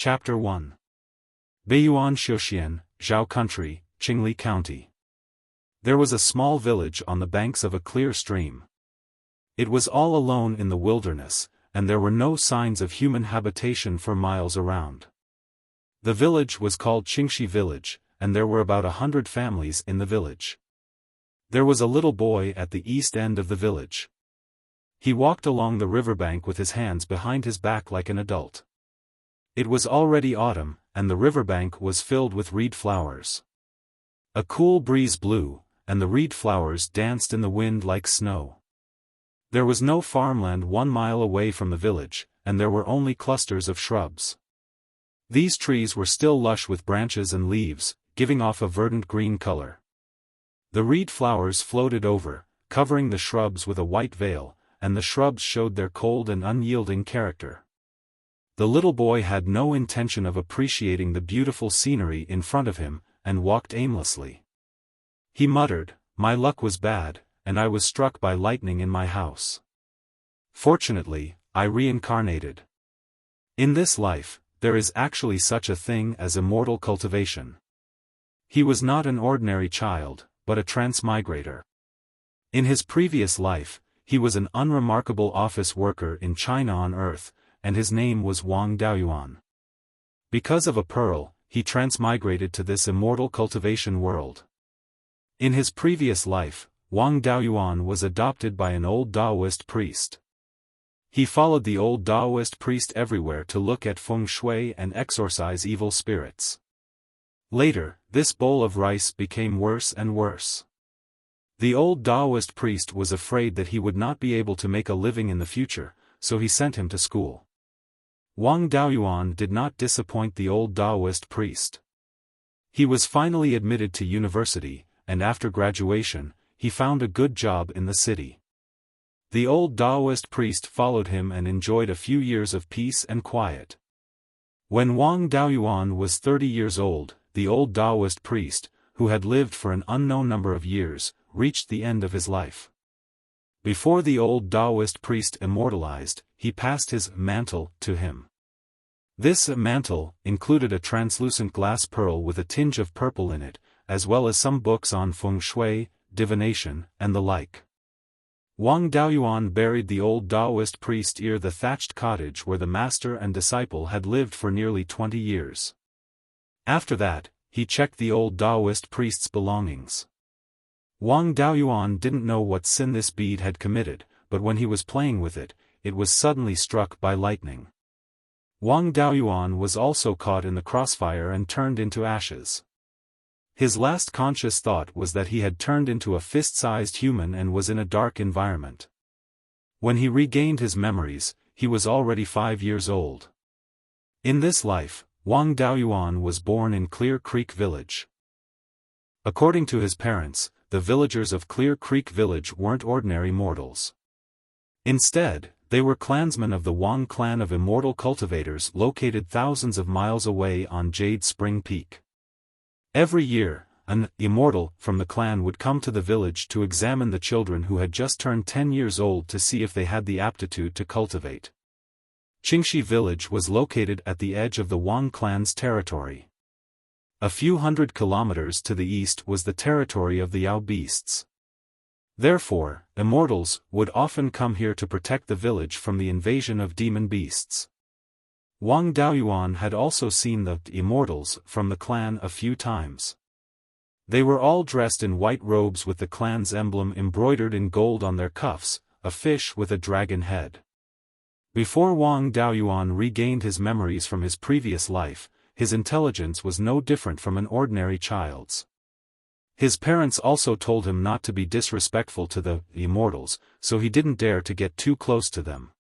Chapter 1. Beiyuan Xiaoxian, Zhao Country, Qingli County. There was a small village on the banks of a clear stream. It was all alone in the wilderness, and there were no signs of human habitation for miles around. The village was called Qingxi Village, and there were about 100 families in the village. There was a little boy at the east end of the village. He walked along the riverbank with his hands behind his back like an adult. It was already autumn, and the riverbank was filled with reed flowers. A cool breeze blew, and the reed flowers danced in the wind like snow. There was no farmland 1 mile away from the village, and there were only clusters of shrubs. These trees were still lush with branches and leaves, giving off a verdant green color. The reed flowers floated over, covering the shrubs with a white veil, and the shrubs showed their cold and unyielding character. The little boy had no intention of appreciating the beautiful scenery in front of him, and walked aimlessly. He muttered, "My luck was bad, and I was struck by lightning in my house. Fortunately, I reincarnated. In this life, there is actually such a thing as immortal cultivation." He was not an ordinary child, but a transmigrator. In his previous life, he was an unremarkable office worker in China on Earth, and his name was Wang Daoyuan. Because of a pearl, he transmigrated to this immortal cultivation world. In his previous life, Wang Daoyuan was adopted by an old Taoist priest. He followed the old Taoist priest everywhere to look at feng shui and exorcise evil spirits. Later, this bowl of rice became worse and worse. The old Taoist priest was afraid that he would not be able to make a living in the future, so he sent him to school. Wang Daoyuan did not disappoint the old Taoist priest. He was finally admitted to university, and after graduation, he found a good job in the city. The old Taoist priest followed him and enjoyed a few years of peace and quiet. When Wang Daoyuan was 30 years old, the old Taoist priest, who had lived for an unknown number of years, reached the end of his life. Before the old Taoist priest immortalized, he passed his mantle to him. This mantle included a translucent glass pearl with a tinge of purple in it, as well as some books on feng shui, divination, and the like. Wang Daoyuan buried the old Taoist priest near the thatched cottage where the master and disciple had lived for nearly 20 years. After that, he checked the old Taoist priest's belongings. Wang Daoyuan didn't know what sin this bead had committed, but when he was playing with it, it was suddenly struck by lightning. Wang Daoyuan was also caught in the crossfire and turned into ashes. His last conscious thought was that he had turned into a fist-sized human and was in a dark environment. When he regained his memories, he was already 5 years old. In this life, Wang Daoyuan was born in Clear Creek Village. According to his parents, the villagers of Clear Creek Village weren't ordinary mortals. Instead, they were clansmen of the Wang clan of immortal cultivators located thousands of miles away on Jade Spring Peak. Every year, an immortal from the clan would come to the village to examine the children who had just turned 10 years old to see if they had the aptitude to cultivate. Qingxi Village was located at the edge of the Wang clan's territory. A few hundred kilometers to the east was the territory of the Yao beasts. Therefore, immortals would often come here to protect the village from the invasion of demon beasts. Wang Daoyuan had also seen the immortals from the clan a few times. They were all dressed in white robes with the clan's emblem embroidered in gold on their cuffs, a fish with a dragon head. Before Wang Daoyuan regained his memories from his previous life, his intelligence was no different from an ordinary child's. His parents also told him not to be disrespectful to the immortals, so he didn't dare to get too close to them.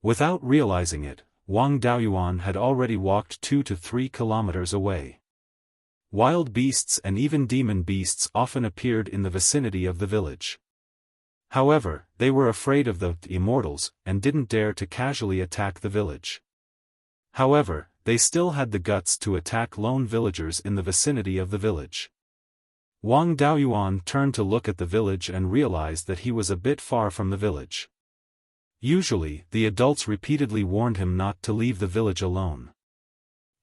Without realizing it, Wang Daoyuan had already walked 2 to 3 kilometers away. Wild beasts and even demon beasts often appeared in the vicinity of the village. However, they were afraid of the immortals and didn't dare to casually attack the village. However, they still had the guts to attack lone villagers in the vicinity of the village. Wang Daoyuan turned to look at the village and realized that he was a bit far from the village. Usually, the adults repeatedly warned him not to leave the village alone.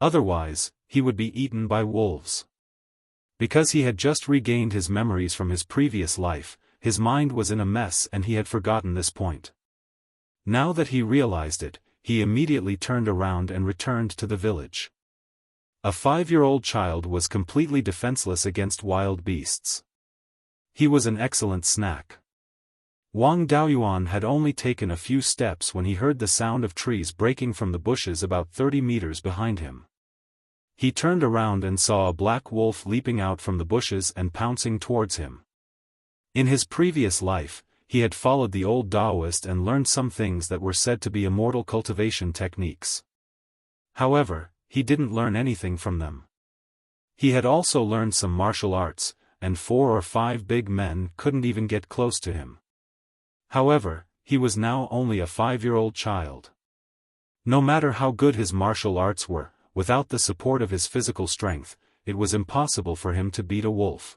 Otherwise, he would be eaten by wolves. Because he had just regained his memories from his previous life, his mind was in a mess and he had forgotten this point. Now that he realized it, he immediately turned around and returned to the village. A 5-year-old child was completely defenseless against wild beasts. He was an excellent snack. Wang Daoyuan had only taken a few steps when he heard the sound of trees breaking from the bushes about 30 meters behind him. He turned around and saw a black wolf leaping out from the bushes and pouncing towards him. In his previous life, he had followed the old Taoist and learned some things that were said to be immortal cultivation techniques. However, he didn't learn anything from them. He had also learned some martial arts, and 4 or 5 big men couldn't even get close to him. However, he was now only a 5-year-old child. No matter how good his martial arts were, without the support of his physical strength, it was impossible for him to beat a wolf.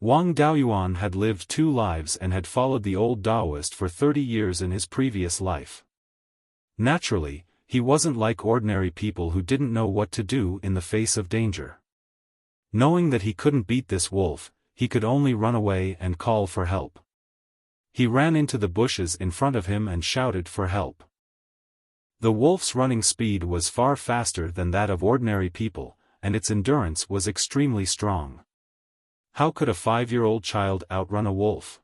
Wang Daoyuan had lived 2 lives and had followed the old Taoist for 30 years in his previous life. Naturally, he wasn't like ordinary people who didn't know what to do in the face of danger. Knowing that he couldn't beat this wolf, he could only run away and call for help. He ran into the bushes in front of him and shouted for help. The wolf's running speed was far faster than that of ordinary people, and its endurance was extremely strong. How could a 5-year-old child outrun a wolf?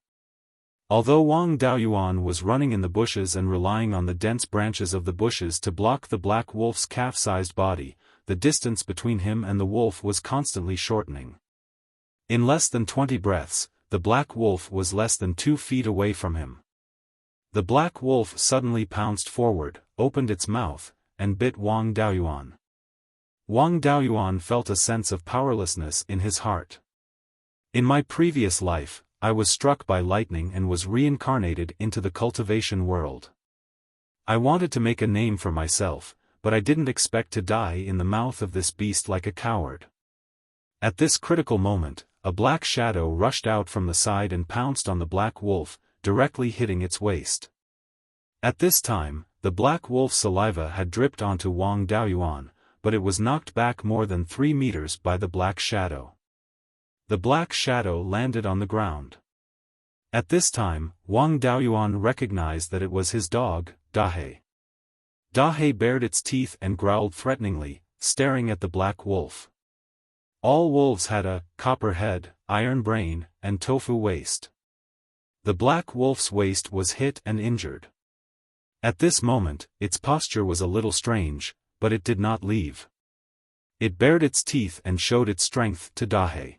Although Wang Daoyuan was running in the bushes and relying on the dense branches of the bushes to block the black wolf's calf-sized body, the distance between him and the wolf was constantly shortening. In less than 20 breaths, the black wolf was less than 2 feet away from him. The black wolf suddenly pounced forward, opened its mouth, and bit Wang Daoyuan. Wang Daoyuan felt a sense of powerlessness in his heart. In my previous life, I was struck by lightning and was reincarnated into the cultivation world. I wanted to make a name for myself, but I didn't expect to die in the mouth of this beast like a coward. At this critical moment, a black shadow rushed out from the side and pounced on the black wolf, directly hitting its waist. At this time, the black wolf's saliva had dripped onto Wang Daoyuan, but it was knocked back more than 3 meters by the black shadow. The black shadow landed on the ground. At this time, Wang Daoyuan recognized that it was his dog, Dahe. Dahe bared its teeth and growled threateningly, staring at the black wolf. All wolves had a copper head, iron brain, and tofu waist. The black wolf's waist was hit and injured. At this moment, its posture was a little strange, but it did not leave. It bared its teeth and showed its strength to Dahe.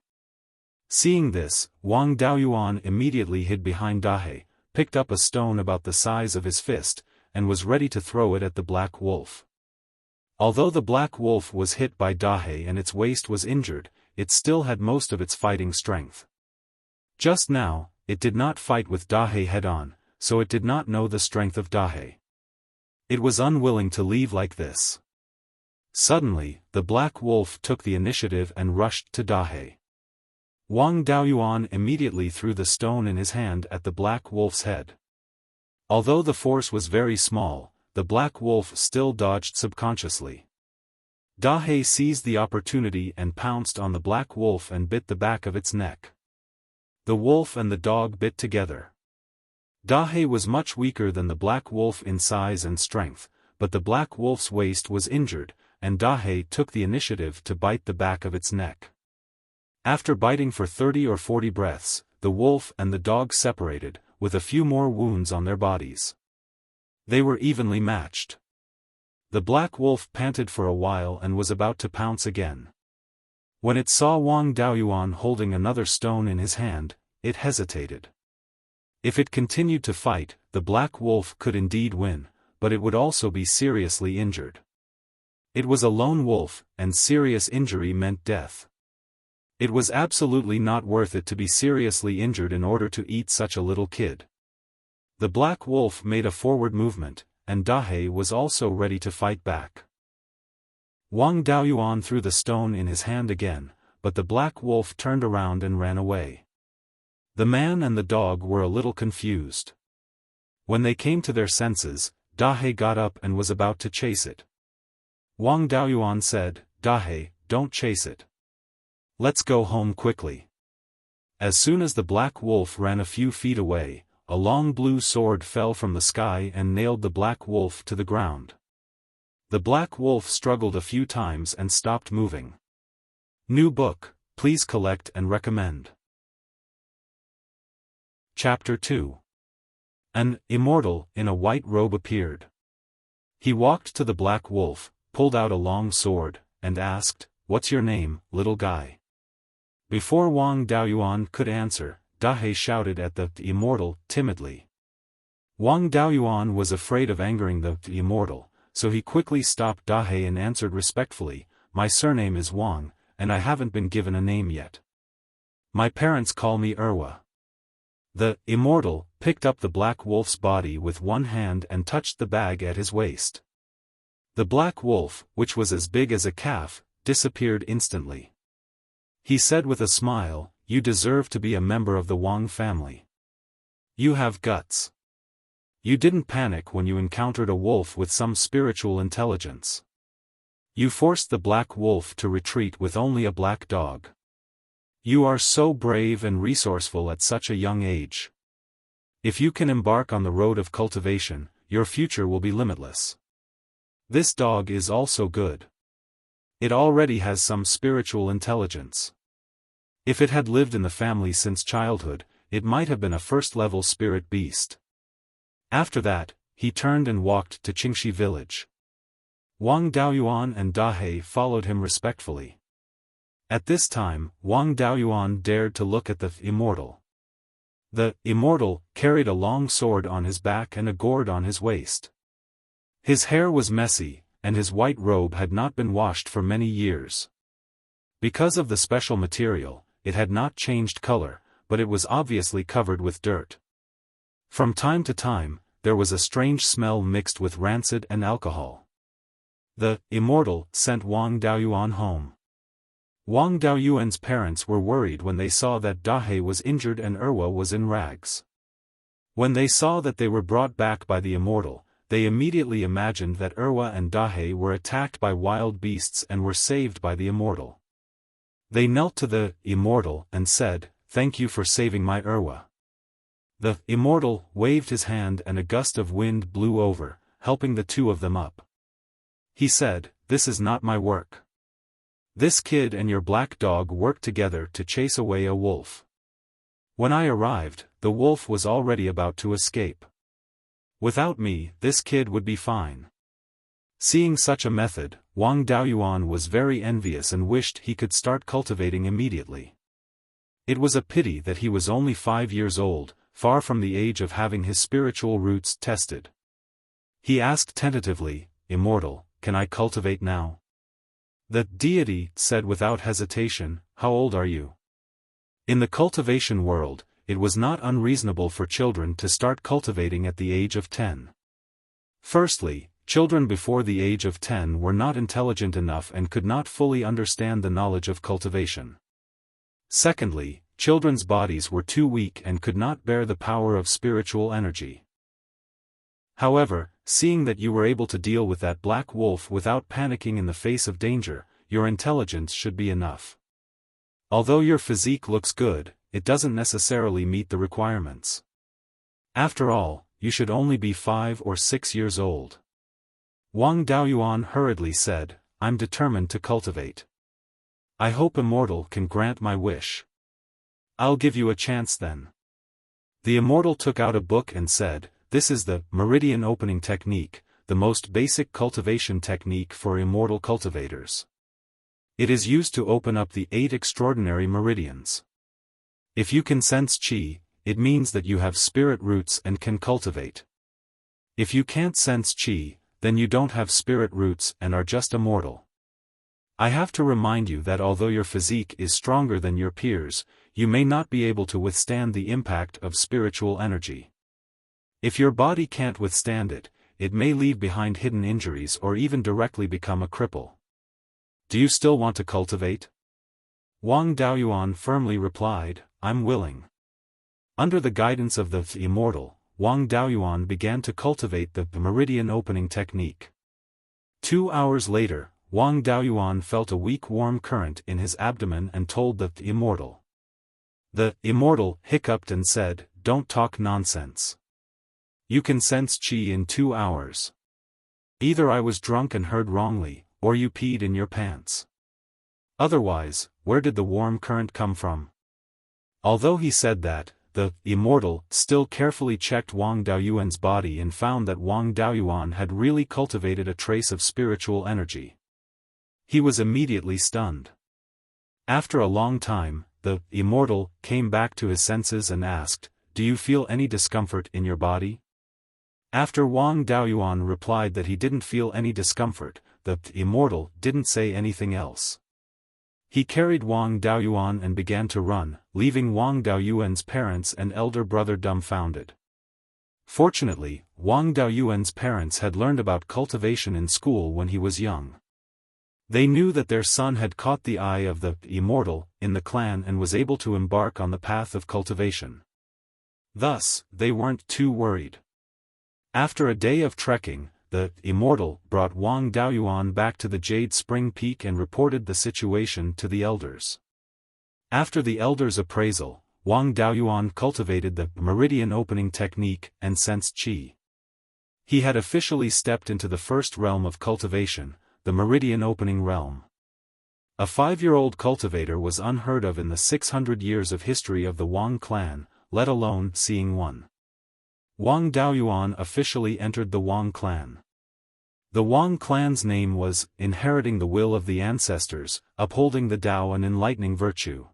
Seeing this, Wang Daoyuan immediately hid behind Dahe, picked up a stone about the size of his fist, and was ready to throw it at the black wolf. Although the black wolf was hit by Dahe and its waist was injured, it still had most of its fighting strength. Just now, it did not fight with Dahe head-on, so it did not know the strength of Dahe. It was unwilling to leave like this. Suddenly, the black wolf took the initiative and rushed to Dahe. Wang Daoyuan immediately threw the stone in his hand at the black wolf's head. Although the force was very small, the black wolf still dodged subconsciously. Dahe seized the opportunity and pounced on the black wolf and bit the back of its neck. The wolf and the dog bit together. Dahe was much weaker than the black wolf in size and strength, but the black wolf's waist was injured, and Dahe took the initiative to bite the back of its neck. After biting for 30 or 40 breaths, the wolf and the dog separated, with a few more wounds on their bodies. They were evenly matched. The black wolf panted for a while and was about to pounce again. When it saw Wang Daoyuan holding another stone in his hand, it hesitated. If it continued to fight, the black wolf could indeed win, but it would also be seriously injured. It was a lone wolf, and serious injury meant death. It was absolutely not worth it to be seriously injured in order to eat such a little kid. The black wolf made a forward movement, and Dahe was also ready to fight back. Wang Daoyuan threw the stone in his hand again, but the black wolf turned around and ran away. The man and the dog were a little confused. When they came to their senses, Dahe got up and was about to chase it. Wang Daoyuan said, "Dahei, don't chase it. Let's go home quickly." As soon as the black wolf ran a few feet away, a long blue sword fell from the sky and nailed the black wolf to the ground. The black wolf struggled a few times and stopped moving. New book, please collect and recommend. Chapter 2. An immortal in a white robe appeared. He walked to the black wolf, pulled out a long sword, and asked, "What's your name, little guy?" Before Wang Daoyuan could answer, Dahei shouted at the immortal timidly. Wang Daoyuan was afraid of angering the immortal, so he quickly stopped Dahei and answered respectfully, "My surname is Wang, and I haven't been given a name yet. My parents call me Erwa." The immortal picked up the black wolf's body with one hand and touched the bag at his waist. The black wolf, which was as big as a calf, disappeared instantly. He said with a smile, "You deserve to be a member of the Wang family. You have guts. You didn't panic when you encountered a wolf with some spiritual intelligence. You forced the black wolf to retreat with only a black dog. You are so brave and resourceful at such a young age. If you can embark on the road of cultivation, your future will be limitless. This dog is also good. It already has some spiritual intelligence. If it had lived in the family since childhood, it might have been a first-level spirit beast." After that, he turned and walked to Qingxi village. Wang Daoyuan and Dahei followed him respectfully. At this time, Wang Daoyuan dared to look at the immortal. The immortal carried a long sword on his back and a gourd on his waist. His hair was messy, and his white robe had not been washed for many years. Because of the special material, it had not changed color, but it was obviously covered with dirt. From time to time, there was a strange smell mixed with rancid and alcohol. The immortal sent Wang Daoyuan home. Wang Daoyuan's parents were worried when they saw that Dahei was injured and Erwa was in rags. When they saw that they were brought back by the immortal, they immediately imagined that Erwa and Dahei were attacked by wild beasts and were saved by the immortal. They knelt to the immortal and said, "Thank you for saving my Erwa." The immortal waved his hand and a gust of wind blew over, helping the two of them up. He said, "This is not my work. This kid and your black dog worked together to chase away a wolf. When I arrived, the wolf was already about to escape. Without me, this kid would be fine." Seeing such a method, Wang Daoyuan was very envious and wished he could start cultivating immediately. It was a pity that he was only 5 years old, far from the age of having his spiritual roots tested. He asked tentatively, "Immortal, can I cultivate now?" The deity said without hesitation, "How old are you?" In the cultivation world, it was not unreasonable for children to start cultivating at the age of 10. Firstly, children before the age of 10 were not intelligent enough and could not fully understand the knowledge of cultivation. Secondly, children's bodies were too weak and could not bear the power of spiritual energy. However, seeing that you were able to deal with that black wolf without panicking in the face of danger, your intelligence should be enough. Although your physique looks good, it doesn't necessarily meet the requirements. After all, you should only be 5 or 6 years old. Wang Daoyuan hurriedly said, "I'm determined to cultivate. I hope Immortal can grant my wish. I'll give you a chance then." The Immortal took out a book and said, "This is the meridian opening technique, the most basic cultivation technique for immortal cultivators. It is used to open up the 8 extraordinary meridians. If you can sense qi, it means that you have spirit roots and can cultivate. If you can't sense qi, then you don't have spirit roots and are just a mortal. I have to remind you that although your physique is stronger than your peers, you may not be able to withstand the impact of spiritual energy. If your body can't withstand it, it may leave behind hidden injuries or even directly become a cripple. Do you still want to cultivate?" Wang Daoyuan firmly replied, "I'm willing." Under the guidance of the Immortal, Wang Daoyuan began to cultivate the meridian opening technique. 2 hours later, Wang Daoyuan felt a weak warm current in his abdomen and told the Immortal. The Immortal hiccuped and said, "Don't talk nonsense. You can sense qi in 2 hours. Either I was drunk and heard wrongly, or you peed in your pants. Otherwise, where did the warm current come from?" Although he said that, the Immortal still carefully checked Wang Daoyuan's body and found that Wang Daoyuan had really cultivated a trace of spiritual energy. He was immediately stunned. After a long time, the Immortal came back to his senses and asked, "Do you feel any discomfort in your body?" After Wang Daoyuan replied that he didn't feel any discomfort, the Immortal didn't say anything else. He carried Wang Daoyuan and began to run, leaving Wang Daoyuan's parents and elder brother dumbfounded. Fortunately, Wang Daoyuan's parents had learned about cultivation in school when he was young. They knew that their son had caught the eye of the Immortal in the clan and was able to embark on the path of cultivation. Thus, they weren't too worried. After a day of trekking, the Immortal brought Wang Daoyuan back to the Jade Spring Peak and reported the situation to the elders. After the elders' appraisal, Wang Daoyuan cultivated the meridian opening technique and sensed qi. He had officially stepped into the first realm of cultivation, the meridian opening realm. A 5-year-old cultivator was unheard of in the 600 years of history of the Wang clan, let alone seeing one. Wang Daoyuan officially entered the Wang clan. The Wang clan's name was, inheriting the will of the ancestors, upholding the Tao and enlightening virtue.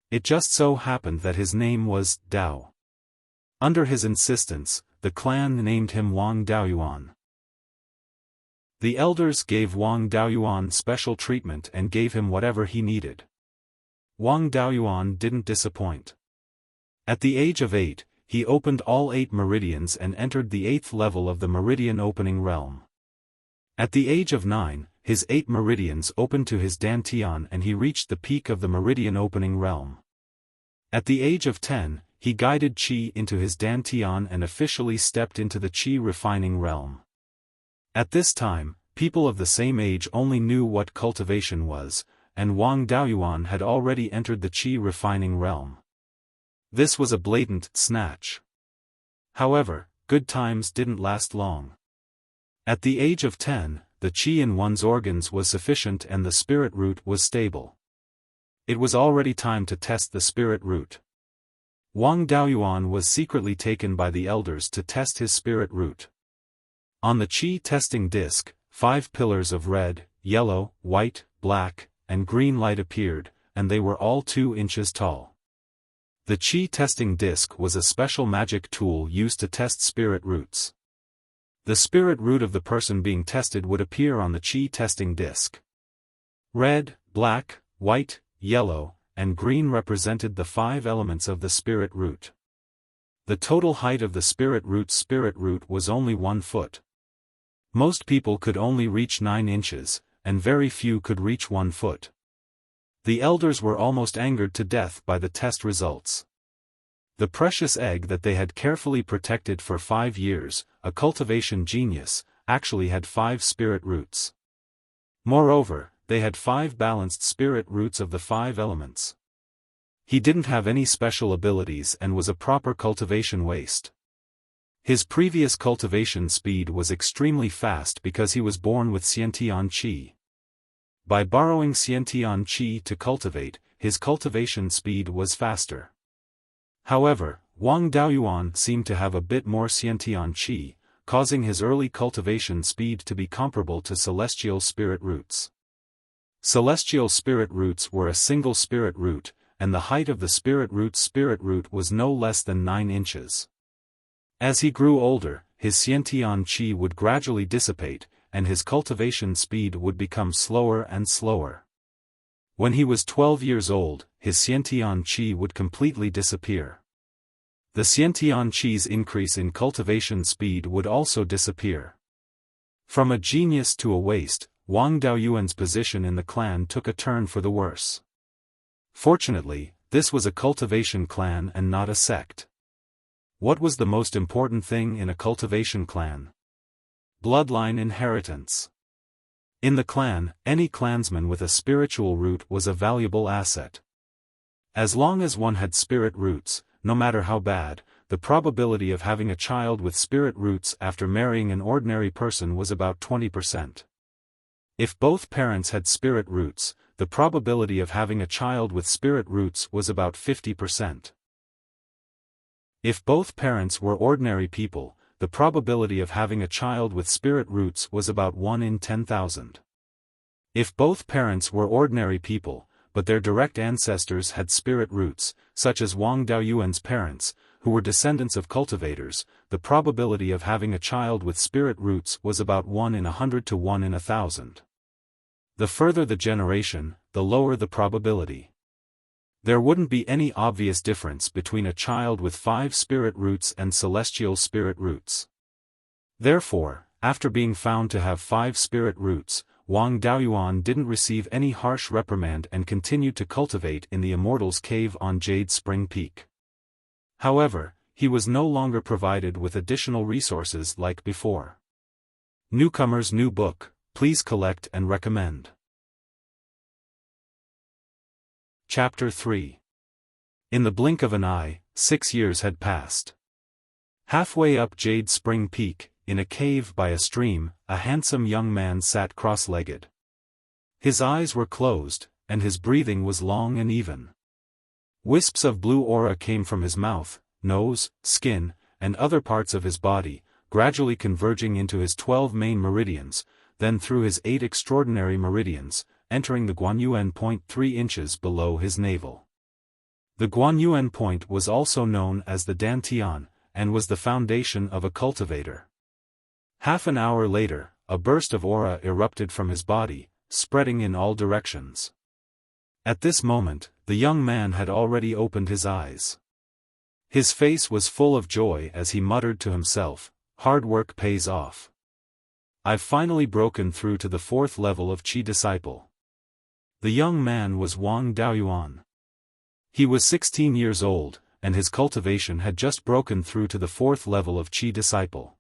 It just so happened that his name was Dao. Under his insistence, the clan named him Wang Daoyuan. The elders gave Wang Daoyuan special treatment and gave him whatever he needed. Wang Daoyuan didn't disappoint. At the age of 8, he opened all 8 meridians and entered the 8th level of the meridian opening realm. At the age of 9, his 8 meridians opened to his dantian and he reached the peak of the meridian opening realm. At the age of 10, he guided qi into his dantian and officially stepped into the qi refining realm. At this time, people of the same age only knew what cultivation was, and Wang Daoyuan had already entered the qi refining realm. This was a blatant snatch. However, good times didn't last long. At the age of 10, the qi in one's organs was sufficient and the spirit root was stable. It was already time to test the spirit root. Wang Daoyuan was secretly taken by the elders to test his spirit root. On the qi testing disc, 5 pillars of red, yellow, white, black, and green light appeared, and they were all 2 inches tall. The qi testing disc was a special magic tool used to test spirit roots. The spirit root of the person being tested would appear on the qi testing disc. Red, black, white, yellow, and green represented the 5 elements of the spirit root. The total height of the spirit root was only 1 foot. Most people could only reach 9 inches, and very few could reach 1 foot. The elders were almost angered to death by the test results. The precious egg that they had carefully protected for 5 years, a cultivation genius, actually had 5 spirit roots. Moreover, they had 5 balanced spirit roots of the 5 elements. He didn't have any special abilities and was a proper cultivation waste. His previous cultivation speed was extremely fast because he was born with Xiantian qi. By borrowing Xiantian qi to cultivate, his cultivation speed was faster. However, Wang Daoyuan seemed to have a bit more Xiantian qi, causing his early cultivation speed to be comparable to celestial spirit roots. Celestial spirit roots were a single spirit root, and the height of the spirit root was no less than 9 inches. As he grew older, his Xiantian qi would gradually dissipate, and his cultivation speed would become slower and slower. When he was 12 years old, his Xiantian qi would completely disappear. The Xiantian qi's increase in cultivation speed would also disappear. From a genius to a waste, Wang Daoyuan's position in the clan took a turn for the worse. Fortunately, this was a cultivation clan and not a sect. What was the most important thing in a cultivation clan? Bloodline inheritance. In the clan, any clansman with a spiritual root was a valuable asset. As long as one had spirit roots, no matter how bad, the probability of having a child with spirit roots after marrying an ordinary person was about 20%. If both parents had spirit roots, the probability of having a child with spirit roots was about 50%. If both parents were ordinary people, the probability of having a child with spirit roots was about 1 in 10,000. If both parents were ordinary people, but their direct ancestors had spirit roots, such as Wang Daoyuan's parents, who were descendants of cultivators, the probability of having a child with spirit roots was about 1 in 100 to 1 in 1,000. The further the generation, the lower the probability. There wouldn't be any obvious difference between a child with 5 spirit roots and celestial spirit roots. Therefore, after being found to have 5 spirit roots, Wang Daoyuan didn't receive any harsh reprimand and continued to cultivate in the Immortal's cave on Jade Spring Peak. However, he was no longer provided with additional resources like before. Newcomer's new book, please collect and recommend. Chapter 3. In the blink of an eye, 6 years had passed. Halfway up Jade Spring Peak, in a cave by a stream, a handsome young man sat cross-legged. His eyes were closed, and his breathing was long and even. Wisps of blue aura came from his mouth, nose, skin, and other parts of his body, gradually converging into his 12 main meridians, then through his 8 extraordinary meridians, entering the Guanyuan point 3 inches below his navel. The Guanyuan point was also known as the Dantian, and was the foundation of a cultivator. Half an hour later, a burst of aura erupted from his body, spreading in all directions. At this moment, the young man had already opened his eyes. His face was full of joy as he muttered to himself, "Hard work pays off. I've finally broken through to the 4th level of Qi disciple." The young man was Wang Daoyuan. He was 16 years old, and his cultivation had just broken through to the 4th level of Qi disciple.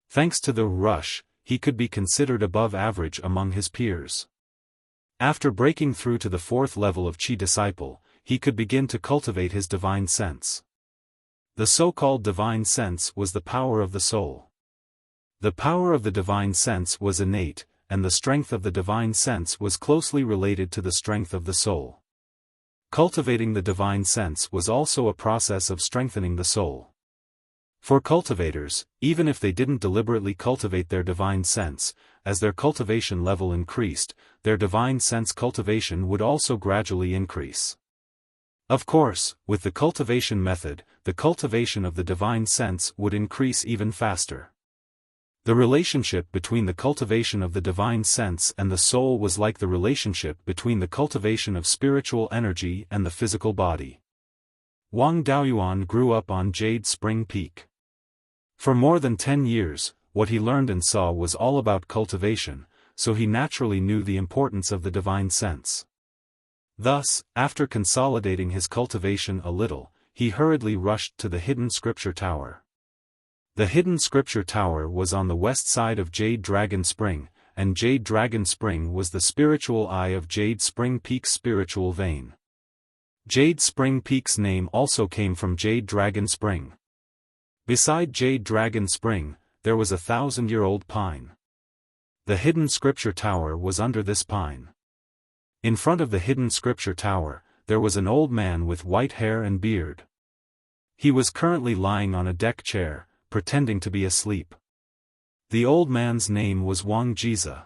Thanks to the rush, he could be considered above average among his peers. After breaking through to the 4th level of Qi disciple, he could begin to cultivate his divine sense. The so-called divine sense was the power of the soul. The power of the divine sense was innate, and the strength of the divine sense was closely related to the strength of the soul. Cultivating the divine sense was also a process of strengthening the soul. For cultivators, even if they didn't deliberately cultivate their divine sense, as their cultivation level increased, their divine sense cultivation would also gradually increase. Of course, with the cultivation method, the cultivation of the divine sense would increase even faster. The relationship between the cultivation of the divine sense and the soul was like the relationship between the cultivation of spiritual energy and the physical body. Wang Daoyuan grew up on Jade Spring Peak. For more than 10 years, what he learned and saw was all about cultivation, so he naturally knew the importance of the divine sense. Thus, after consolidating his cultivation a little, he hurriedly rushed to the hidden scripture tower. The hidden scripture tower was on the west side of Jade Dragon Spring, and Jade Dragon Spring was the spiritual eye of Jade Spring Peak's spiritual vein. Jade Spring Peak's name also came from Jade Dragon Spring. Beside Jade Dragon Spring, there was a 1,000-year-old pine. The hidden scripture tower was under this pine. In front of the hidden scripture tower, there was an old man with white hair and beard. He was currently lying on a deck chair, pretending to be asleep. The old man's name was Wang Jiza.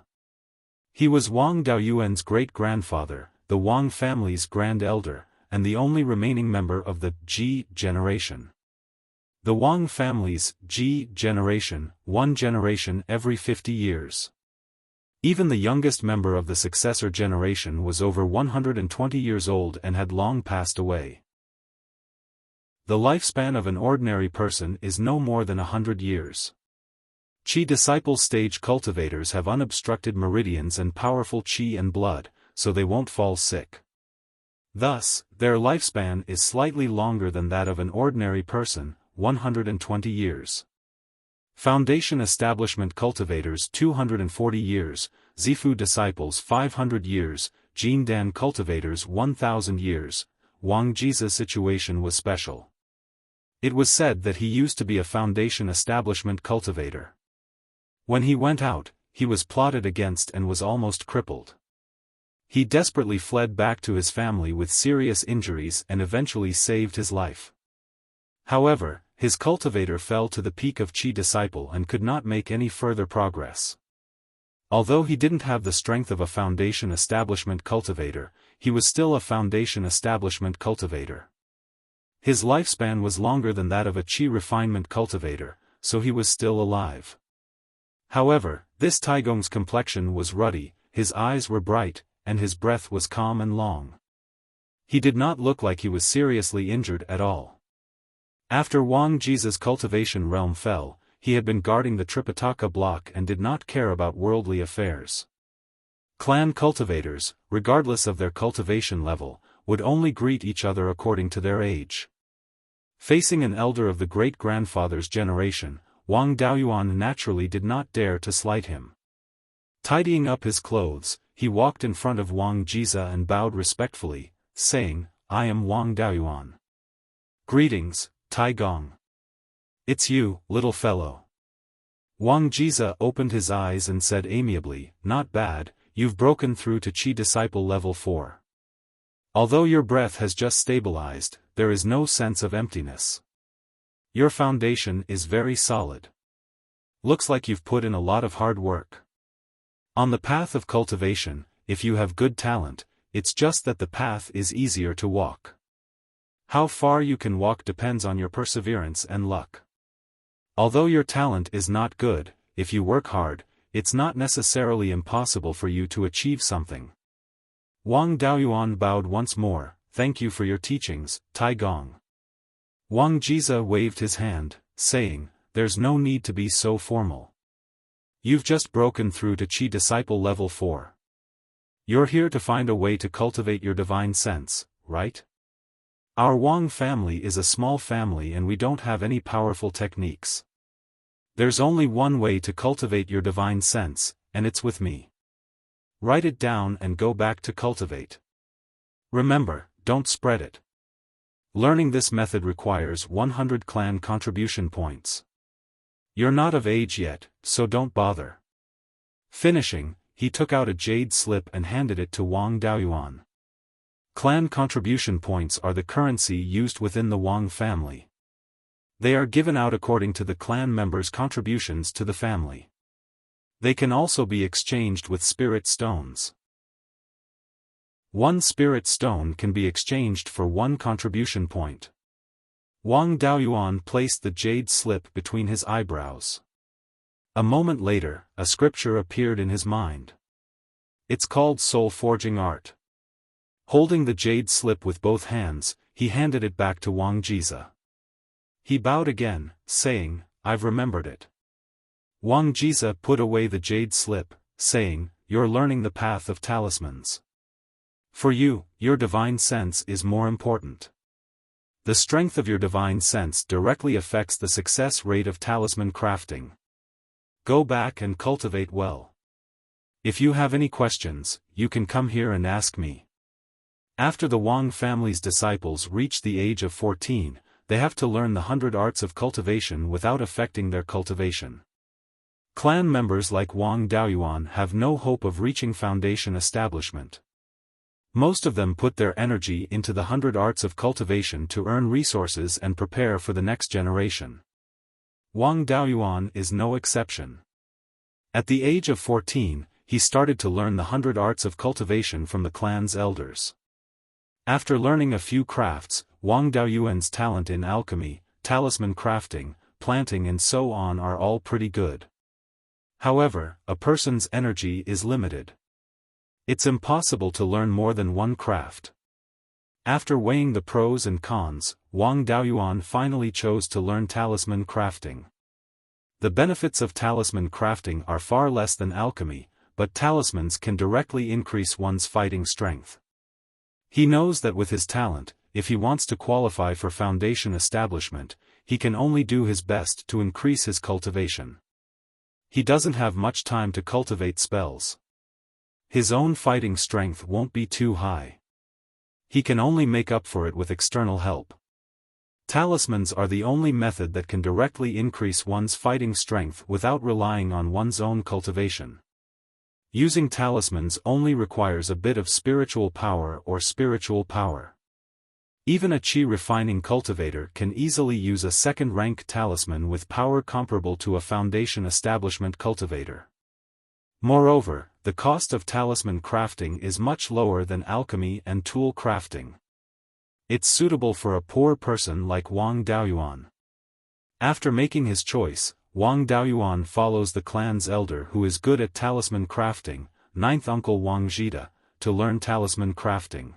He was Wang Daoyuan's great-grandfather, the Wang family's grand elder, and the only remaining member of the Ji generation. The Wang family's Ji generation, one generation every 50 years. Even the youngest member of the successor generation was over 120 years old and had long passed away. The lifespan of an ordinary person is no more than 100 years. Qi disciple stage cultivators have unobstructed meridians and powerful qi and blood, so they won't fall sick. Thus, their lifespan is slightly longer than that of an ordinary person, 120 years. Foundation establishment cultivators 240 years, Zifu disciples 500 years, Jin Dan cultivators 1,000 years. Wang Ji's situation was special. It was said that he used to be a foundation establishment cultivator. When he went out, he was plotted against and was almost crippled. He desperately fled back to his family with serious injuries and eventually saved his life. However, his cultivator fell to the peak of Qi disciple and could not make any further progress. Although he didn't have the strength of a foundation establishment cultivator, he was still a foundation establishment cultivator. His lifespan was longer than that of a Qi refinement cultivator, so he was still alive. However, this Taigong's complexion was ruddy, his eyes were bright, and his breath was calm and long. He did not look like he was seriously injured at all. After Wang Ji's cultivation realm fell, he had been guarding the Tripitaka block and did not care about worldly affairs. Clan cultivators, regardless of their cultivation level, would only greet each other according to their age. Facing an elder of the great-grandfather's generation, Wang Daoyuan naturally did not dare to slight him. Tidying up his clothes, he walked in front of Wang Jiza and bowed respectfully, saying, "I am Wang Daoyuan. Greetings, Tai Gong. It's you, little fellow." Wang Jiza opened his eyes and said amiably, "Not bad, you've broken through to Qi disciple level 4. Although your breath has just stabilized, there is no sense of emptiness. Your foundation is very solid. Looks like you've put in a lot of hard work. On the path of cultivation, if you have good talent, it's just that the path is easier to walk. How far you can walk depends on your perseverance and luck. Although your talent is not good, if you work hard, it's not necessarily impossible for you to achieve something." Wang Daoyuan bowed once more, "Thank you for your teachings, Tai Gong." Wang Jiza waved his hand, saying, "There's no need to be so formal. You've just broken through to Qi disciple level 4. You're here to find a way to cultivate your divine sense, right? Our Wang family is a small family and we don't have any powerful techniques. There's only one way to cultivate your divine sense, and it's with me. Write it down and go back to cultivate. Remember, don't spread it. Learning this method requires 100 clan contribution points. You're not of age yet, so don't bother." Finishing, he took out a jade slip and handed it to Wang Daoyuan. Clan contribution points are the currency used within the Wang family. They are given out according to the clan members' contributions to the family. They can also be exchanged with spirit stones. One spirit stone can be exchanged for one contribution point. Wang Daoyuan placed the jade slip between his eyebrows. A moment later, a scripture appeared in his mind. It's called Soul Forging Art. Holding the jade slip with both hands, he handed it back to Wang Jiza. He bowed again, saying, "I've remembered it." Wang Jiza put away the jade slip, saying, "You're learning the path of talismans. For you, your divine sense is more important. The strength of your divine sense directly affects the success rate of talisman crafting. Go back and cultivate well. If you have any questions, you can come here and ask me." After the Wang family's disciples reach the age of 14, they have to learn the 100 arts of cultivation without affecting their cultivation. Clan members like Wang Daoyuan have no hope of reaching foundation establishment. Most of them put their energy into the 100 arts of cultivation to earn resources and prepare for the next generation. Wang Daoyuan is no exception. At the age of 14, he started to learn the 100 arts of cultivation from the clan's elders. After learning a few crafts, Wang Daoyuan's talent in alchemy, talisman crafting, planting and so on are all pretty good. However, a person's energy is limited. It's impossible to learn more than one craft. After weighing the pros and cons, Wang Daoyuan finally chose to learn talisman crafting. The benefits of talisman crafting are far less than alchemy, but talismans can directly increase one's fighting strength. He knows that with his talent, if he wants to qualify for foundation establishment, he can only do his best to increase his cultivation. He doesn't have much time to cultivate spells. his own fighting strength won't be too high. He can only make up for it with external help. Talismans are the only method that can directly increase one's fighting strength without relying on one's own cultivation. Using talismans only requires a bit of spiritual power or spiritual power. Even a chi refining cultivator can easily use a second-rank talisman with power comparable to a foundation establishment cultivator. Moreover, the cost of talisman crafting is much lower than alchemy and tool crafting. It's suitable for a poor person like Wang Daoyuan. After making his choice, Wang Daoyuan follows the clan's elder who is good at talisman crafting, ninth uncle Wang Zhida, to learn talisman crafting.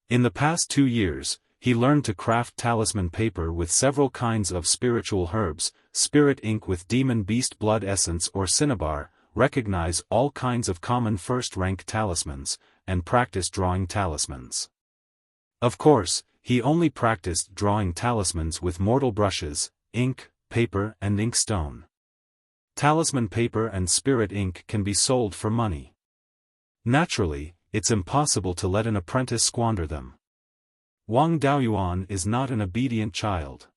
In the past 2 years, he learned to craft talisman paper with several kinds of spiritual herbs, spirit ink with demon beast blood essence or cinnabar, recognize all kinds of common first-rank talismans, and practice drawing talismans. Of course, he only practiced drawing talismans with mortal brushes, ink, paper and inkstone. Talisman paper and spirit ink can be sold for money. Naturally, it's impossible to let an apprentice squander them. Wang Daoyuan is not an obedient child.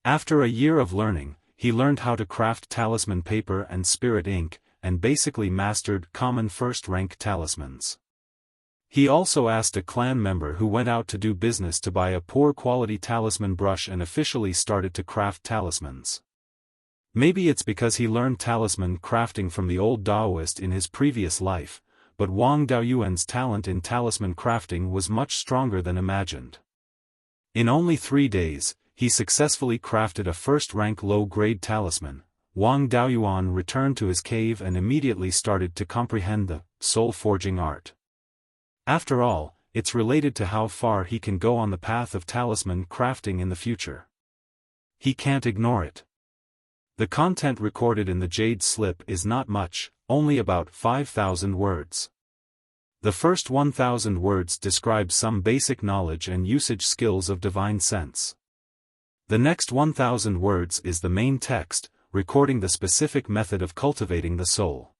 After a year of learning, he learned how to craft talisman paper and spirit ink, and basically mastered common first-rank talismans. He also asked a clan member who went out to do business to buy a poor-quality talisman brush and officially started to craft talismans. Maybe it's because he learned talisman crafting from the old Daoist in his previous life, but Wang Daoyuan's talent in talisman crafting was much stronger than imagined. In only 3 days, he successfully crafted a first-rank low-grade talisman. Wang Daoyuan returned to his cave and immediately started to comprehend the soul-forging art. After all, it's related to how far he can go on the path of talisman crafting in the future. He can't ignore it. The content recorded in the Jade Slip is not much, only about 5,000 words. The first 1,000 words describe some basic knowledge and usage skills of divine sense. The next 1,000 words is the main text, recording the specific method of cultivating the soul.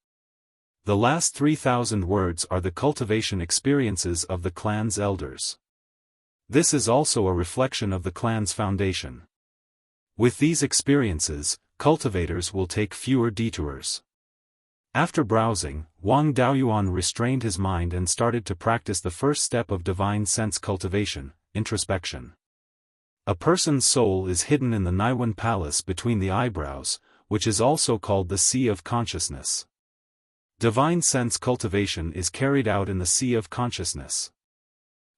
The last 3,000 words are the cultivation experiences of the clan's elders. This is also a reflection of the clan's foundation. With these experiences, cultivators will take fewer detours. After browsing, Wang Daoyuan restrained his mind and started to practice the first step of divine sense cultivation, introspection. A person's soul is hidden in the Naiwan Palace between the eyebrows, which is also called the Sea of Consciousness. Divine sense cultivation is carried out in the Sea of Consciousness.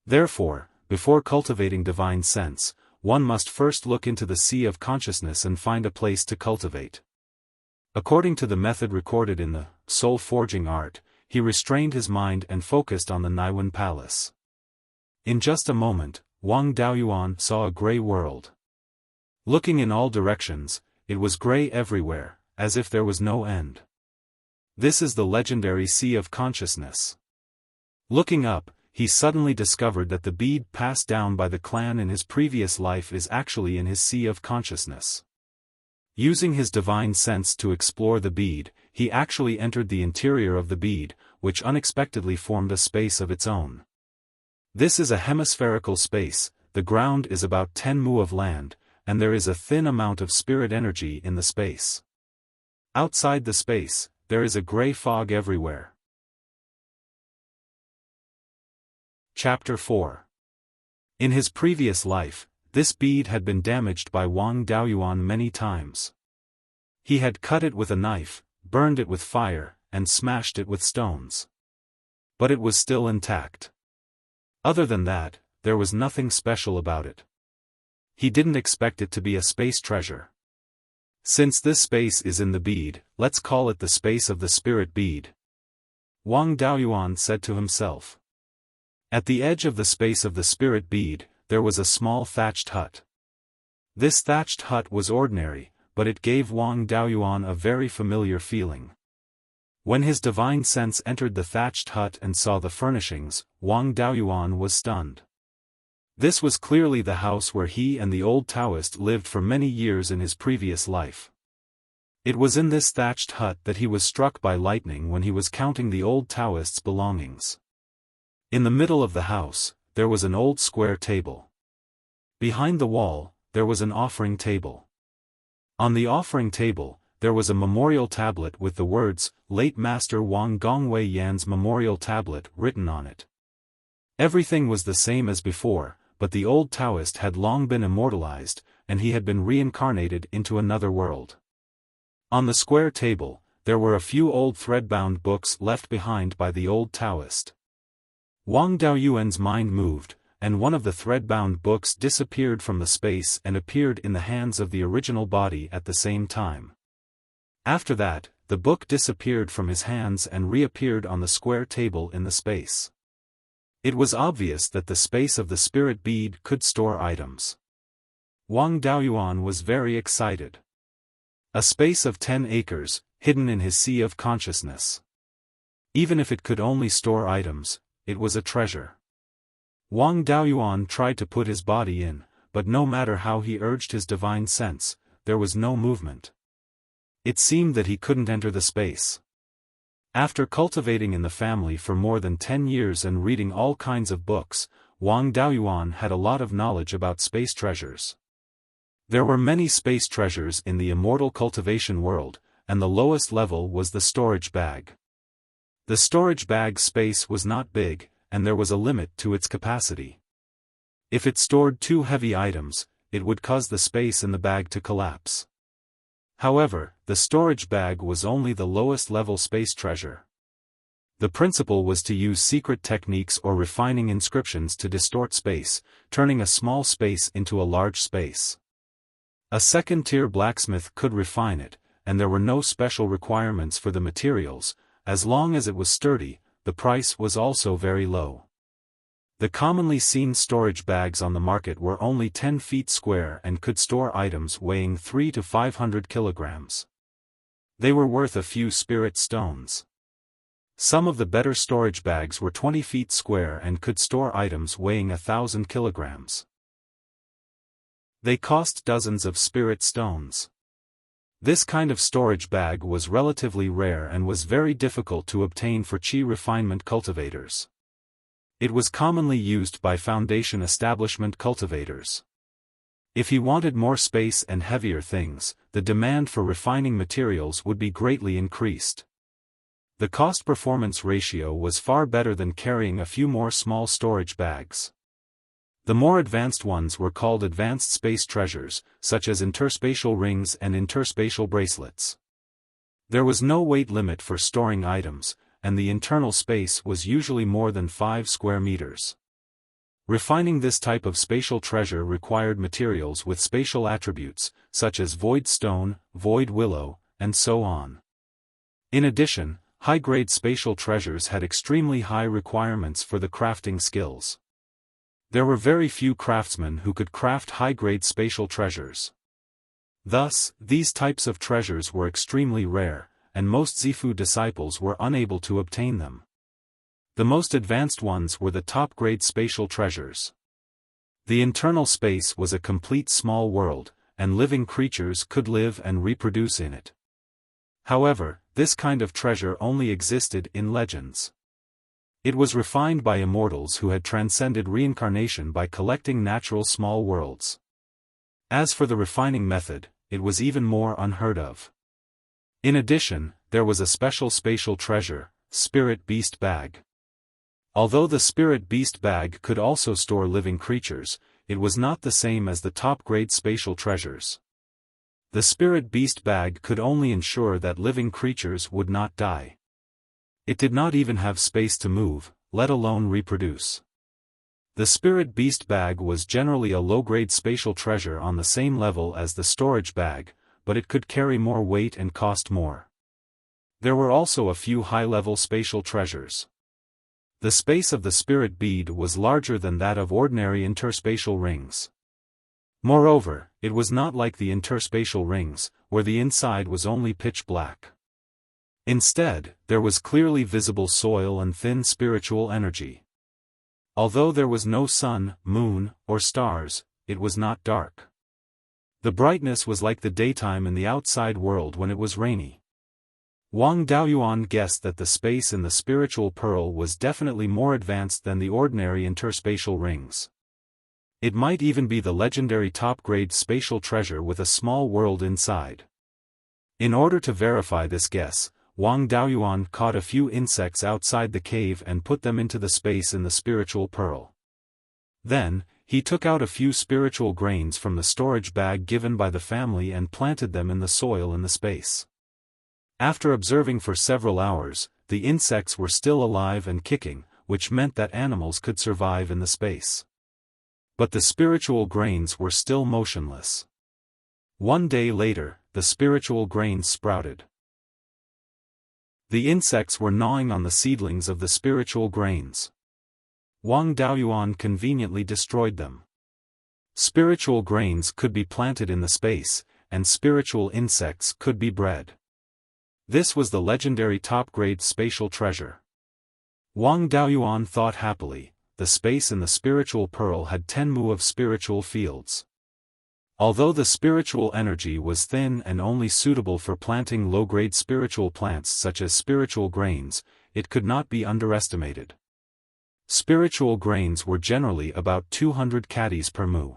Therefore, before cultivating divine sense, one must first look into the Sea of Consciousness and find a place to cultivate. According to the method recorded in the soul-forging art, he restrained his mind and focused on the Naiwan Palace. In just a moment, Wang Daoyuan saw a gray world. Looking in all directions, it was gray everywhere, as if there was no end. This is the legendary Sea of Consciousness. Looking up, he suddenly discovered that the bead passed down by the clan in his previous life is actually in his Sea of Consciousness. Using his divine sense to explore the bead, he actually entered the interior of the bead, which unexpectedly formed a space of its own. This is a hemispherical space, the ground is about 10 mu of land, and there is a thin amount of spirit energy in the space. Outside the space, there is a gray fog everywhere. Chapter 4. In his previous life, this bead had been damaged by Wang Daoyuan many times. He had cut it with a knife, burned it with fire, and smashed it with stones. But it was still intact. Other than that, there was nothing special about it. He didn't expect it to be a space treasure. Since this space is in the bead, let's call it the space of the spirit bead. Wang Daoyuan said to himself. At the edge of the space of the spirit bead, there was a small thatched hut. This thatched hut was ordinary, but it gave Wang Daoyuan a very familiar feeling. When his divine sense entered the thatched hut and saw the furnishings, Wang Daoyuan was stunned. This was clearly the house where he and the old Taoist lived for many years in his previous life. It was in this thatched hut that he was struck by lightning when he was counting the old Taoist's belongings. In the middle of the house, there was an old square table. Behind the wall, there was an offering table. On the offering table, there was a memorial tablet with the words, "Late Master Wang Gongwei Yan's Memorial Tablet" written on it. Everything was the same as before, but the old Taoist had long been immortalized, and he had been reincarnated into another world. On the square table, there were a few old thread-bound books left behind by the old Taoist. Wang Daoyuan's mind moved, and one of the thread-bound books disappeared from the space and appeared in the hands of the original body at the same time. After that, the book disappeared from his hands and reappeared on the square table in the space. It was obvious that the space of the spirit bead could store items. Wang Daoyuan was very excited. A space of 10 acres, hidden in his sea of consciousness. Even if it could only store items, it was a treasure. Wang Daoyuan tried to put his body in, but no matter how he urged his divine sense, there was no movement. It seemed that he couldn't enter the space. After cultivating in the family for more than 10 years and reading all kinds of books, Wang Daoyuan had a lot of knowledge about space treasures. There were many space treasures in the immortal cultivation world, and the lowest level was the storage bag. The storage bag's space was not big, and there was a limit to its capacity. If it stored too heavy items, it would cause the space in the bag to collapse. However, the storage bag was only the lowest level space treasure. The principle was to use secret techniques or refining inscriptions to distort space, turning a small space into a large space. A second-tier blacksmith could refine it, and there were no special requirements for the materials. As long as it was sturdy, the price was also very low. The commonly seen storage bags on the market were only 10 feet square and could store items weighing 300 to 500 kilograms. They were worth a few spirit stones. Some of the better storage bags were 20 feet square and could store items weighing 1,000 kilograms. They cost dozens of spirit stones. This kind of storage bag was relatively rare and was very difficult to obtain for qi refinement cultivators. It was commonly used by foundation establishment cultivators. If he wanted more space and heavier things, the demand for refining materials would be greatly increased. The cost-performance ratio was far better than carrying a few more small storage bags. The more advanced ones were called advanced space treasures, such as interspatial rings and interspatial bracelets. There was no weight limit for storing items, and the internal space was usually more than 5 square meters. Refining this type of spatial treasure required materials with spatial attributes, such as void stone, void willow, and so on. In addition, high-grade spatial treasures had extremely high requirements for the crafting skills. There were very few craftsmen who could craft high-grade spatial treasures. Thus, these types of treasures were extremely rare, and most Zifu disciples were unable to obtain them. The most advanced ones were the top-grade spatial treasures. The internal space was a complete small world, and living creatures could live and reproduce in it. However, this kind of treasure only existed in legends. It was refined by immortals who had transcended reincarnation by collecting natural small worlds. As for the refining method, it was even more unheard of. In addition, there was a special spatial treasure, Spirit Beast Bag. Although the Spirit Beast Bag could also store living creatures, it was not the same as the top-grade spatial treasures. The Spirit Beast Bag could only ensure that living creatures would not die. It did not even have space to move, let alone reproduce. The Spirit Beast Bag was generally a low-grade spatial treasure on the same level as the storage bag, but it could carry more weight and cost more. There were also a few high-level spatial treasures. The space of the spirit bead was larger than that of ordinary interspatial rings. Moreover, it was not like the interspatial rings, where the inside was only pitch black. Instead, there was clearly visible soil and thin spiritual energy. Although there was no sun, moon, or stars, it was not dark. The brightness was like the daytime in the outside world when it was rainy. Wang Daoyuan guessed that the space in the spiritual pearl was definitely more advanced than the ordinary interspatial rings. It might even be the legendary top-grade spatial treasure with a small world inside. In order to verify this guess, Wang Daoyuan caught a few insects outside the cave and put them into the space in the spiritual pearl. Then, he took out a few spiritual grains from the storage bag given by the family and planted them in the soil in the space. After observing for several hours, the insects were still alive and kicking, which meant that animals could survive in the space. But the spiritual grains were still motionless. One day later, the spiritual grains sprouted. The insects were gnawing on the seedlings of the spiritual grains. Wang Daoyuan conveniently destroyed them. Spiritual grains could be planted in the space, and spiritual insects could be bred. This was the legendary top-grade spatial treasure. Wang Daoyuan thought happily. The space in the spiritual pearl had 10 mu of spiritual fields. Although the spiritual energy was thin and only suitable for planting low-grade spiritual plants such as spiritual grains, it could not be underestimated. Spiritual grains were generally about 200 caddies per mu.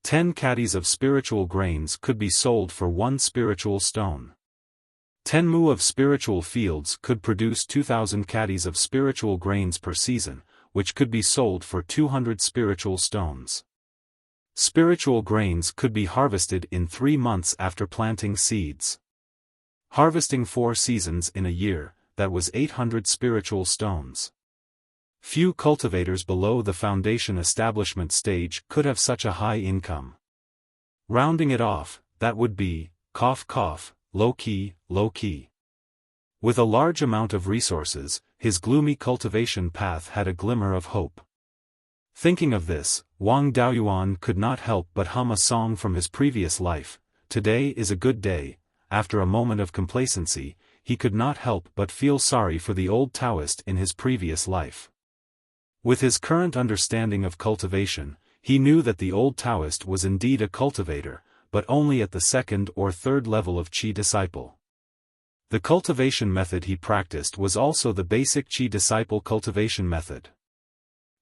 10 caddies of spiritual grains could be sold for 1 spiritual stone. 10 mu of spiritual fields could produce 2,000 caddies of spiritual grains per season, which could be sold for 200 spiritual stones. Spiritual grains could be harvested in 3 months after planting seeds. Harvesting 4 seasons in a year, that was 800 spiritual stones. Few cultivators below the foundation establishment stage could have such a high income. Rounding it off, that would be, low-key. With a large amount of resources, his gloomy cultivation path had a glimmer of hope. Thinking of this, Wang Daoyuan could not help but hum a song from his previous life. Today is a good day. After a moment of complacency, he could not help but feel sorry for the old Taoist in his previous life. With his current understanding of cultivation, he knew that the old Taoist was indeed a cultivator, but only at the 2nd or 3rd level of Qi disciple. The cultivation method he practiced was also the basic Qi disciple cultivation method.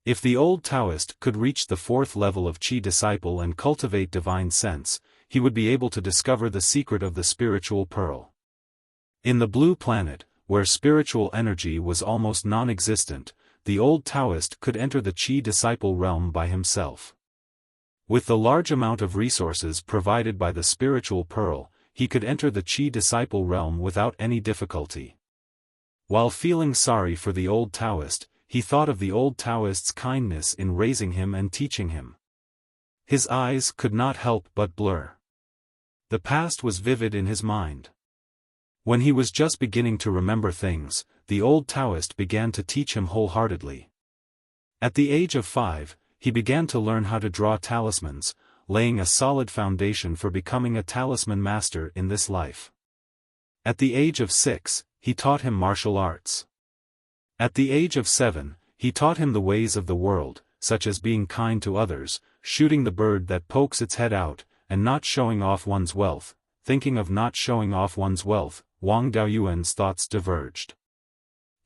If the old Taoist could reach the 4th level of Qi disciple and cultivate divine sense, he would be able to discover the secret of the spiritual pearl. In the blue planet, where spiritual energy was almost non-existent, the old Taoist could enter the Qi disciple realm by himself. With the large amount of resources provided by the spiritual pearl, he could enter the Qi disciple realm without any difficulty. While feeling sorry for the old Taoist, he thought of the old Taoist's kindness in raising him and teaching him. His eyes could not help but blur. The past was vivid in his mind. When he was just beginning to remember things, the old Taoist began to teach him wholeheartedly. At the age of 5, he began to learn how to draw talismans, laying a solid foundation for becoming a talisman master in this life. At the age of 6, he taught him martial arts. At the age of 7, he taught him the ways of the world, such as being kind to others, shooting the bird that pokes its head out, and not showing off one's wealth. Thinking of not showing off one's wealth, Wang Daoyuan's thoughts diverged.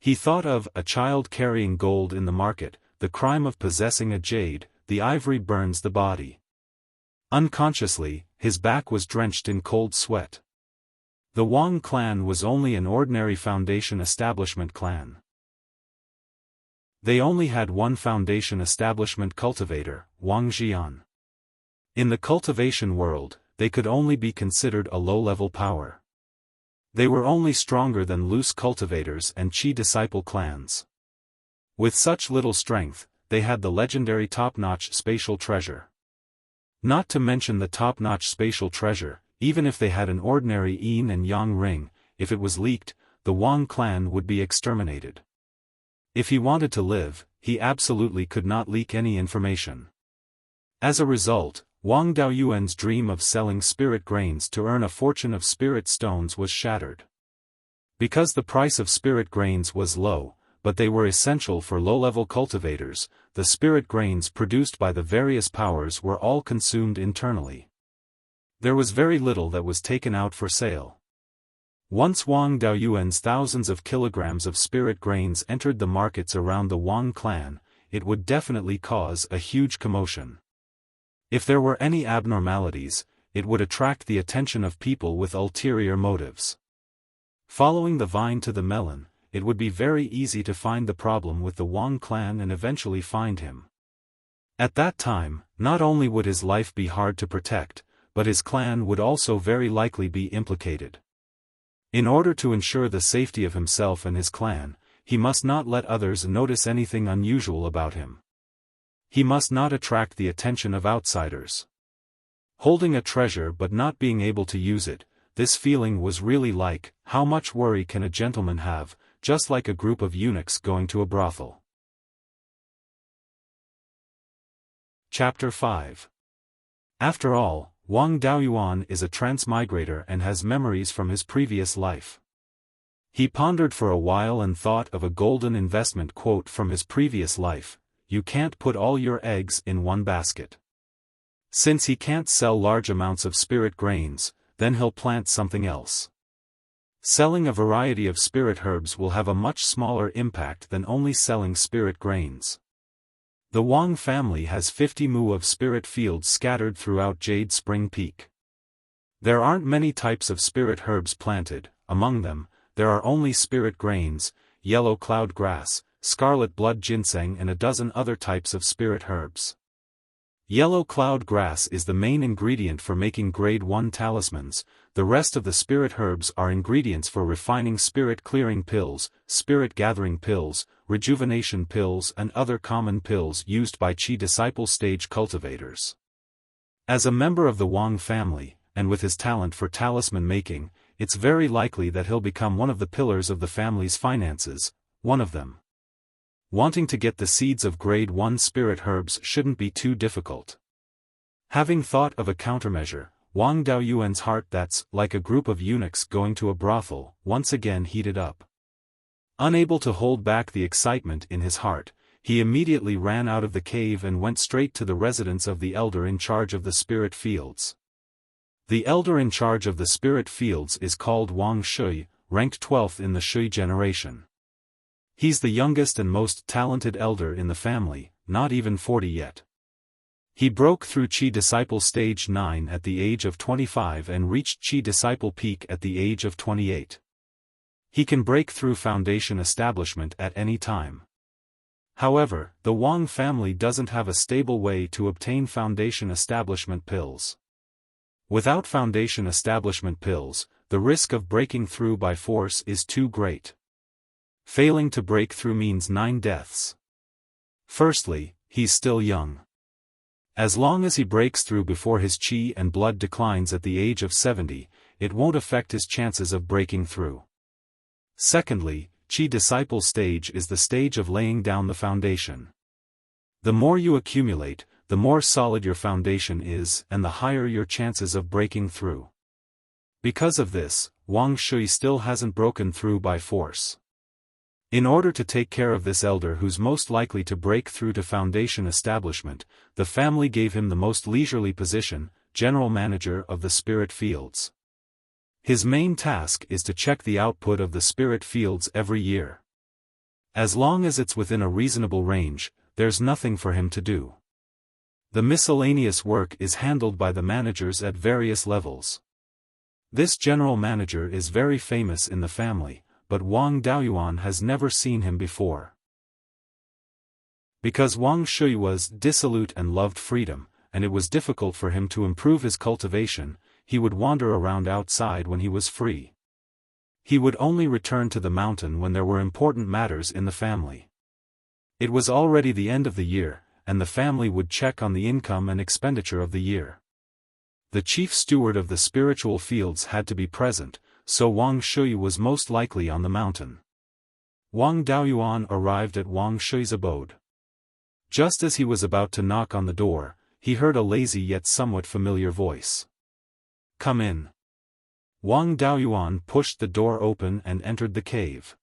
He thought of a child carrying gold in the market, the crime of possessing a jade, the ivory burns the body. Unconsciously, his back was drenched in cold sweat. The Wang clan was only an ordinary foundation establishment clan. They only had one foundation establishment cultivator, Wang Xian. In the cultivation world, they could only be considered a low-level power. They were only stronger than loose cultivators and Qi disciple clans. With such little strength, they had the legendary top-notch spatial treasure. Not to mention the top-notch spatial treasure, even if they had an ordinary yin and yang ring, if it was leaked, the Wang clan would be exterminated. If he wanted to live, he absolutely could not leak any information. As a result, Wang Daoyuan's dream of selling spirit grains to earn a fortune of spirit stones was shattered. Because the price of spirit grains was low, but they were essential for low-level cultivators, the spirit grains produced by the various powers were all consumed internally. There was very little that was taken out for sale. Once Wang Daoyuan's thousands of kilograms of spirit grains entered the markets around the Wang clan, it would definitely cause a huge commotion. If there were any abnormalities, it would attract the attention of people with ulterior motives. Following the vine to the melon, it would be very easy to find the problem with the Wang clan and eventually find him. At that time, not only would his life be hard to protect, but his clan would also very likely be implicated. In order to ensure the safety of himself and his clan, he must not let others notice anything unusual about him. He must not attract the attention of outsiders. Holding a treasure but not being able to use it, this feeling was really like, how much worry can a gentleman have, just like a group of eunuchs going to a brothel. Chapter 5. After all, Wang Daoyuan is a transmigrator and has memories from his previous life. He pondered for a while and thought of a golden investment quote from his previous life: "You can't put all your eggs in one basket." Since he can't sell large amounts of spirit grains, then he'll plant something else. Selling a variety of spirit herbs will have a much smaller impact than only selling spirit grains. The Wang family has 50 mu of spirit fields scattered throughout Jade Spring Peak. There aren't many types of spirit herbs planted. Among them, there are only spirit grains, yellow cloud grass, scarlet blood ginseng and a dozen other types of spirit herbs. Yellow cloud grass is the main ingredient for making grade 1 talismans. The rest of the spirit herbs are ingredients for refining spirit clearing pills, spirit gathering pills, rejuvenation pills and other common pills used by Qi disciple stage cultivators. As a member of the Wang family, and with his talent for talisman making, it's very likely that he'll become one of the pillars of the family's finances, one of them. Wanting to get the seeds of grade 1 spirit herbs shouldn't be too difficult. Having thought of a countermeasure, Wang Daoyuan's heart that's like a group of eunuchs going to a brothel once again heated up. Unable to hold back the excitement in his heart, he immediately ran out of the cave and went straight to the residence of the elder in charge of the spirit fields. The elder in charge of the spirit fields is called Wang Shui, ranked 12th in the Shui generation. He's the youngest and most talented elder in the family, not even 40 yet. He broke through Qi Disciple Stage 9 at the age of 25 and reached Qi Disciple Peak at the age of 28. He can break through Foundation establishment at any time. However, the Wang family doesn't have a stable way to obtain Foundation establishment pills. Without Foundation establishment pills, the risk of breaking through by force is too great. Failing to break through means 9 deaths. Firstly, he's still young. As long as he breaks through before his qi and blood declines at the age of 70, it won't affect his chances of breaking through. Secondly, Qi disciple stage is the stage of laying down the foundation. The more you accumulate, the more solid your foundation is and the higher your chances of breaking through. Because of this, Wang Shui still hasn't broken through by force. In order to take care of this elder who's most likely to break through to Foundation establishment, the family gave him the most leisurely position, general manager of the spirit fields. His main task is to check the output of the spirit fields every year. As long as it's within a reasonable range, there's nothing for him to do. The miscellaneous work is handled by the managers at various levels. This general manager is very famous in the family, but Wang Daoyuan has never seen him before. Because Wang Shui was dissolute and loved freedom, and it was difficult for him to improve his cultivation, he would wander around outside when he was free. He would only return to the mountain when there were important matters in the family. It was already the end of the year, and the family would check on the income and expenditure of the year. The chief steward of the spiritual fields had to be present, so Wang Shui was most likely on the mountain. Wang Daoyuan arrived at Wang Shui's abode. Just as he was about to knock on the door, he heard a lazy yet somewhat familiar voice. "Come in." Wang Daoyuan pushed the door open and entered the cave.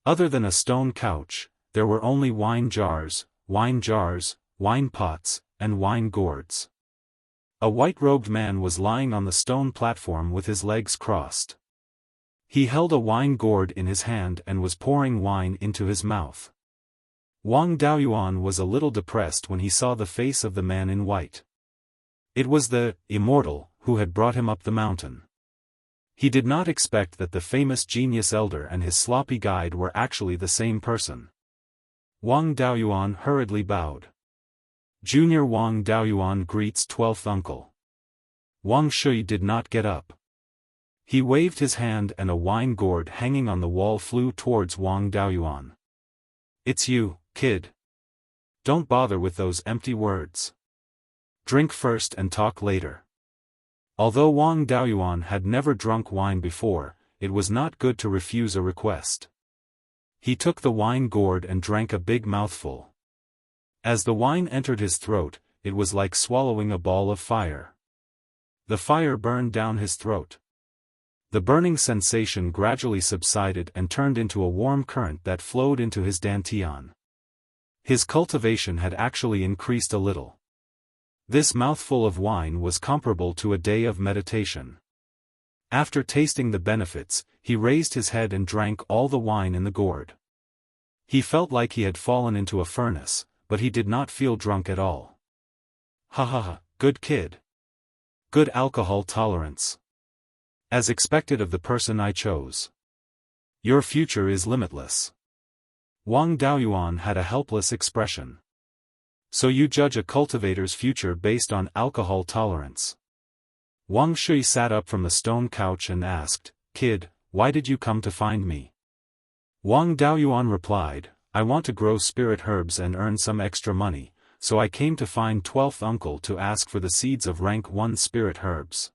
Other than a stone couch, there were only wine jars, wine pots, and wine gourds. A white-robed man was lying on the stone platform with his legs crossed. He held a wine gourd in his hand and was pouring wine into his mouth. Wang Daoyuan was a little depressed when he saw the face of the man in white. It was the Immortal who had brought him up the mountain. He did not expect that the famous genius elder and his sloppy guide were actually the same person. Wang Daoyuan hurriedly bowed. Junior Wang Daoyuan greets 12th uncle. Wang Shui did not get up. He waved his hand and a wine gourd hanging on the wall flew towards Wang Daoyuan. It's you, kid. Don't bother with those empty words. Drink first and talk later. Although Wang Daoyuan had never drunk wine before, it was not good to refuse a request. He took the wine gourd and drank a big mouthful. As the wine entered his throat, it was like swallowing a ball of fire. The fire burned down his throat. The burning sensation gradually subsided and turned into a warm current that flowed into his dantian. His cultivation had actually increased a little. This mouthful of wine was comparable to a day of meditation. After tasting the benefits, he raised his head and drank all the wine in the gourd. He felt like he had fallen into a furnace, but he did not feel drunk at all. Ha ha ha, good kid. Good alcohol tolerance. As expected of the person I chose. Your future is limitless. Wang Daoyuan had a helpless expression. So you judge a cultivator's future based on alcohol tolerance. Wang Shui sat up from the stone couch and asked, Kid, why did you come to find me? Wang Daoyuan replied, I want to grow spirit herbs and earn some extra money, so I came to find 12th uncle to ask for the seeds of rank 1 spirit herbs.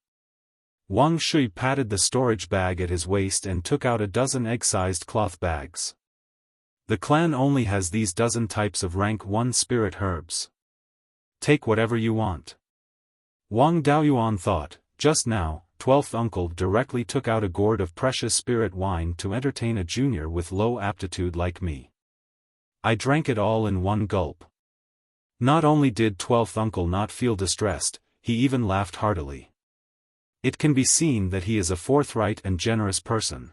Wang Shui patted the storage bag at his waist and took out a dozen egg-sized cloth bags. The clan only has these dozen types of rank 1 spirit herbs. Take whatever you want. Wang Daoyuan thought, just now, 12th uncle directly took out a gourd of precious spirit wine to entertain a junior with low aptitude like me. I drank it all in one gulp. Not only did 12th uncle not feel distressed, he even laughed heartily. It can be seen that he is a forthright and generous person.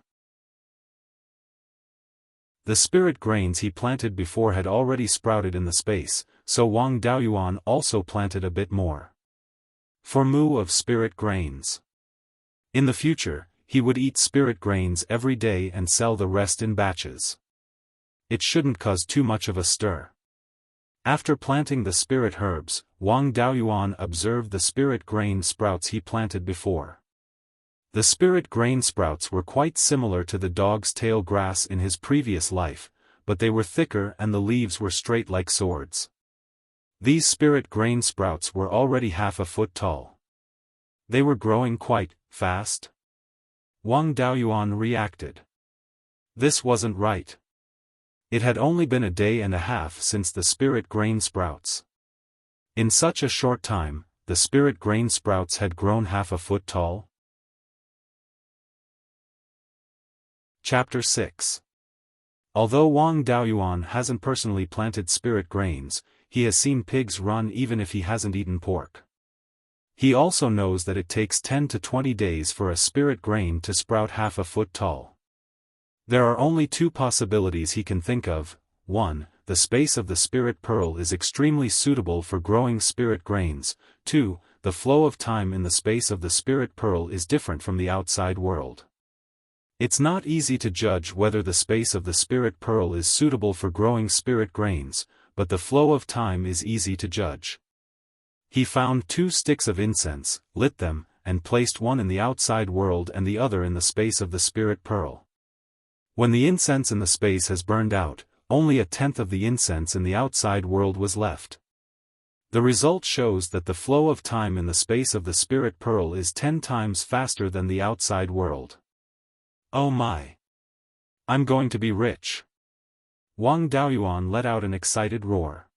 The spirit grains he planted before had already sprouted in the space, so Wang Daoyuan also planted a bit more. For moo of spirit grains. In the future, he would eat spirit grains every day and sell the rest in batches. It shouldn't cause too much of a stir. After planting the spirit herbs, Wang Daoyuan observed the spirit grain sprouts he planted before. The spirit grain sprouts were quite similar to the dog's tail grass in his previous life, but they were thicker and the leaves were straight like swords. These spirit grain sprouts were already half a foot tall. They were growing quite fast. Wang Daoyuan reacted. This wasn't right. It had only been a day and a half since the spirit grain sprouts. In such a short time, the spirit grain sprouts had grown half a foot tall. Chapter 6. Although Wang Daoyuan hasn't personally planted spirit grains, he has seen pigs run even if he hasn't eaten pork. He also knows that it takes 10 to 20 days for a spirit grain to sprout half a foot tall. There are only 2 possibilities he can think of. 1. The space of the spirit pearl is extremely suitable for growing spirit grains. 2. The flow of time in the space of the spirit pearl is different from the outside world. It's not easy to judge whether the space of the spirit pearl is suitable for growing spirit grains, but the flow of time is easy to judge. He found 2 sticks of incense, lit them, and placed one in the outside world and the other in the space of the spirit pearl. When the incense in the space has burned out, only 1/10 of the incense in the outside world was left. The result shows that the flow of time in the space of the spirit pearl is 10 times faster than the outside world. Oh my! I'm going to be rich! Wang Daoyuan let out an excited roar.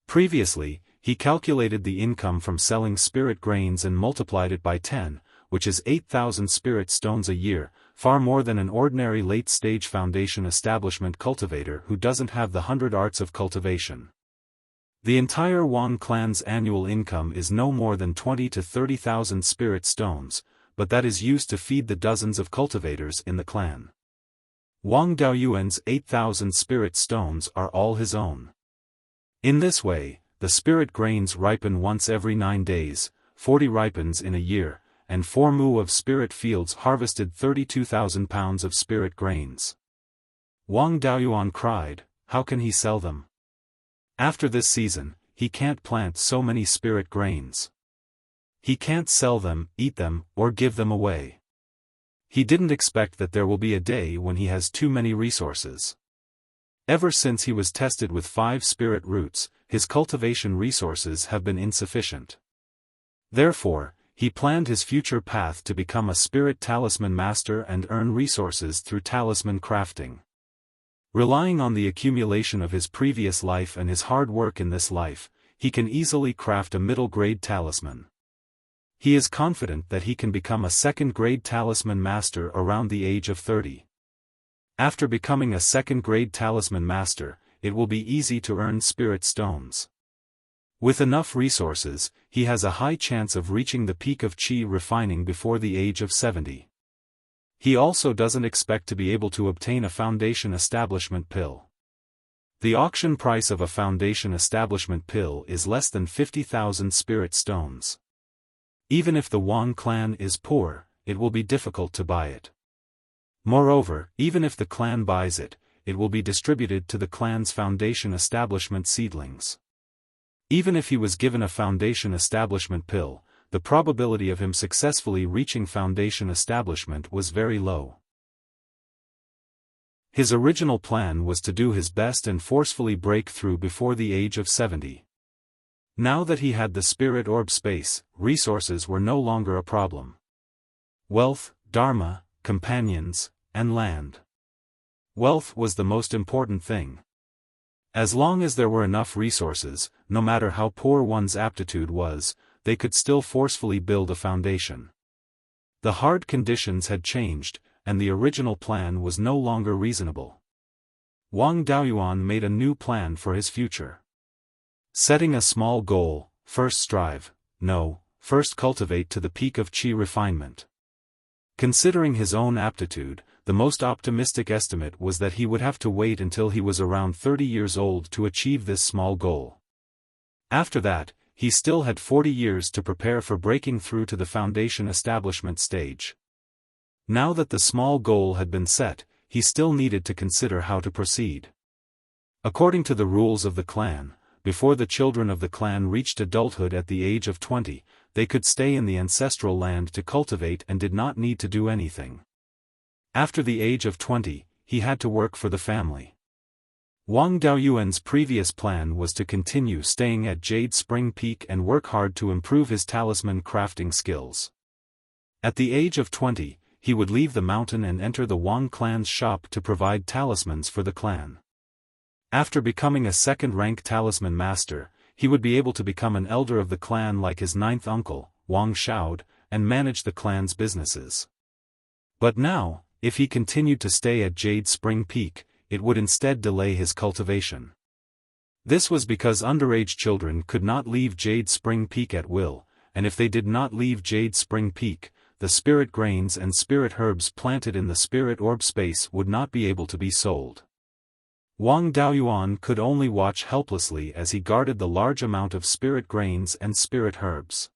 Previously, he calculated the income from selling spirit grains and multiplied it by 10, which is 8,000 spirit stones a year, far more than an ordinary late-stage foundation establishment cultivator who doesn't have the 100 arts of cultivation. The entire Wang clan's annual income is no more than 20 to 30,000 spirit stones, but that is used to feed the dozens of cultivators in the clan. Wang Daoyuan's 8,000 spirit stones are all his own. In this way, the spirit grains ripen once every 9 days, 40 ripens in a year, and 4 mu of spirit fields harvested 32,000 pounds of spirit grains. Wang Daoyuan cried, how can he sell them? After this season, he can't plant so many spirit grains. He can't sell them, eat them, or give them away. He didn't expect that there will be a day when he has too many resources. Ever since he was tested with 5 spirit roots, his cultivation resources have been insufficient. Therefore, he planned his future path to become a spirit talisman master and earn resources through talisman crafting. Relying on the accumulation of his previous life and his hard work in this life, he can easily craft a middle-grade talisman. He is confident that he can become a second-grade talisman master around the age of 30. After becoming a second-grade talisman master, it will be easy to earn spirit stones. With enough resources, he has a high chance of reaching the peak of qi refining before the age of 70. He also doesn't expect to be able to obtain a foundation establishment pill. The auction price of a foundation establishment pill is less than 50,000 spirit stones. Even if the Wang clan is poor, it will be difficult to buy it. Moreover, even if the clan buys it, it will be distributed to the clan's foundation establishment seedlings. Even if he was given a foundation establishment pill, the probability of him successfully reaching foundation establishment was very low. His original plan was to do his best and forcefully break through before the age of 70. Now that he had the spirit orb space, resources were no longer a problem. Wealth, dharma, companions, and land. Wealth was the most important thing. As long as there were enough resources, no matter how poor one's aptitude was, they could still forcefully build a foundation. The hard conditions had changed, and the original plan was no longer reasonable. Wang Daoyuan made a new plan for his future. Setting a small goal, first cultivate to the peak of qi refinement. Considering his own aptitude, the most optimistic estimate was that he would have to wait until he was around 30 years old to achieve this small goal. After that, he still had 40 years to prepare for breaking through to the foundation establishment stage. Now that the small goal had been set, he still needed to consider how to proceed. According to the rules of the clan, before the children of the clan reached adulthood at the age of 20, they could stay in the ancestral land to cultivate and did not need to do anything. After the age of 20, he had to work for the family. Wang Daoyuan's previous plan was to continue staying at Jade Spring Peak and work hard to improve his talisman crafting skills. At the age of 20, he would leave the mountain and enter the Wang clan's shop to provide talismans for the clan. After becoming a second-rank talisman master, he would be able to become an elder of the clan like his 9th uncle, Wang Xiaod, and manage the clan's businesses. But now, if he continued to stay at Jade Spring Peak, it would instead delay his cultivation. This was because underage children could not leave Jade Spring Peak at will, and if they did not leave Jade Spring Peak, the spirit grains and spirit herbs planted in the spirit orb space would not be able to be sold. Wang Daoyuan could only watch helplessly as he guarded the large amount of spirit grains and spirit herbs.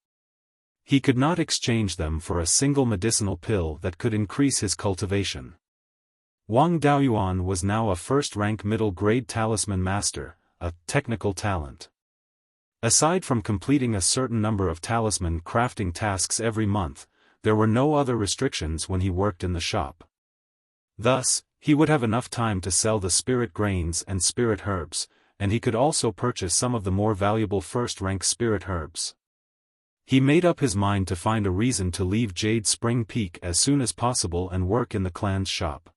He could not exchange them for a single medicinal pill that could increase his cultivation. Wang Daoyuan was now a first-rank middle-grade talisman master, a technical talent. Aside from completing a certain number of talisman crafting tasks every month, there were no other restrictions when he worked in the shop. Thus, he would have enough time to sell the spirit grains and spirit herbs, and he could also purchase some of the more valuable first-rank spirit herbs. He made up his mind to find a reason to leave Jade Spring Peak as soon as possible and work in the clan's shop.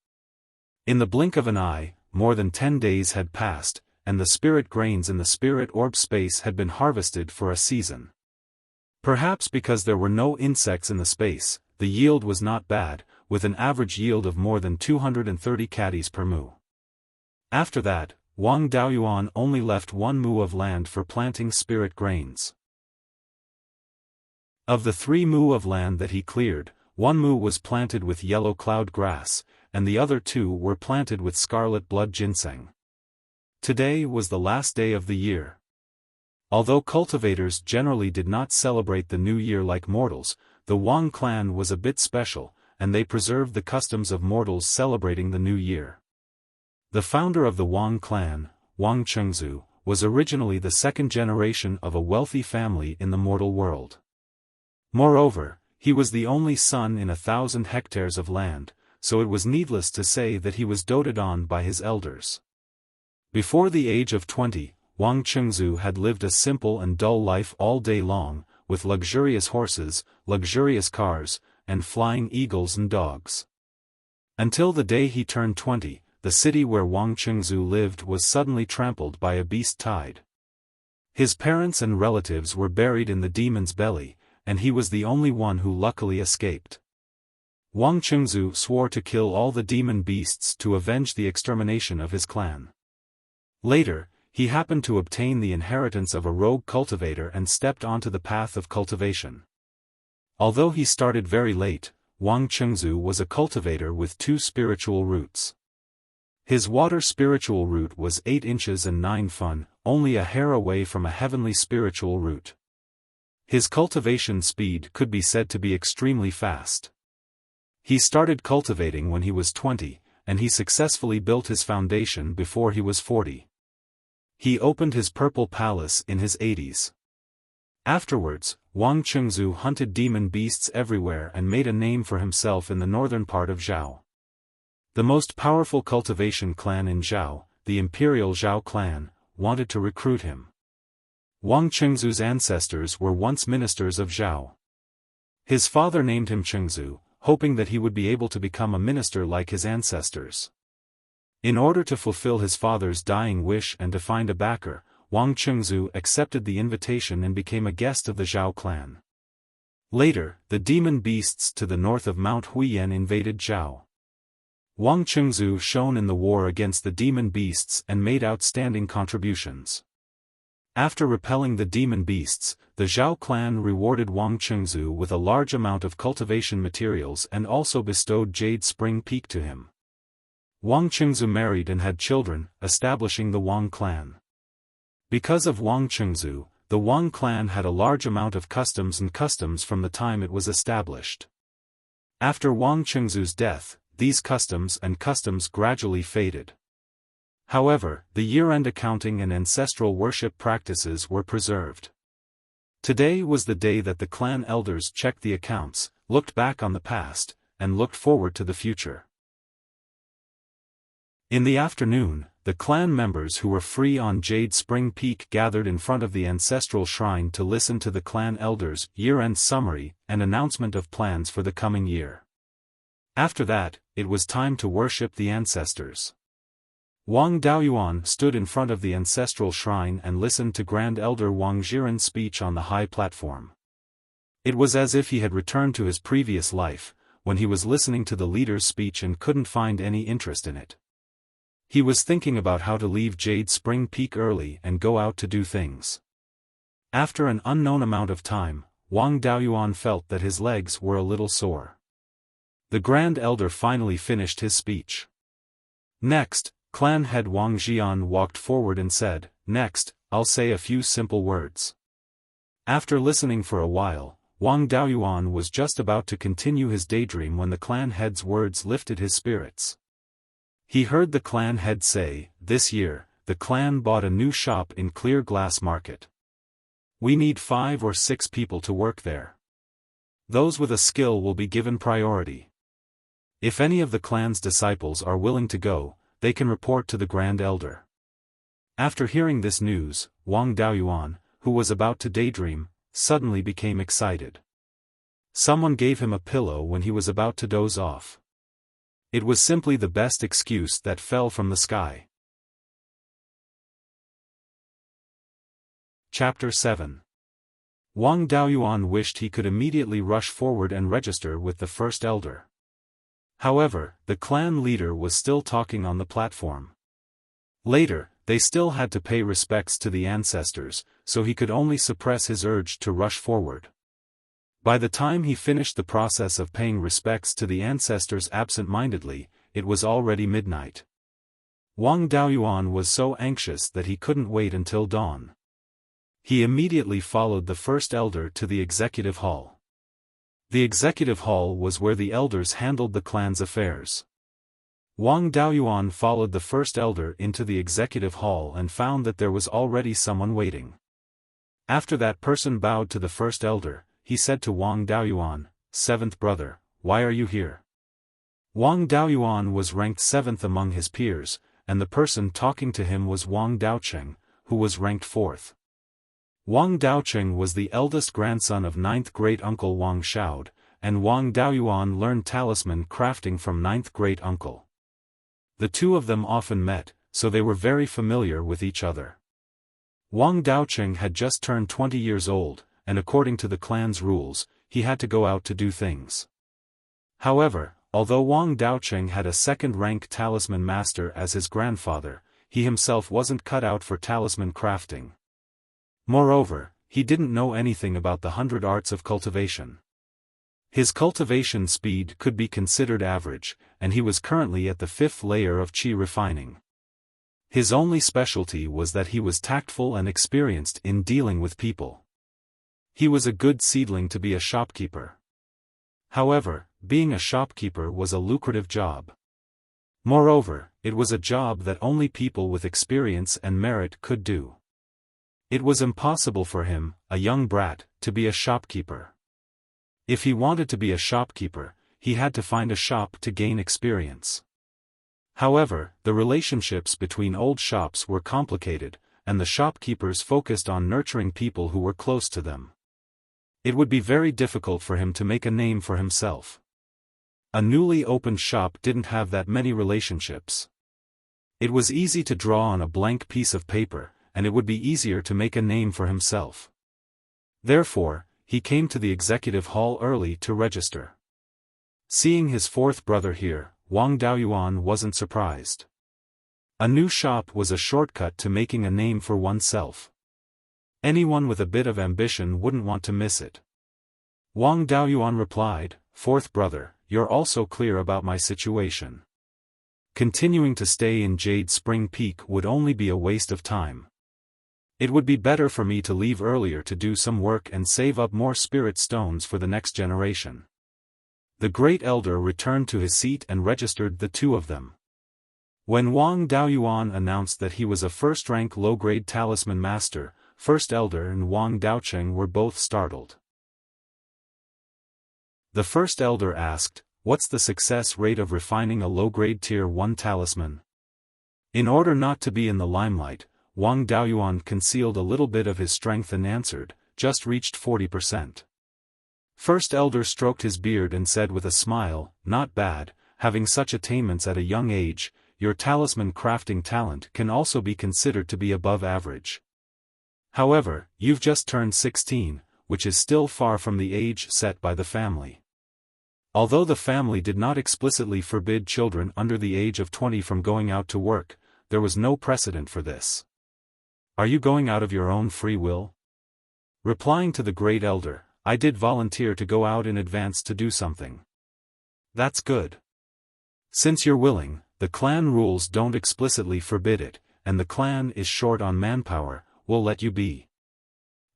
In the blink of an eye, more than 10 days had passed, and the spirit grains in the spirit orb space had been harvested for a season. Perhaps because there were no insects in the space, the yield was not bad, with an average yield of more than 230 caddies per mu. After that, Wang Daoyuan only left 1 mu of land for planting spirit grains. Of the 3 mu of land that he cleared, 1 mu was planted with yellow cloud grass, and the other 2 were planted with scarlet blood ginseng. Today was the last day of the year. Although cultivators generally did not celebrate the new year like mortals, the Wang clan was a bit special, and they preserved the customs of mortals celebrating the new year. The founder of the Wang clan, Wang Chengzu, was originally the 2nd generation of a wealthy family in the mortal world. Moreover, he was the only son in 1,000 hectares of land, so it was needless to say that he was doted on by his elders. Before the age of 20, Wang Chengzu had lived a simple and dull life all day long, with luxurious horses, luxurious cars, and flying eagles and dogs. Until the day he turned 20, the city where Wang Chengzu lived was suddenly trampled by a beast tide. His parents and relatives were buried in the demon's belly, and he was the only one who luckily escaped. Wang Chengzu swore to kill all the demon beasts to avenge the extermination of his clan. Later, he happened to obtain the inheritance of a rogue cultivator and stepped onto the path of cultivation. Although he started very late, Wang Chengzu was a cultivator with 2 spiritual roots. His water spiritual root was 8 inches and 9 fun, only a hair away from a heavenly spiritual root. His cultivation speed could be said to be extremely fast. He started cultivating when he was 20, and he successfully built his foundation before he was 40. He opened his purple palace in his 80s. Afterwards, Wang Chengzu hunted demon beasts everywhere and made a name for himself in the northern part of Zhao. The most powerful cultivation clan in Zhao, the Imperial Zhao clan, wanted to recruit him. Wang Chengzu's ancestors were once ministers of Zhao. His father named him Chengzu, hoping that he would be able to become a minister like his ancestors. In order to fulfill his father's dying wish and to find a backer, Wang Chengzu accepted the invitation and became a guest of the Zhao clan. Later, the demon beasts to the north of Mount Huiyan invaded Zhao. Wang Chengzu shone in the war against the demon beasts and made outstanding contributions. After repelling the demon beasts, the Zhao clan rewarded Wang Chengzu with a large amount of cultivation materials and also bestowed Jade Spring Peak to him. Wang Chengzu married and had children, establishing the Wang clan. Because of Wang Chengzu, the Wang clan had a large amount of customs from the time it was established. After Wang Chengzu's death, these customs gradually faded. However, the year-end accounting and ancestral worship practices were preserved. Today was the day that the clan elders checked the accounts, looked back on the past, and looked forward to the future. In the afternoon, the clan members who were free on Jade Spring Peak gathered in front of the ancestral shrine to listen to the clan elders' year-end summary and announcement of plans for the coming year. After that, it was time to worship the ancestors. Wang Daoyuan stood in front of the ancestral shrine and listened to Grand Elder Wang Zhiren's speech on the high platform. It was as if he had returned to his previous life, when he was listening to the leader's speech and couldn't find any interest in it. He was thinking about how to leave Jade Spring Peak early and go out to do things. After an unknown amount of time, Wang Daoyuan felt that his legs were a little sore. The Grand Elder finally finished his speech. Next, clan head Wang Zhian walked forward and said, "Next, I'll say a few simple words." After listening for a while, Wang Daoyuan was just about to continue his daydream when the clan head's words lifted his spirits. He heard the clan head say, "This year, the clan bought a new shop in Clear Glass Market. We need 5 or 6 people to work there. Those with a skill will be given priority. If any of the clan's disciples are willing to go, they can report to the Grand Elder." After hearing this news, Wang Daoyuan, who was about to daydream, suddenly became excited. Someone gave him a pillow when he was about to doze off. It was simply the best excuse that fell from the sky. Chapter 7. Wang Daoyuan wished he could immediately rush forward and register with the first elder. However, the clan leader was still talking on the platform. Later, they still had to pay respects to the ancestors, so he could only suppress his urge to rush forward. By the time he finished the process of paying respects to the ancestors absent-mindedly, it was already midnight. Wang Daoyuan was so anxious that he couldn't wait until dawn. He immediately followed the first elder to the executive hall. The executive hall was where the elders handled the clan's affairs. Wang Daoyuan followed the first elder into the executive hall and found that there was already someone waiting. After that person bowed to the first elder, he said to Wang Daoyuan, "Seventh brother, why are you here?" Wang Daoyuan was ranked 7th among his peers, and the person talking to him was Wang Daocheng, who was ranked 4th. Wang Daocheng was the eldest grandson of 9th great-uncle Wang Shaod, and Wang Daoyuan learned talisman crafting from 9th great-uncle. The two of them often met, so they were very familiar with each other. Wang Daocheng had just turned 20 years old, and according to the clan's rules, he had to go out to do things. However, although Wang Daocheng had a second-rank talisman master as his grandfather, he himself wasn't cut out for talisman crafting. Moreover, he didn't know anything about the 100 arts of cultivation. His cultivation speed could be considered average, and he was currently at the 5th layer of qi refining. His only specialty was that he was tactful and experienced in dealing with people. He was a good seedling to be a shopkeeper. However, being a shopkeeper was a lucrative job. Moreover, it was a job that only people with experience and merit could do. It was impossible for him, a young brat, to be a shopkeeper. If he wanted to be a shopkeeper, he had to find a shop to gain experience. However, the relationships between old shops were complicated, and the shopkeepers focused on nurturing people who were close to them. It would be very difficult for him to make a name for himself. A newly opened shop didn't have that many relationships. It was easy to draw on a blank piece of paper, and it would be easier to make a name for himself. Therefore, he came to the executive hall early to register. Seeing his 4th brother here, Wang Daoyuan wasn't surprised. A new shop was a shortcut to making a name for oneself. Anyone with a bit of ambition wouldn't want to miss it. Wang Daoyuan replied, "4th brother, you're also clear about my situation. Continuing to stay in Jade Spring Peak would only be a waste of time. It would be better for me to leave earlier to do some work and save up more spirit stones for the next generation." The great elder returned to his seat and registered the two of them. When Wang Daoyuan announced that he was a first-rank low-grade talisman master, first elder and Wang Daocheng were both startled. The first elder asked, "What's the success rate of refining a low-grade tier 1 talisman?" In order not to be in the limelight, Wang Daoyuan concealed a little bit of his strength and answered, "Just reached 40%. First elder stroked his beard and said with a smile, "Not bad, having such attainments at a young age. Your talisman crafting talent can also be considered to be above average. However, you've just turned 16, which is still far from the age set by the family." Although the family did not explicitly forbid children under the age of 20 from going out to work, there was no precedent for this. "Are you going out of your own free will?" Replying to the great elder, "I did volunteer to go out in advance to do something." "That's good. Since you're willing, the clan rules don't explicitly forbid it, and the clan is short on manpower, we'll let you be.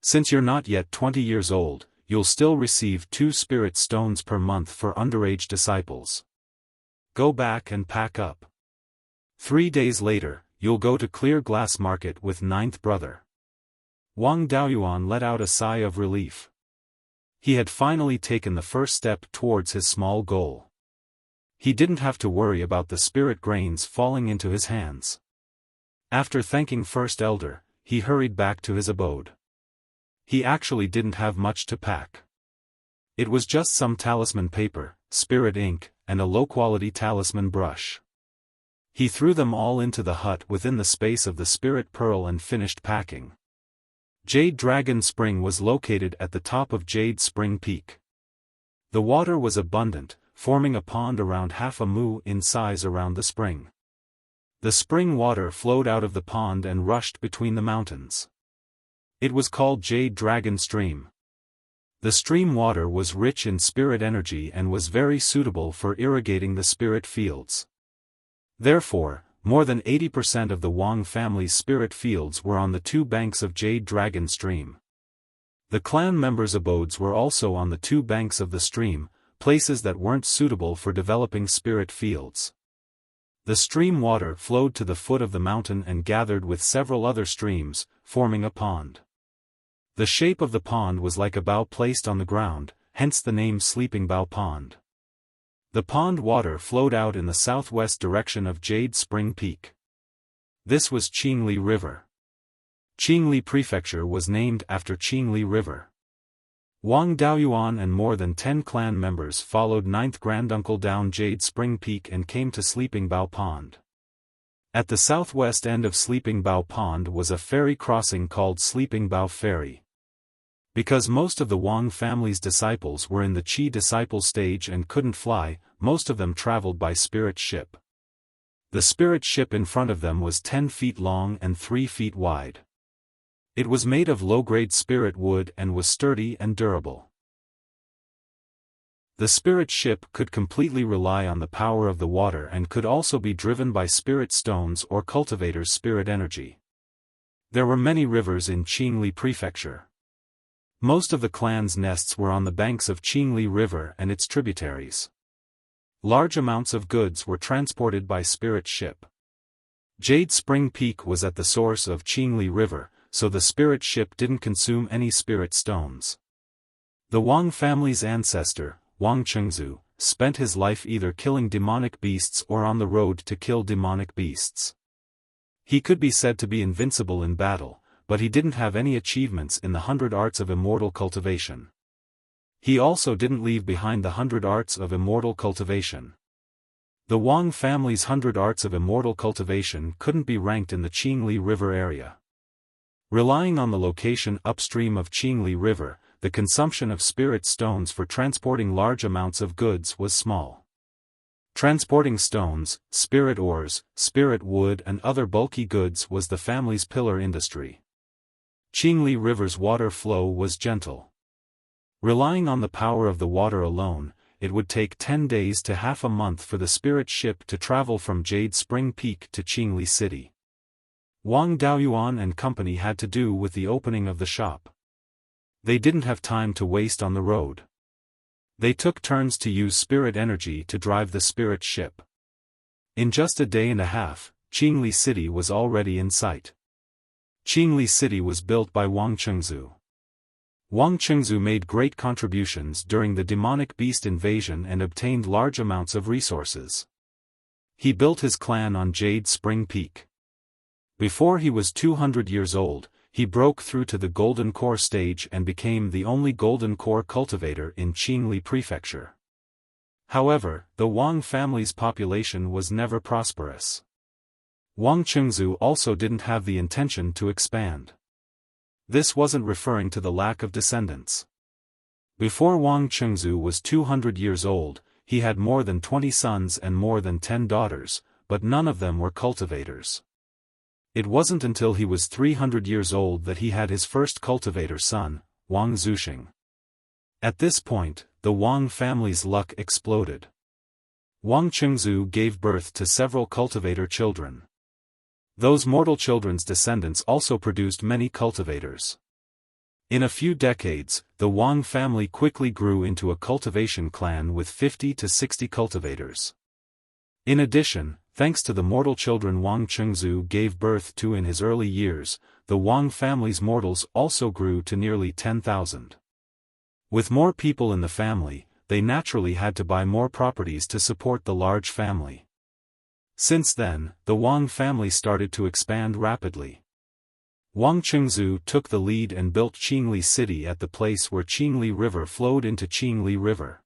Since you're not yet 20 years old, you'll still receive 2 spirit stones per month for underage disciples. Go back and pack up. 3 days later, you'll go to Clear Glass Market with 9th brother." Wang Daoyuan let out a sigh of relief. He had finally taken the first step towards his small goal. He didn't have to worry about the spirit grains falling into his hands. After thanking first elder, he hurried back to his abode. He actually didn't have much to pack. It was just some talisman paper, spirit ink, and a low-quality talisman brush. He threw them all into the hut within the space of the spirit pearl and finished packing. Jade Dragon Spring was located at the top of Jade Spring Peak. The water was abundant, forming a pond around half a mu in size around the spring. The spring water flowed out of the pond and rushed between the mountains. It was called Jade Dragon Stream. The stream water was rich in spirit energy and was very suitable for irrigating the spirit fields. Therefore, more than 80% of the Wang family's spirit fields were on the two banks of Jade Dragon Stream. The clan members' abodes were also on the two banks of the stream, places that weren't suitable for developing spirit fields. The stream water flowed to the foot of the mountain and gathered with several other streams, forming a pond. The shape of the pond was like a bow placed on the ground, hence the name Sleeping Bow Pond. The pond water flowed out in the southwest direction of Jade Spring Peak. This was Qingli River. Qingli Prefecture was named after Qingli River. Wang Daoyuan and more than 10 clan members followed ninth granduncle down Jade Spring Peak and came to Sleeping Bow Pond. At the southwest end of Sleeping Bow Pond was a ferry crossing called Sleeping Bow Ferry. Because most of the Wang family's disciples were in the Qi disciple stage and couldn't fly, most of them traveled by spirit ship. The spirit ship in front of them was 10 feet long and 3 feet wide. It was made of low-grade spirit wood and was sturdy and durable. The spirit ship could completely rely on the power of the water and could also be driven by spirit stones or cultivators' spirit energy. There were many rivers in Qingli Prefecture. Most of the clan's nests were on the banks of Qingli River and its tributaries. Large amounts of goods were transported by spirit ship. Jade Spring Peak was at the source of Qingli River, so the spirit ship didn't consume any spirit stones. The Wang family's ancestor, Wang Chengzu, spent his life either killing demonic beasts or on the road to kill demonic beasts. He could be said to be invincible in battle, but he didn't have any achievements in the 100 arts of immortal cultivation. He also didn't leave behind the 100 arts of immortal cultivation. The Wang family's 100 arts of immortal cultivation couldn't be ranked in the Qingli River area. Relying on the location upstream of Qingli River, the consumption of spirit stones for transporting large amounts of goods was small. Transporting stones, spirit ores, spirit wood and other bulky goods was the family's pillar industry. Qingli River's water flow was gentle. Relying on the power of the water alone, it would take 10 days to half a month for the spirit ship to travel from Jade Spring Peak to Qingli City. Wang Daoyuan and company had to do with the opening of the shop. They didn't have time to waste on the road. They took turns to use spirit energy to drive the spirit ship. In just a day and a half, Qingli City was already in sight. Qingli City was built by Wang Chengzu. Wang Chengzu made great contributions during the demonic beast invasion and obtained large amounts of resources. He built his clan on Jade Spring Peak. Before he was 200 years old, he broke through to the Golden Core stage and became the only Golden Core cultivator in Qingli Prefecture. However, the Wang family's population was never prosperous. Wang Chengzu also didn't have the intention to expand. This wasn't referring to the lack of descendants. Before Wang Chengzu was 200 years old, he had more than 20 sons and more than 10 daughters, but none of them were cultivators. It wasn't until he was 300 years old that he had his first cultivator son, Wang Zuxing. At this point, the Wang family's luck exploded. Wang Chengzu gave birth to several cultivator children. Those mortal children's descendants also produced many cultivators. In a few decades, the Wang family quickly grew into a cultivation clan with 50 to 60 cultivators. In addition, thanks to the mortal children Wang Chengzu gave birth to in his early years, the Wang family's mortals also grew to nearly 10,000. With more people in the family, they naturally had to buy more properties to support the large family. Since then, the Wang family started to expand rapidly. Wang Chengzu took the lead and built Qingli City at the place where Qingli River flowed into Qingli River.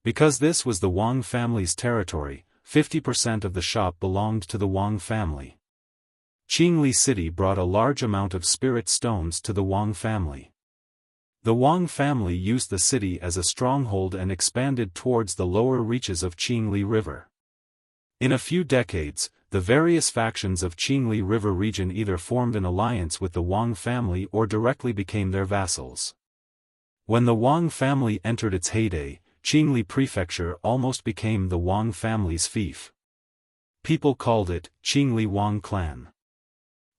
Because this was the Wang family's territory, 50% of the shop belonged to the Wang family. Qingli City brought a large amount of spirit stones to the Wang family. The Wang family used the city as a stronghold and expanded towards the lower reaches of Qingli River. In a few decades, the various factions of Qingli River region either formed an alliance with the Wang family or directly became their vassals. When the Wang family entered its heyday, Qingli Prefecture almost became the Wang family's fief. People called it Qingli Wang clan.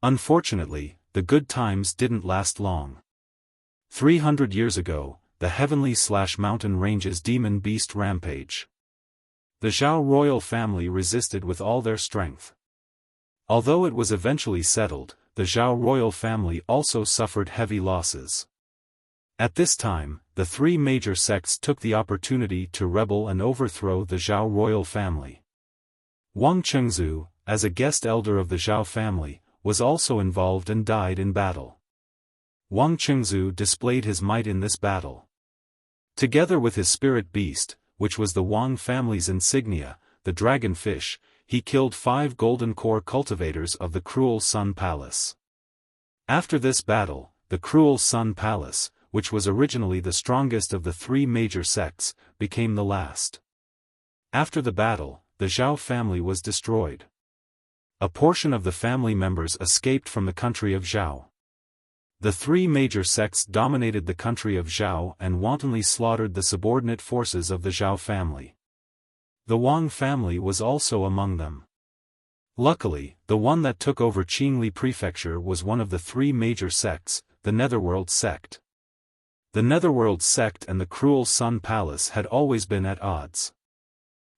Unfortunately, the good times didn't last long. 300 years ago, the heavenly/mountain ranges demon beast rampage. The Zhao royal family resisted with all their strength. Although it was eventually settled, the Zhao royal family also suffered heavy losses. At this time, the three major sects took the opportunity to rebel and overthrow the Zhao royal family. Wang Chengzu, as a guest elder of the Zhao family, was also involved and died in battle. Wang Chengzu displayed his might in this battle. Together with his spirit beast, which was the Wang family's insignia, the dragon fish, he killed 5 golden core cultivators of the Cruel Sun Palace. After this battle, the Cruel Sun Palace, which was originally the strongest of the 3 major sects, became the last. After the battle, the Zhao family was destroyed. A portion of the family members escaped from the country of Zhao. The 3 major sects dominated the country of Zhao and wantonly slaughtered the subordinate forces of the Zhao family. The Wang family was also among them. Luckily, the one that took over Qingli Prefecture was one of the 3 major sects, the Netherworld sect. The Netherworld sect and the Cruel Sun Palace had always been at odds.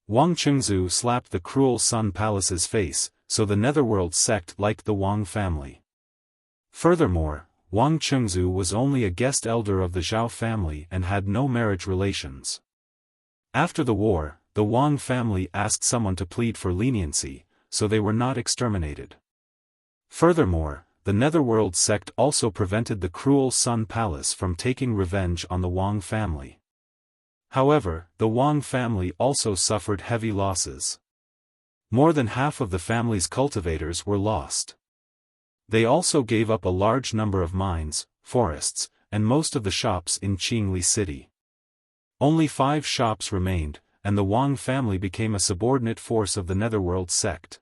Wang Chengzu slapped the Cruel Sun Palace's face, so the Netherworld sect liked the Wang family. Furthermore, Wang Chengzu was only a guest elder of the Zhao family and had no marriage relations. After the war, the Wang family asked someone to plead for leniency, so they were not exterminated. Furthermore, the Netherworld sect also prevented the Cruel Sun Palace from taking revenge on the Wang family. However, the Wang family also suffered heavy losses. More than half of the family's cultivators were lost. They also gave up a large number of mines, forests, and most of the shops in Qingli City. Only 5 shops remained, and the Wang family became a subordinate force of the Netherworld sect.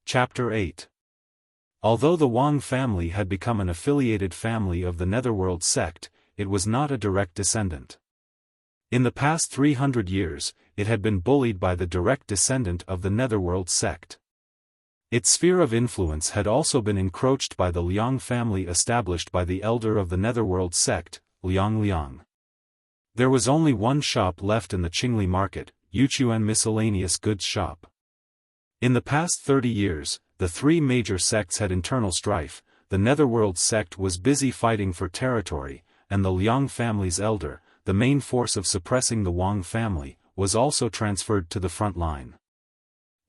Chapter 8. Although the Wang family had become an affiliated family of the Netherworld sect, it was not a direct descendant. In the past 300 years, it had been bullied by the direct descendant of the Netherworld sect. Its sphere of influence had also been encroached by the Liang family established by the elder of the Netherworld sect, Liang. There was only one shop left in the Qingli market, Yuchuan miscellaneous goods shop. In the past 30 years, the 3 major sects had internal strife. The Netherworld sect was busy fighting for territory, and the Liang family's elder, the main force of suppressing the Wang family, was also transferred to the front line.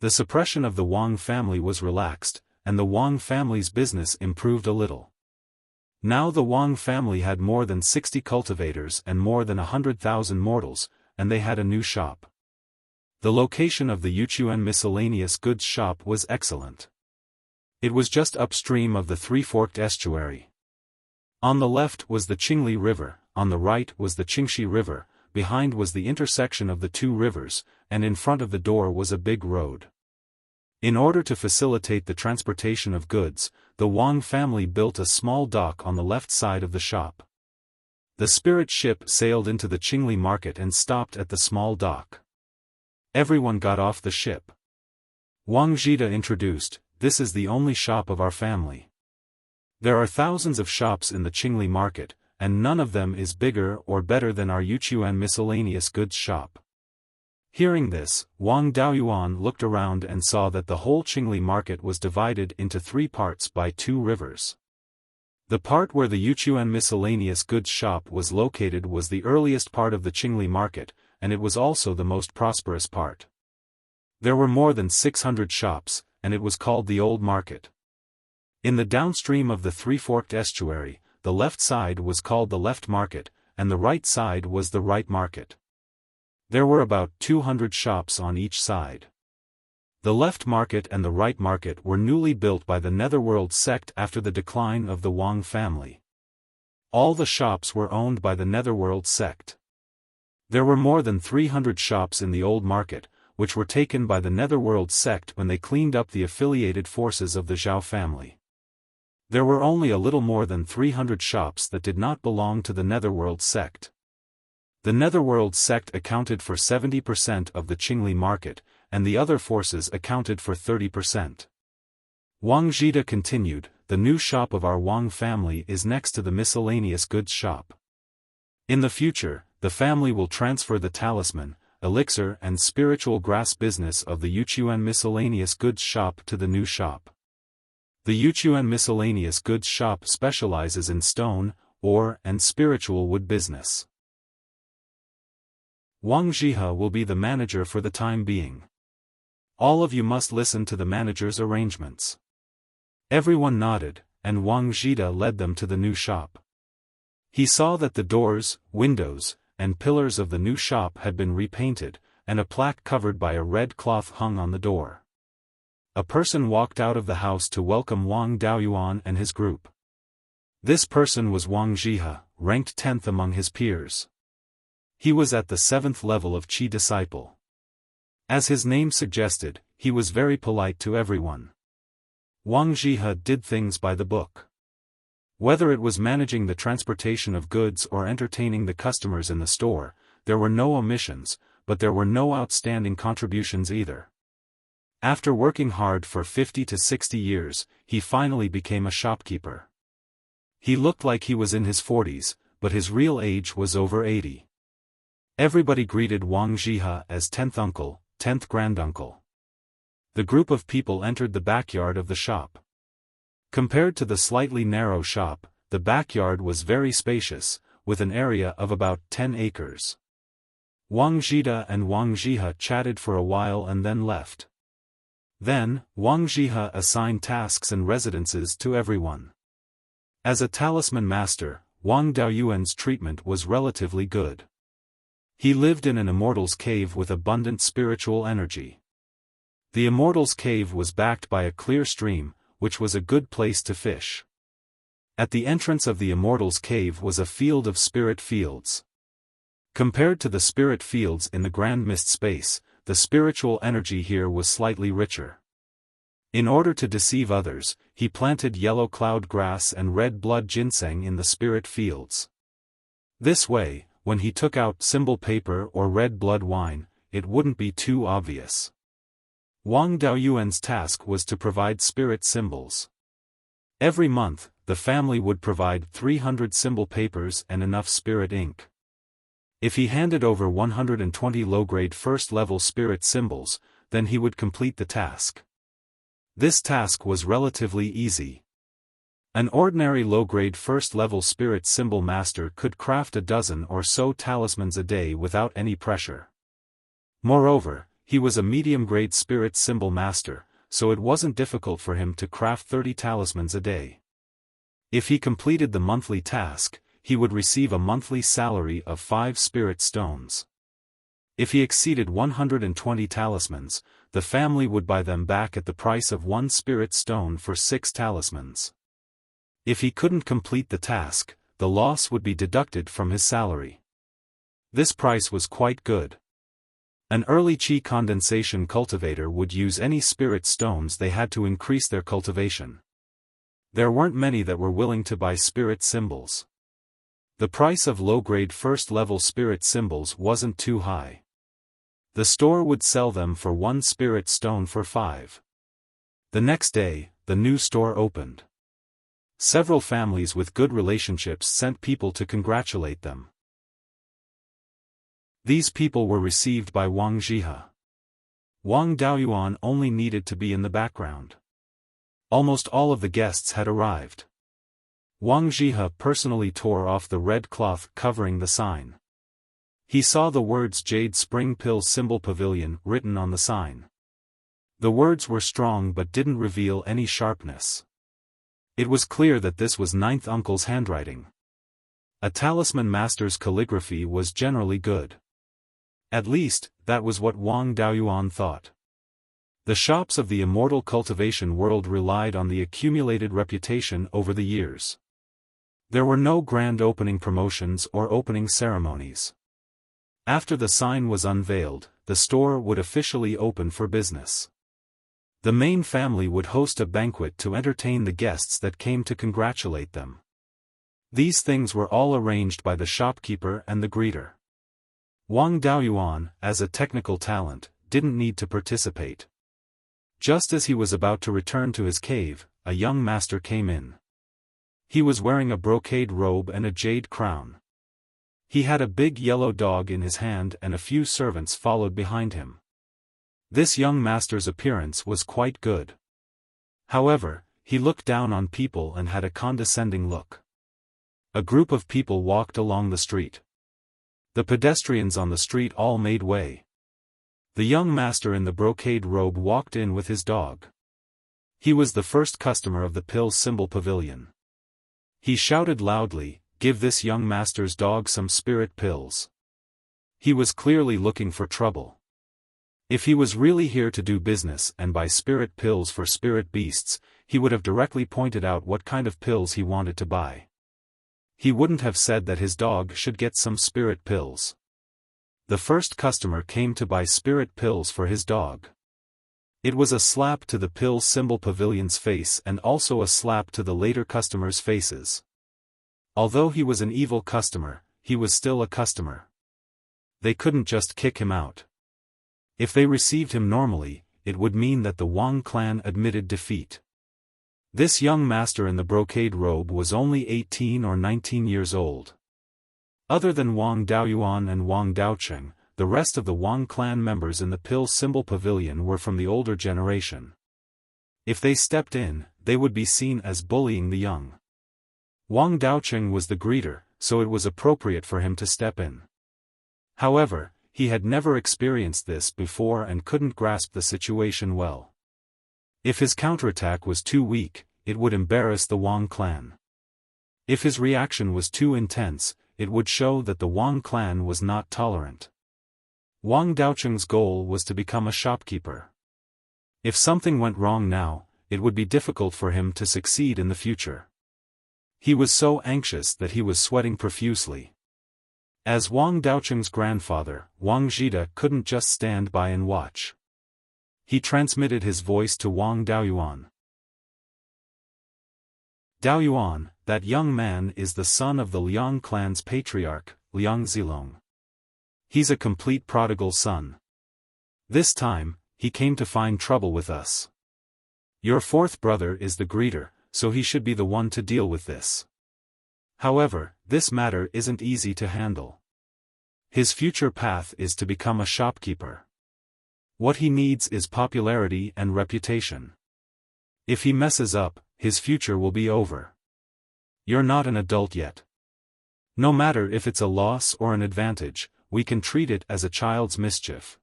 The suppression of the Wang family was relaxed, and the Wang family's business improved a little. Now the Wang family had more than 60 cultivators and more than 100,000 mortals, and they had a new shop. The location of the Yuchuan miscellaneous goods shop was excellent. It was just upstream of the Three-Forked Estuary. On the left was the Qingli River, on the right was the Qingxi River, behind was the intersection of the 2 rivers, and in front of the door was a big road. In order to facilitate the transportation of goods, the Wang family built a small dock on the left side of the shop. The spirit ship sailed into the Qingli market and stopped at the small dock. Everyone got off the ship. Wang Zhida introduced, "This is the only shop of our family. There are thousands of shops in the Qingli market, and none of them is bigger or better than our Yuchuan miscellaneous goods shop." Hearing this, Wang Daoyuan looked around and saw that the whole Qingli market was divided into 3 parts by 2 rivers. The part where the Yuchuan miscellaneous goods shop was located was the earliest part of the Qingli market, and it was also the most prosperous part. There were more than 600 shops, and it was called the Old Market. In the downstream of the Three-Forked Estuary, the left side was called the Left Market, and the right side was the Right Market. There were about 200 shops on each side. The Left Market and the Right Market were newly built by the Netherworld sect after the decline of the Wang family. All the shops were owned by the Netherworld sect. There were more than 300 shops in the old market, which were taken by the Netherworld sect when they cleaned up the affiliated forces of the Zhao family. There were only a little more than 300 shops that did not belong to the Netherworld sect. The Netherworld sect accounted for 70% of the Qingli market, and the other forces accounted for 30%. Wang Zhida continued, "The new shop of our Wang family is next to the miscellaneous goods shop. In the future, the family will transfer the talisman, elixir and spiritual grass business of the Yuchuan miscellaneous goods shop to the new shop. The Yuchuan miscellaneous goods shop specializes in stone, ore and spiritual wood business. Wang Zhihe will be the manager for the time being. All of you must listen to the manager's arrangements." Everyone nodded, and Wang Zhida led them to the new shop. He saw that the doors, windows, and pillars of the new shop had been repainted, and a plaque covered by a red cloth hung on the door. A person walked out of the house to welcome Wang Daoyuan and his group. This person was Wang Zhihe, ranked 10th among his peers. He was at the 7th level of Qi disciple. As his name suggested, he was very polite to everyone. Wang Zhihe did things by the book. Whether it was managing the transportation of goods or entertaining the customers in the store, there were no omissions, but there were no outstanding contributions either. After working hard for 50 to 60 years, he finally became a shopkeeper. He looked like he was in his 40s, but his real age was over 80. Everybody greeted Wang Zhihe as 10th uncle, 10th granduncle. The group of people entered the backyard of the shop. Compared to the slightly narrow shop, the backyard was very spacious, with an area of about 10 acres. Wang Zhida and Wang Zhihe chatted for a while and then left. Then, Wang Zhihe assigned tasks and residences to everyone. As a talisman master, Wang Daoyuan's treatment was relatively good. He lived in an Immortal's cave with abundant spiritual energy. The Immortal's cave was backed by a clear stream, which was a good place to fish. At the entrance of the Immortal's cave was a field of spirit fields. Compared to the spirit fields in the Grand Mist space, the spiritual energy here was slightly richer. In order to deceive others, he planted yellow cloud grass and red blood ginseng in the spirit fields. This way, when he took out symbol paper or red blood wine, it wouldn't be too obvious. Wang Daoyuan's task was to provide spirit symbols. Every month, the family would provide 300 symbol papers and enough spirit ink. If he handed over 120 low-grade first-level spirit symbols, then he would complete the task. This task was relatively easy. An ordinary low-grade first-level spirit symbol master could craft a dozen or so talismans a day without any pressure. Moreover, he was a medium-grade spirit symbol master, so it wasn't difficult for him to craft 30 talismans a day. If he completed the monthly task, he would receive a monthly salary of 5 spirit stones. If he exceeded 120 talismans, the family would buy them back at the price of 1 spirit stone for 6 talismans. If he couldn't complete the task, the loss would be deducted from his salary. This price was quite good. An early Qi condensation cultivator would use any spirit stones they had to increase their cultivation. There weren't many that were willing to buy spirit symbols. The price of low-grade first-level spirit symbols wasn't too high. The store would sell them for 1 spirit stone for 5. The next day, the new store opened. Several families with good relationships sent people to congratulate them. These people were received by Wang Zhihe. Wang Daoyuan only needed to be in the background. Almost all of the guests had arrived. Wang Zhihe personally tore off the red cloth covering the sign. He saw the words Jade Spring Pill Symbol Pavilion written on the sign. The words were strong but didn't reveal any sharpness. It was clear that this was 9th uncle's handwriting. A talisman master's calligraphy was generally good. At least, that was what Wang Daoyuan thought. The shops of the immortal cultivation world relied on the accumulated reputation over the years. There were no grand opening promotions or opening ceremonies. After the sign was unveiled, the store would officially open for business. The main family would host a banquet to entertain the guests that came to congratulate them. These things were all arranged by the shopkeeper and the greeter. Wang Daoyuan, as a technical talent, didn't need to participate. Just as he was about to return to his cave, a young master came in. He was wearing a brocade robe and a jade crown. He had a big yellow dog in his hand and a few servants followed behind him. This young master's appearance was quite good. However, he looked down on people and had a condescending look. A group of people walked along the street. The pedestrians on the street all made way. The young master in the brocade robe walked in with his dog. He was the first customer of the pill symbol pavilion. He shouted loudly, "Give this young master's dog some spirit pills." He was clearly looking for trouble. If he was really here to do business and buy spirit pills for spirit beasts, he would have directly pointed out what kind of pills he wanted to buy. He wouldn't have said that his dog should get some spirit pills. The first customer came to buy spirit pills for his dog. It was a slap to the pill symbol pavilion's face and also a slap to the later customers' faces. Although he was an evil customer, he was still a customer. They couldn't just kick him out. If they received him normally, it would mean that the Wang clan admitted defeat. This young master in the brocade robe was only 18 or 19 years old. Other than Wang Daoyuan and Wang Daocheng, the rest of the Wang clan members in the pill symbol pavilion were from the older generation. If they stepped in, they would be seen as bullying the young. Wang Daocheng was the greeter, so it was appropriate for him to step in. However, he had never experienced this before and couldn't grasp the situation well. If his counterattack was too weak, it would embarrass the Wang clan. If his reaction was too intense, it would show that the Wang clan was not tolerant. Wang Daocheng's goal was to become a shopkeeper. If something went wrong now, it would be difficult for him to succeed in the future. He was so anxious that he was sweating profusely. As Wang Daocheng's grandfather, Wang Zhida couldn't just stand by and watch. He transmitted his voice to Wang Daoyuan. Daoyuan, that young man is the son of the Liang clan's patriarch, Liang Zilong. He's a complete prodigal son. This time, he came to find trouble with us. Your fourth brother is the greeter, so he should be the one to deal with this. However, this matter isn't easy to handle. His future path is to become a shopkeeper. What he needs is popularity and reputation. If he messes up, his future will be over. You're not an adult yet. No matter if it's a loss or an advantage, we can treat it as a child's mischief.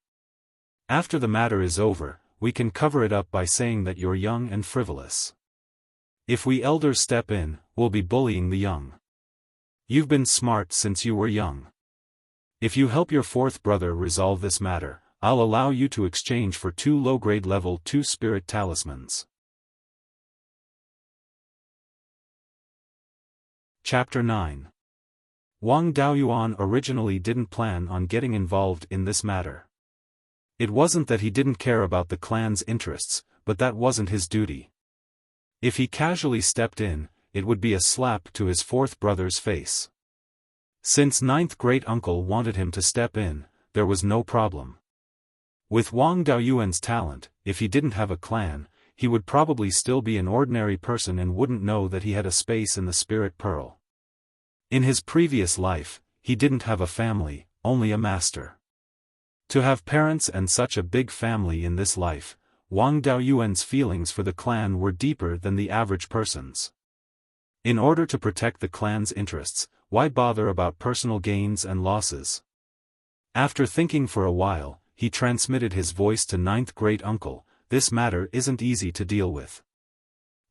After the matter is over, we can cover it up by saying that you're young and frivolous. If we elders step in, we'll be bullying the young. You've been smart since you were young. If you help your fourth brother resolve this matter, I'll allow you to exchange for 2 low-grade level 2 spirit talismans. Chapter 9. Wang Daoyuan originally didn't plan on getting involved in this matter. It wasn't that he didn't care about the clan's interests, but that wasn't his duty. If he casually stepped in, it would be a slap to his fourth brother's face. Since ninth great-uncle wanted him to step in, there was no problem. With Wang Daoyuan's talent, if he didn't have a clan, he would probably still be an ordinary person and wouldn't know that he had a space in the Spirit Pearl. In his previous life, he didn't have a family, only a master. To have parents and such a big family in this life, Wang Daoyuan's feelings for the clan were deeper than the average person's. In order to protect the clan's interests, why bother about personal gains and losses? After thinking for a while, he transmitted his voice to ninth great-uncle. This matter isn't easy to deal with.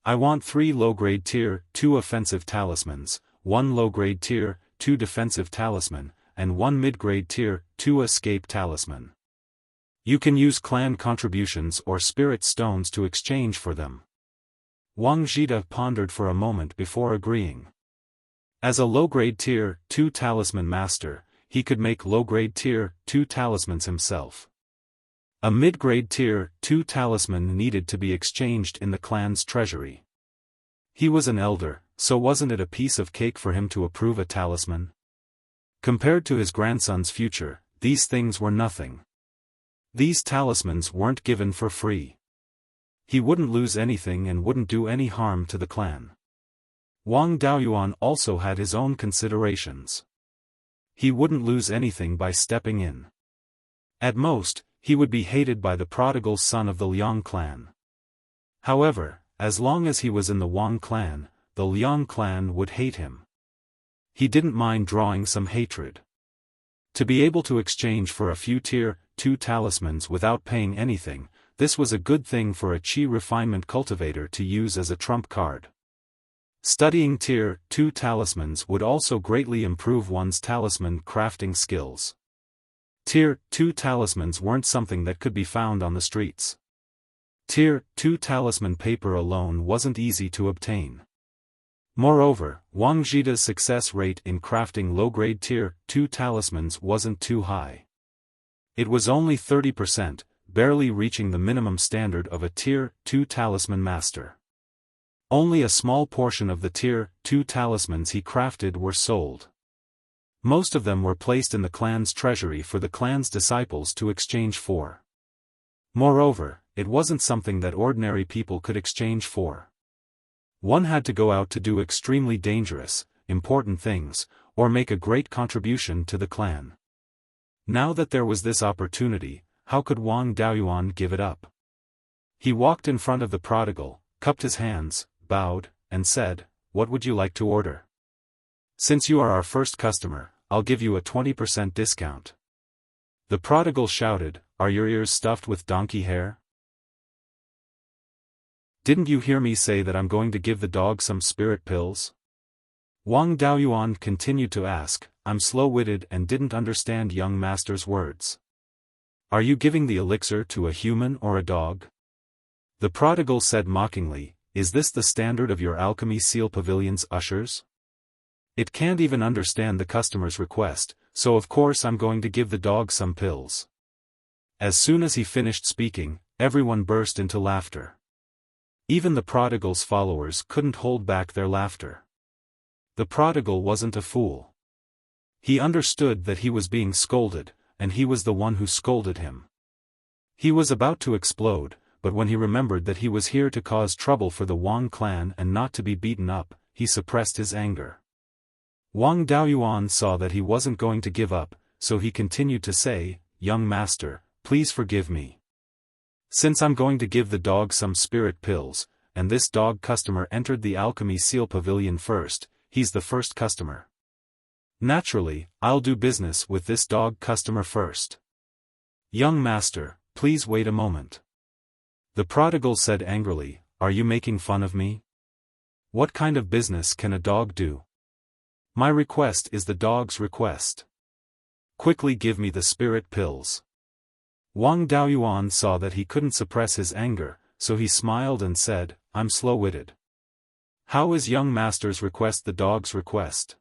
I want 3 low-grade tier 2 offensive talismans, 1 low-grade tier 2 defensive talisman, and 1 mid-grade tier 2 escape talisman. You can use clan contributions or spirit stones to exchange for them. Wang Zhida pondered for a moment before agreeing. As a low-grade tier 2 talisman master, he could make low-grade Tier 2 talismans himself. A mid-grade Tier 2 talisman needed to be exchanged in the clan's treasury. He was an elder, so wasn't it a piece of cake for him to approve a talisman? Compared to his grandson's future, these things were nothing. These talismans weren't given for free. He wouldn't lose anything and wouldn't do any harm to the clan. Wang Daoyuan also had his own considerations. He wouldn't lose anything by stepping in. At most, he would be hated by the prodigal son of the Liang clan. However, as long as he was in the Wang clan, the Liang clan would hate him. He didn't mind drawing some hatred. To be able to exchange for a few Tier 2 talismans without paying anything, this was a good thing for a Qi refinement cultivator to use as a trump card. Studying Tier 2 talismans would also greatly improve one's talisman crafting skills. Tier 2 talismans weren't something that could be found on the streets. Tier 2 talisman paper alone wasn't easy to obtain. Moreover, Wang Zhida's success rate in crafting low-grade Tier 2 talismans wasn't too high. It was only 30%, barely reaching the minimum standard of a Tier 2 talisman master. Only a small portion of the Tier 2 talismans he crafted were sold. Most of them were placed in the clan's treasury for the clan's disciples to exchange for. Moreover, it wasn't something that ordinary people could exchange for. One had to go out to do extremely dangerous, important things, or make a great contribution to the clan. Now that there was this opportunity, how could Wang Daoyuan give it up? He walked in front of the prodigal, cupped his hands, bowed, and said, "What would you like to order? Since you are our first customer, I'll give you a 20% discount." The prodigal shouted, "Are your ears stuffed with donkey hair? Didn't you hear me say that I'm going to give the dog some spirit pills?" Wang Daoyuan continued to ask, "I'm slow-witted and didn't understand young master's words. Are you giving the elixir to a human or a dog?" The prodigal said mockingly, "Is this the standard of your alchemy seal pavilion's ushers? It can't even understand the customer's request, so of course I'm going to give the dog some pills." As soon as he finished speaking, everyone burst into laughter. Even the prodigal's followers couldn't hold back their laughter. The prodigal wasn't a fool. He understood that he was being scolded, and he was the one who scolded him. He was about to explode, but when he remembered that he was here to cause trouble for the Wang clan and not to be beaten up, he suppressed his anger. Wang Daoyuan saw that he wasn't going to give up, so he continued to say, "Young master, please forgive me. Since I'm going to give the dog some spirit pills, and this dog customer entered the alchemy seal pavilion first, he's the first customer. Naturally, I'll do business with this dog customer first. Young master, please wait a moment." The prodigal said angrily, "Are you making fun of me? What kind of business can a dog do? My request is the dog's request. Quickly give me the spirit pills." Wang Daoyuan saw that he couldn't suppress his anger, so he smiled and said, "I'm slow-witted. How is young master's request the dog's request?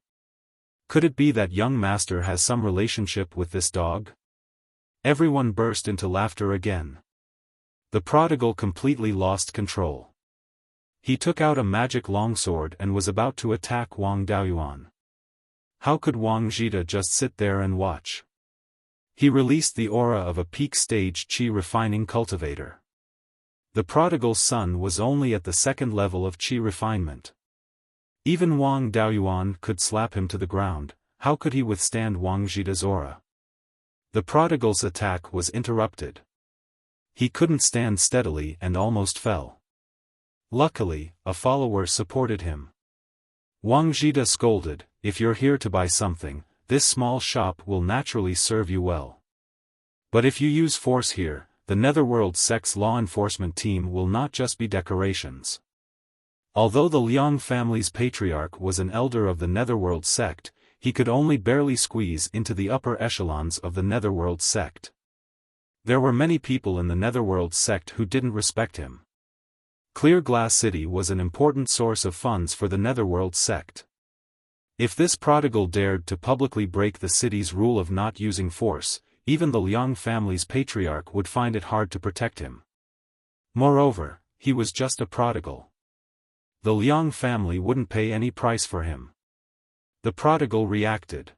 Could it be that young master has some relationship with this dog?" Everyone burst into laughter again. The prodigal completely lost control. He took out a magic longsword and was about to attack Wang Daoyuan. How could Wang Zhida just sit there and watch? He released the aura of a peak-stage Qi refining cultivator. The prodigal's son was only at the second level of Qi refinement. Even Wang Daoyuan could slap him to the ground. How could he withstand Wang Zhida's aura? The prodigal's attack was interrupted. He couldn't stand steadily and almost fell. Luckily, a follower supported him. Wang Zhida scolded, "If you're here to buy something, this small shop will naturally serve you well. But if you use force here, the Netherworld sect's law enforcement team will not just be decorations." Although the Liang family's patriarch was an elder of the Netherworld sect, he could only barely squeeze into the upper echelons of the Netherworld sect. There were many people in the Netherworld sect who didn't respect him. Clear Glass City was an important source of funds for the Netherworld sect. If this prodigal dared to publicly break the city's rule of not using force, even the Liang family's patriarch would find it hard to protect him. Moreover, he was just a prodigal. The Liang family wouldn't pay any price for him. The prodigal reacted.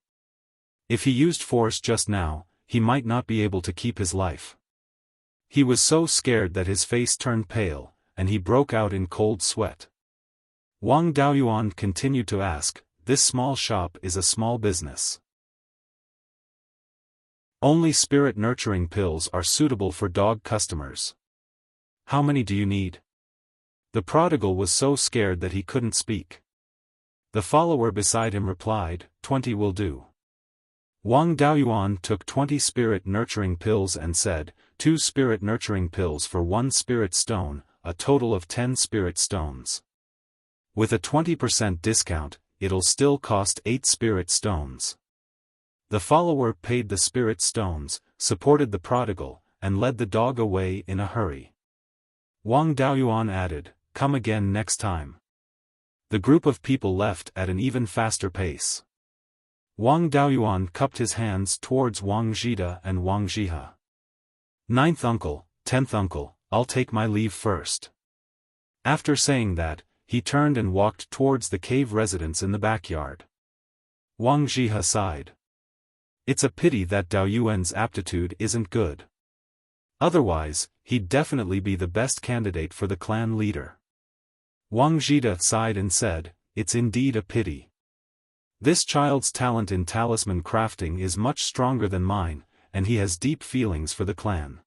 If he used force just now, he might not be able to keep his life. He was so scared that his face turned pale, and he broke out in cold sweat. Wang Daoyuan continued to ask, "This small shop is a small business. Only spirit-nurturing pills are suitable for dog customers. How many do you need?" The prodigal was so scared that he couldn't speak. The follower beside him replied, 20 will do." Wang Daoyuan took 20 spirit-nurturing pills and said, 2 spirit-nurturing pills for 1 spirit stone, a total of 10 spirit stones. With a 20% discount, it'll still cost 8 spirit stones. The follower paid the spirit stones, supported the prodigal, and led the dog away in a hurry. Wang Daoyuan added, "Come again next time." The group of people left at an even faster pace. Wang Daoyuan cupped his hands towards Wang Zhida and Wang Zhiha. "Ninth uncle, 10th uncle, I'll take my leave first." After saying that, he turned and walked towards the cave residence in the backyard. Wang Zhiha sighed. It's a pity that Daoyuan's aptitude isn't good. Otherwise, he'd definitely be the best candidate for the clan leader. Wang Zhida sighed and said, "It's indeed a pity. This child's talent in talisman crafting is much stronger than mine, and he has deep feelings for the clan.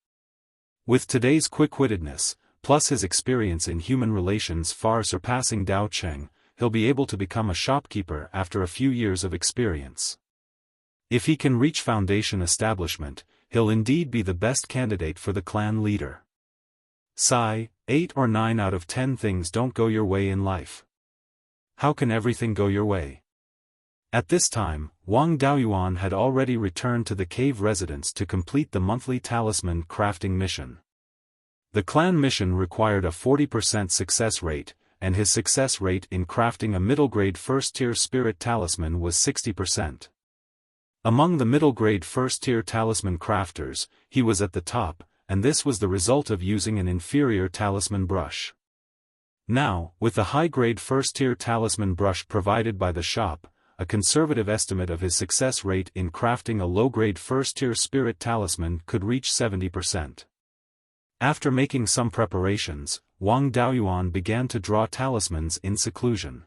With today's quick-wittedness, plus his experience in human relations far surpassing Dao Cheng, he'll be able to become a shopkeeper after a few years of experience. If he can reach foundation establishment, he'll indeed be the best candidate for the clan leader." Sigh, 8 or 9 out of 10 things don't go your way in life. How can everything go your way? At this time, Wang Daoyuan had already returned to the cave residence to complete the monthly talisman crafting mission. The clan mission required a 40% success rate, and his success rate in crafting a middle-grade first-tier spirit talisman was 60%. Among the middle-grade first-tier talisman crafters, he was at the top, and this was the result of using an inferior talisman brush. Now, with the high-grade first-tier talisman brush provided by the shop, a conservative estimate of his success rate in crafting a low-grade first-tier spirit talisman could reach 70%. After making some preparations, Wang Daoyuan began to draw talismans in seclusion.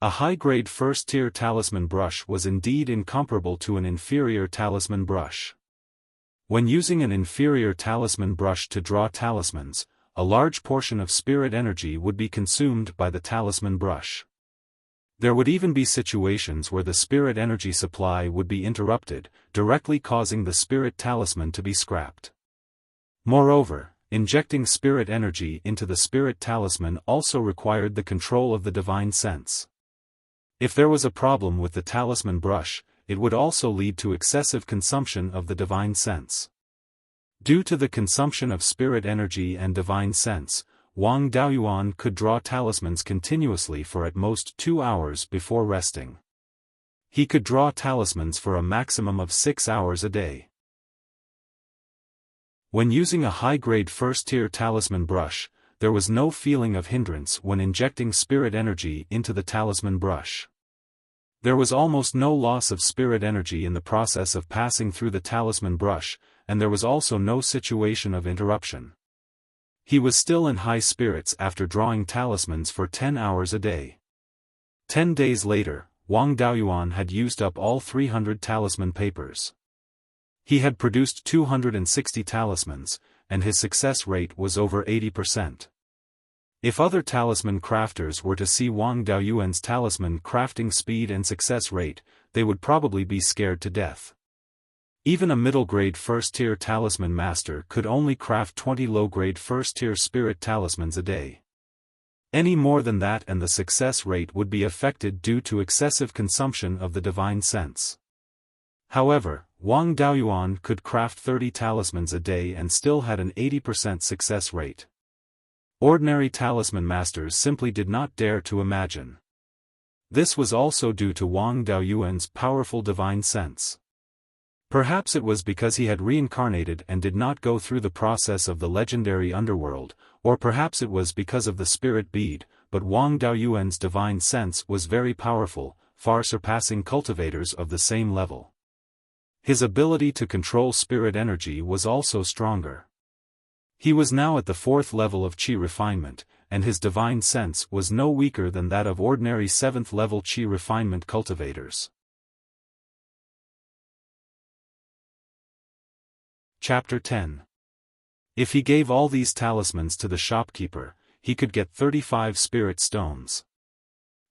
A high-grade first-tier talisman brush was indeed incomparable to an inferior talisman brush. When using an inferior talisman brush to draw talismans, a large portion of spirit energy would be consumed by the talisman brush. There would even be situations where the spirit energy supply would be interrupted, directly causing the spirit talisman to be scrapped. Moreover, injecting spirit energy into the spirit talisman also required the control of the divine sense. If there was a problem with the talisman brush, it would also lead to excessive consumption of the divine sense. Due to the consumption of spirit energy and divine sense, Wang Daoyuan could draw talismans continuously for at most 2 hours before resting. He could draw talismans for a maximum of 6 hours a day. When using a high-grade first-tier talisman brush, there was no feeling of hindrance when injecting spirit energy into the talisman brush. There was almost no loss of spirit energy in the process of passing through the talisman brush, and there was also no situation of interruption. He was still in high spirits after drawing talismans for 10 hours a day. 10 days later, Wang Daoyuan had used up all 300 talisman papers. He had produced 260 talismans, and his success rate was over 80%. If other talisman crafters were to see Wang Daoyuan's talisman crafting speed and success rate, they would probably be scared to death. Even a middle-grade first-tier talisman master could only craft 20 low-grade first-tier spirit talismans a day. Any more than that and the success rate would be affected due to excessive consumption of the divine sense. However, Wang Daoyuan could craft 30 talismans a day and still had an 80% success rate. Ordinary talisman masters simply did not dare to imagine. This was also due to Wang Daoyuan's powerful divine sense. Perhaps it was because he had reincarnated and did not go through the process of the legendary underworld, or perhaps it was because of the spirit bead, but Wang Daoyuan's divine sense was very powerful, far surpassing cultivators of the same level. His ability to control spirit energy was also stronger. He was now at the 4th level of qi refinement, and his divine sense was no weaker than that of ordinary 7th level qi refinement cultivators. Chapter 10. If he gave all these talismans to the shopkeeper, he could get 35 spirit stones.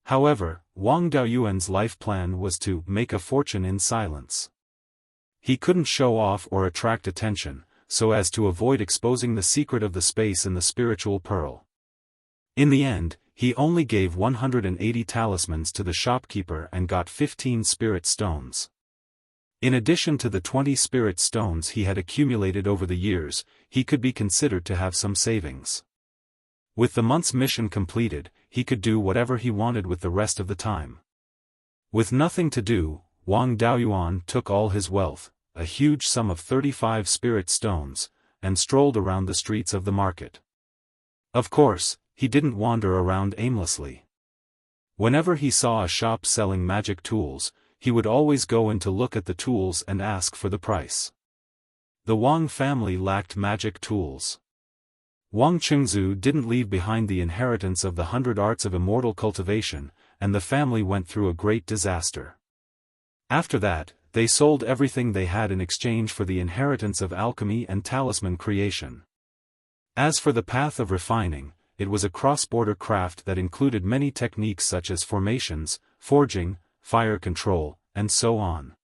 However, Wang Daoyuan's life plan was to make a fortune in silence. He couldn't show off or attract attention, so as to avoid exposing the secret of the space in the spiritual pearl. In the end, he only gave 180 talismans to the shopkeeper and got 15 spirit stones. In addition to the 20 spirit stones he had accumulated over the years, he could be considered to have some savings. With the month's mission completed, he could do whatever he wanted with the rest of the time. With nothing to do, Wang Daoyuan took all his wealth, a huge sum of 35 spirit stones, and strolled around the streets of the market. Of course, he didn't wander around aimlessly. Whenever he saw a shop selling magic tools, he would always go in to look at the tools and ask for the price. The Wang family lacked magic tools. Wang Qingzu didn't leave behind the inheritance of the 100 arts of immortal cultivation, and the family went through a great disaster. After that, they sold everything they had in exchange for the inheritance of alchemy and talisman creation. As for the path of refining, it was a cross-border craft that included many techniques such as formations, forging, fire control, and so on.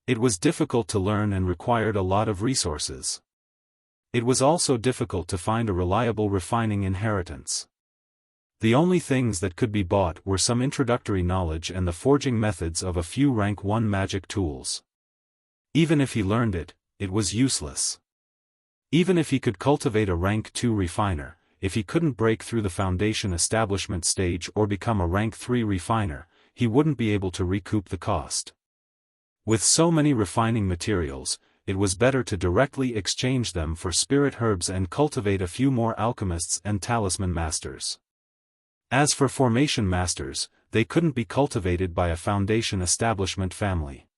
It was difficult to learn and required a lot of resources. It was also difficult to find a reliable refining inheritance. The only things that could be bought were some introductory knowledge and the forging methods of a few rank 1 magic tools. Even if he learned it, it was useless. Even if he could cultivate a rank 2 refiner, if he couldn't break through the foundation establishment stage or become a rank 3 refiner, he wouldn't be able to recoup the cost. With so many refining materials, it was better to directly exchange them for spirit herbs and cultivate a few more alchemists and talisman masters. As for formation masters, they couldn't be cultivated by a foundation establishment family.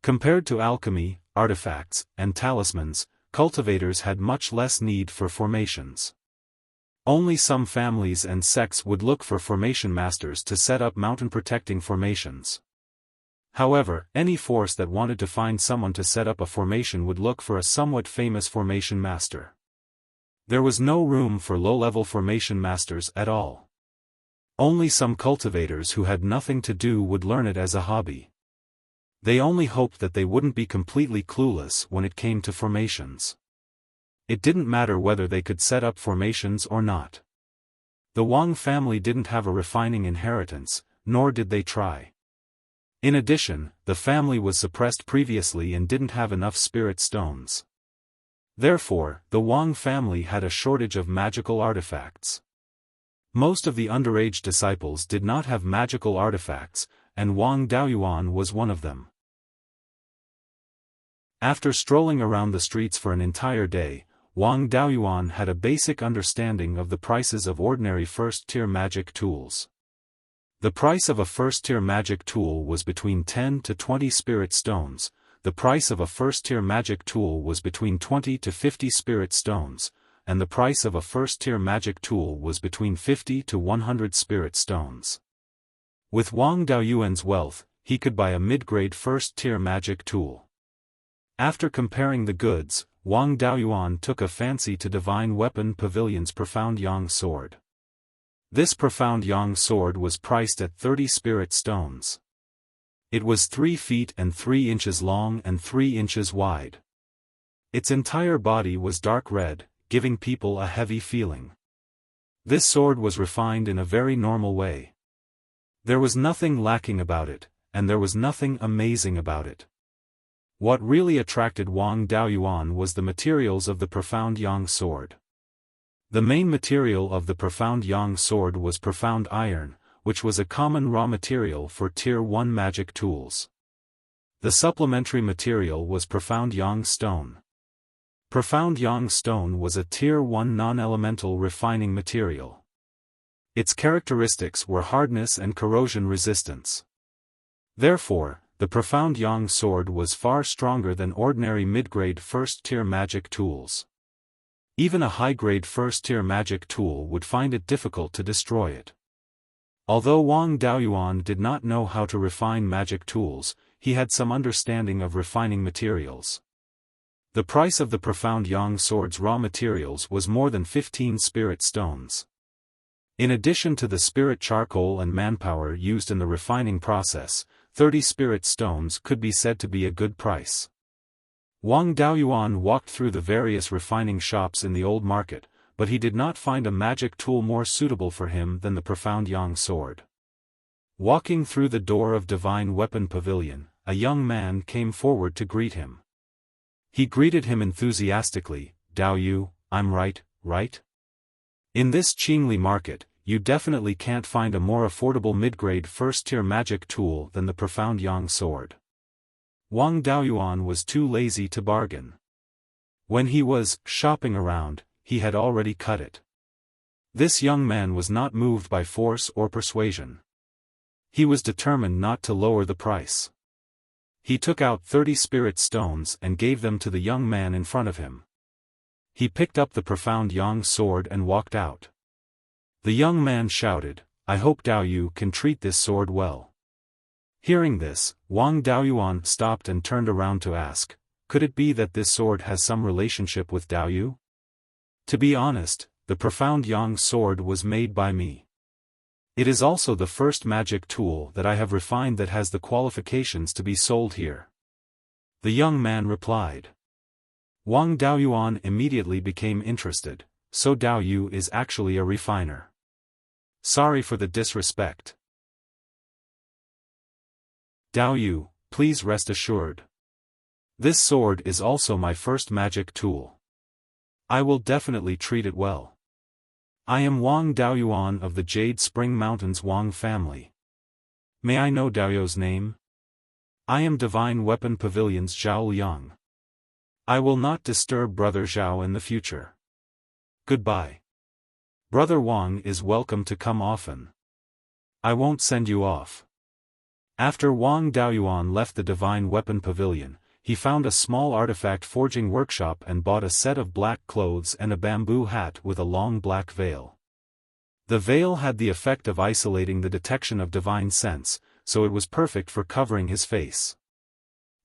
Compared to alchemy, artifacts, and talismans, cultivators had much less need for formations. Only some families and sects would look for formation masters to set up mountain-protecting formations. However, any force that wanted to find someone to set up a formation would look for a somewhat famous formation master. There was no room for low-level formation masters at all. Only some cultivators who had nothing to do would learn it as a hobby. They only hoped that they wouldn't be completely clueless when it came to formations. It didn't matter whether they could set up formations or not. The Wang family didn't have a refining inheritance, nor did they try. In addition, the family was suppressed previously and didn't have enough spirit stones. Therefore, the Wang family had a shortage of magical artifacts. Most of the underage disciples did not have magical artifacts, and Wang Daoyuan was one of them. After strolling around the streets for an entire day, Wang Daoyuan had a basic understanding of the prices of ordinary first-tier magic tools. The price of a first-tier magic tool was between 10 to 20 spirit stones, the price of a first-tier magic tool was between 20 to 50 spirit stones, and the price of a first-tier magic tool was between 50 to 100 spirit stones. With Wang Daoyuan's wealth, he could buy a mid-grade first-tier magic tool. After comparing the goods, Wang Daoyuan took a fancy to Divine Weapon Pavilion's Profound Yang sword. This Profound Yang sword was priced at 30 spirit stones. It was 3 feet and 3 inches long and 3 inches wide. Its entire body was dark red, giving people a heavy feeling. This sword was refined in a very normal way. There was nothing lacking about it, and there was nothing amazing about it. What really attracted Wang Daoyuan was the materials of the Profound Yang sword. The main material of the Profound Yang sword was profound iron, which was a common raw material for Tier 1 magic tools. The supplementary material was Profound Yang Stone. Profound Yang Stone was a Tier 1 non-elemental refining material. Its characteristics were hardness and corrosion resistance. Therefore, the Profound Yang sword was far stronger than ordinary mid-grade first-tier magic tools. Even a high-grade first-tier magic tool would find it difficult to destroy it. Although Wang Daoyuan did not know how to refine magic tools, he had some understanding of refining materials. The price of the Profound Yang sword's raw materials was more than 15 spirit stones. In addition to the spirit charcoal and manpower used in the refining process, 30 spirit stones could be said to be a good price. Wang Daoyuan walked through the various refining shops in the old market, but he did not find a magic tool more suitable for him than the Profound Yang sword. Walking through the door of Divine Weapon Pavilion, a young man came forward to greet him. He greeted him enthusiastically, "Dao Yu, I'm right, right? In this Qingli market, you definitely can't find a more affordable mid-grade first-tier magic tool than the Profound Yang sword." Wang Daoyuan was too lazy to bargain. When he was shopping around, he had already cut it. This young man was not moved by force or persuasion. He was determined not to lower the price. He took out 30 spirit stones and gave them to the young man in front of him. He picked up the Profound Yang sword and walked out. The young man shouted, "I hope Dao Yu can treat this sword well." Hearing this, Wang Daoyuan stopped and turned around to ask, "Could it be that this sword has some relationship with Dao Yu? To be honest, the Profound Yang sword was made by me. It is also the first magic tool that I have refined that has the qualifications to be sold here." The young man replied. Wang Daoyuan immediately became interested. "So Dao Yu is actually a refiner. Sorry for the disrespect. Dao Yu, please rest assured. This sword is also my first magic tool. I will definitely treat it well. I am Wang Daoyuan of the Jade Spring Mountains Wang family. May I know Dao Yu's name? I am Divine Weapon Pavilion's Zhao Liang. I will not disturb Brother Zhao in the future. Goodbye. Brother Wang is welcome to come often. I won't send you off." After Wang Daoyuan left the Divine Weapon Pavilion, he found a small artifact forging workshop and bought a set of black clothes and a bamboo hat with a long black veil. The veil had the effect of isolating the detection of divine sense, so it was perfect for covering his face.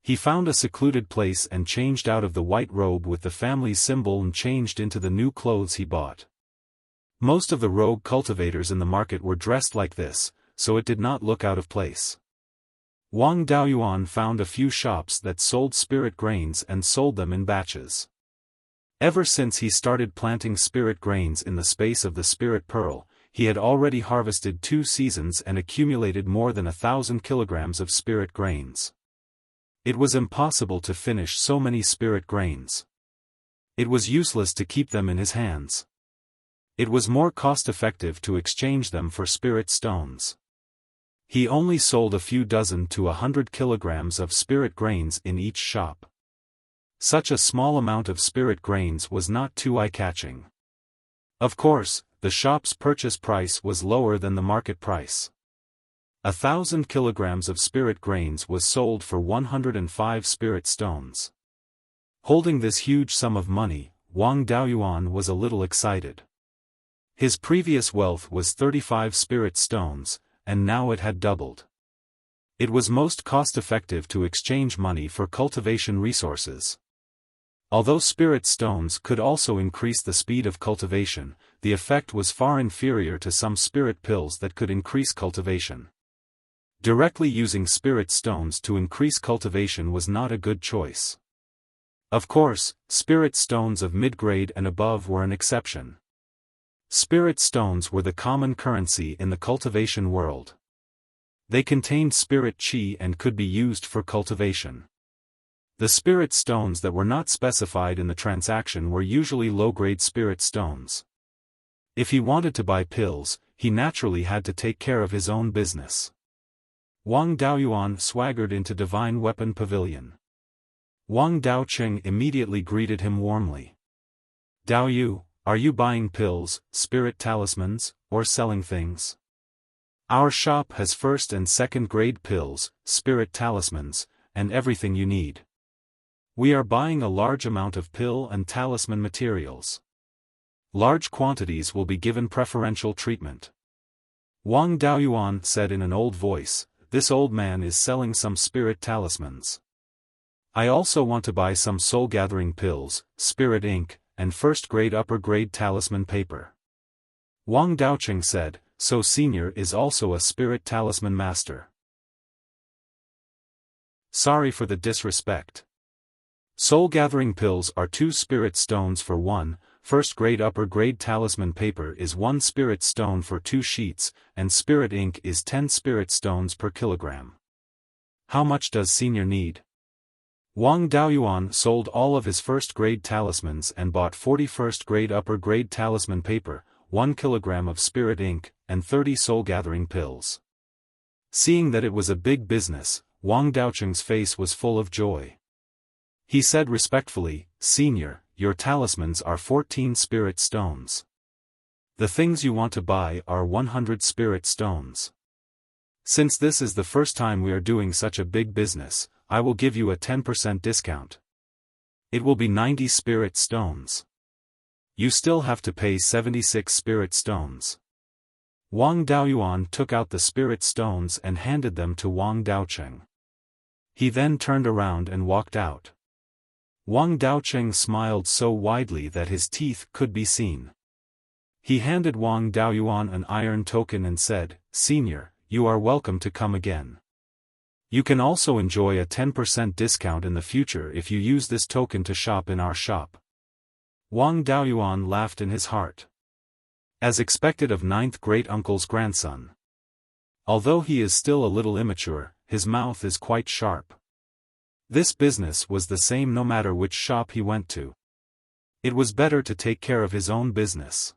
He found a secluded place and changed out of the white robe with the family's symbol and changed into the new clothes he bought. Most of the rogue cultivators in the market were dressed like this, so it did not look out of place. Wang Daoyuan found a few shops that sold spirit grains and sold them in batches. Ever since he started planting spirit grains in the space of the spirit pearl, he had already harvested 2 seasons and accumulated more than 1,000 kilograms of spirit grains. It was impossible to finish so many spirit grains. It was useless to keep them in his hands. It was more cost-effective to exchange them for spirit stones. He only sold a few dozen to 100 kilograms of spirit grains in each shop. Such a small amount of spirit grains was not too eye-catching. Of course, the shop's purchase price was lower than the market price. 1,000 kilograms of spirit grains was sold for 105 spirit stones. Holding this huge sum of money, Wang Daoyuan was a little excited. His previous wealth was 35 spirit stones, and now it had doubled. It was most cost-effective to exchange money for cultivation resources. Although spirit stones could also increase the speed of cultivation, the effect was far inferior to some spirit pills that could increase cultivation. Directly using spirit stones to increase cultivation was not a good choice. Of course, spirit stones of mid-grade and above were an exception. Spirit stones were the common currency in the cultivation world. They contained spirit chi and could be used for cultivation. The spirit stones that were not specified in the transaction were usually low-grade spirit stones. If he wanted to buy pills, he naturally had to take care of his own business. Wang Daoyuan swaggered into Divine Weapon Pavilion. Wang Daoqing immediately greeted him warmly. "Daoyu, are you buying pills, spirit talismans, or selling things? Our shop has first and second grade pills, spirit talismans, and everything you need. We are buying a large amount of pill and talisman materials. Large quantities will be given preferential treatment." Wang Daoyuan said in an old voice, "This old man is selling some spirit talismans. I also want to buy some soul-gathering pills, spirit ink, and first-grade upper-grade talisman paper." Wang Daoqing said, "So Senior is also a spirit talisman master. Sorry for the disrespect. Soul-gathering pills are 2 spirit stones for 1, first-grade upper-grade talisman paper is 1 spirit stone for 2 sheets, and spirit ink is 10 spirit stones per kilogram. How much does Senior need?" Wang Daoyuan sold all of his first-grade talismans and bought 40 first-grade upper-grade talisman paper, 1 kilogram of spirit ink, and 30 soul-gathering pills. Seeing that it was a big business, Wang Daoqing's face was full of joy. He said respectfully, "Senior, your talismans are 14 spirit stones. The things you want to buy are 100 spirit stones. Since this is the first time we are doing such a big business, I will give you a 10% discount. It will be 90 spirit stones. You still have to pay 76 spirit stones." Wang Daoyuan took out the spirit stones and handed them to Wang Daoqing. He then turned around and walked out. Wang Daoqing smiled so widely that his teeth could be seen. He handed Wang Daoyuan an iron token and said, "Senior, you are welcome to come again. You can also enjoy a 10% discount in the future if you use this token to shop in our shop." Wang Daoyuan laughed in his heart. As expected of 9th great-uncle's grandson. Although he is still a little immature, his mouth is quite sharp. This business was the same no matter which shop he went to. It was better to take care of his own business.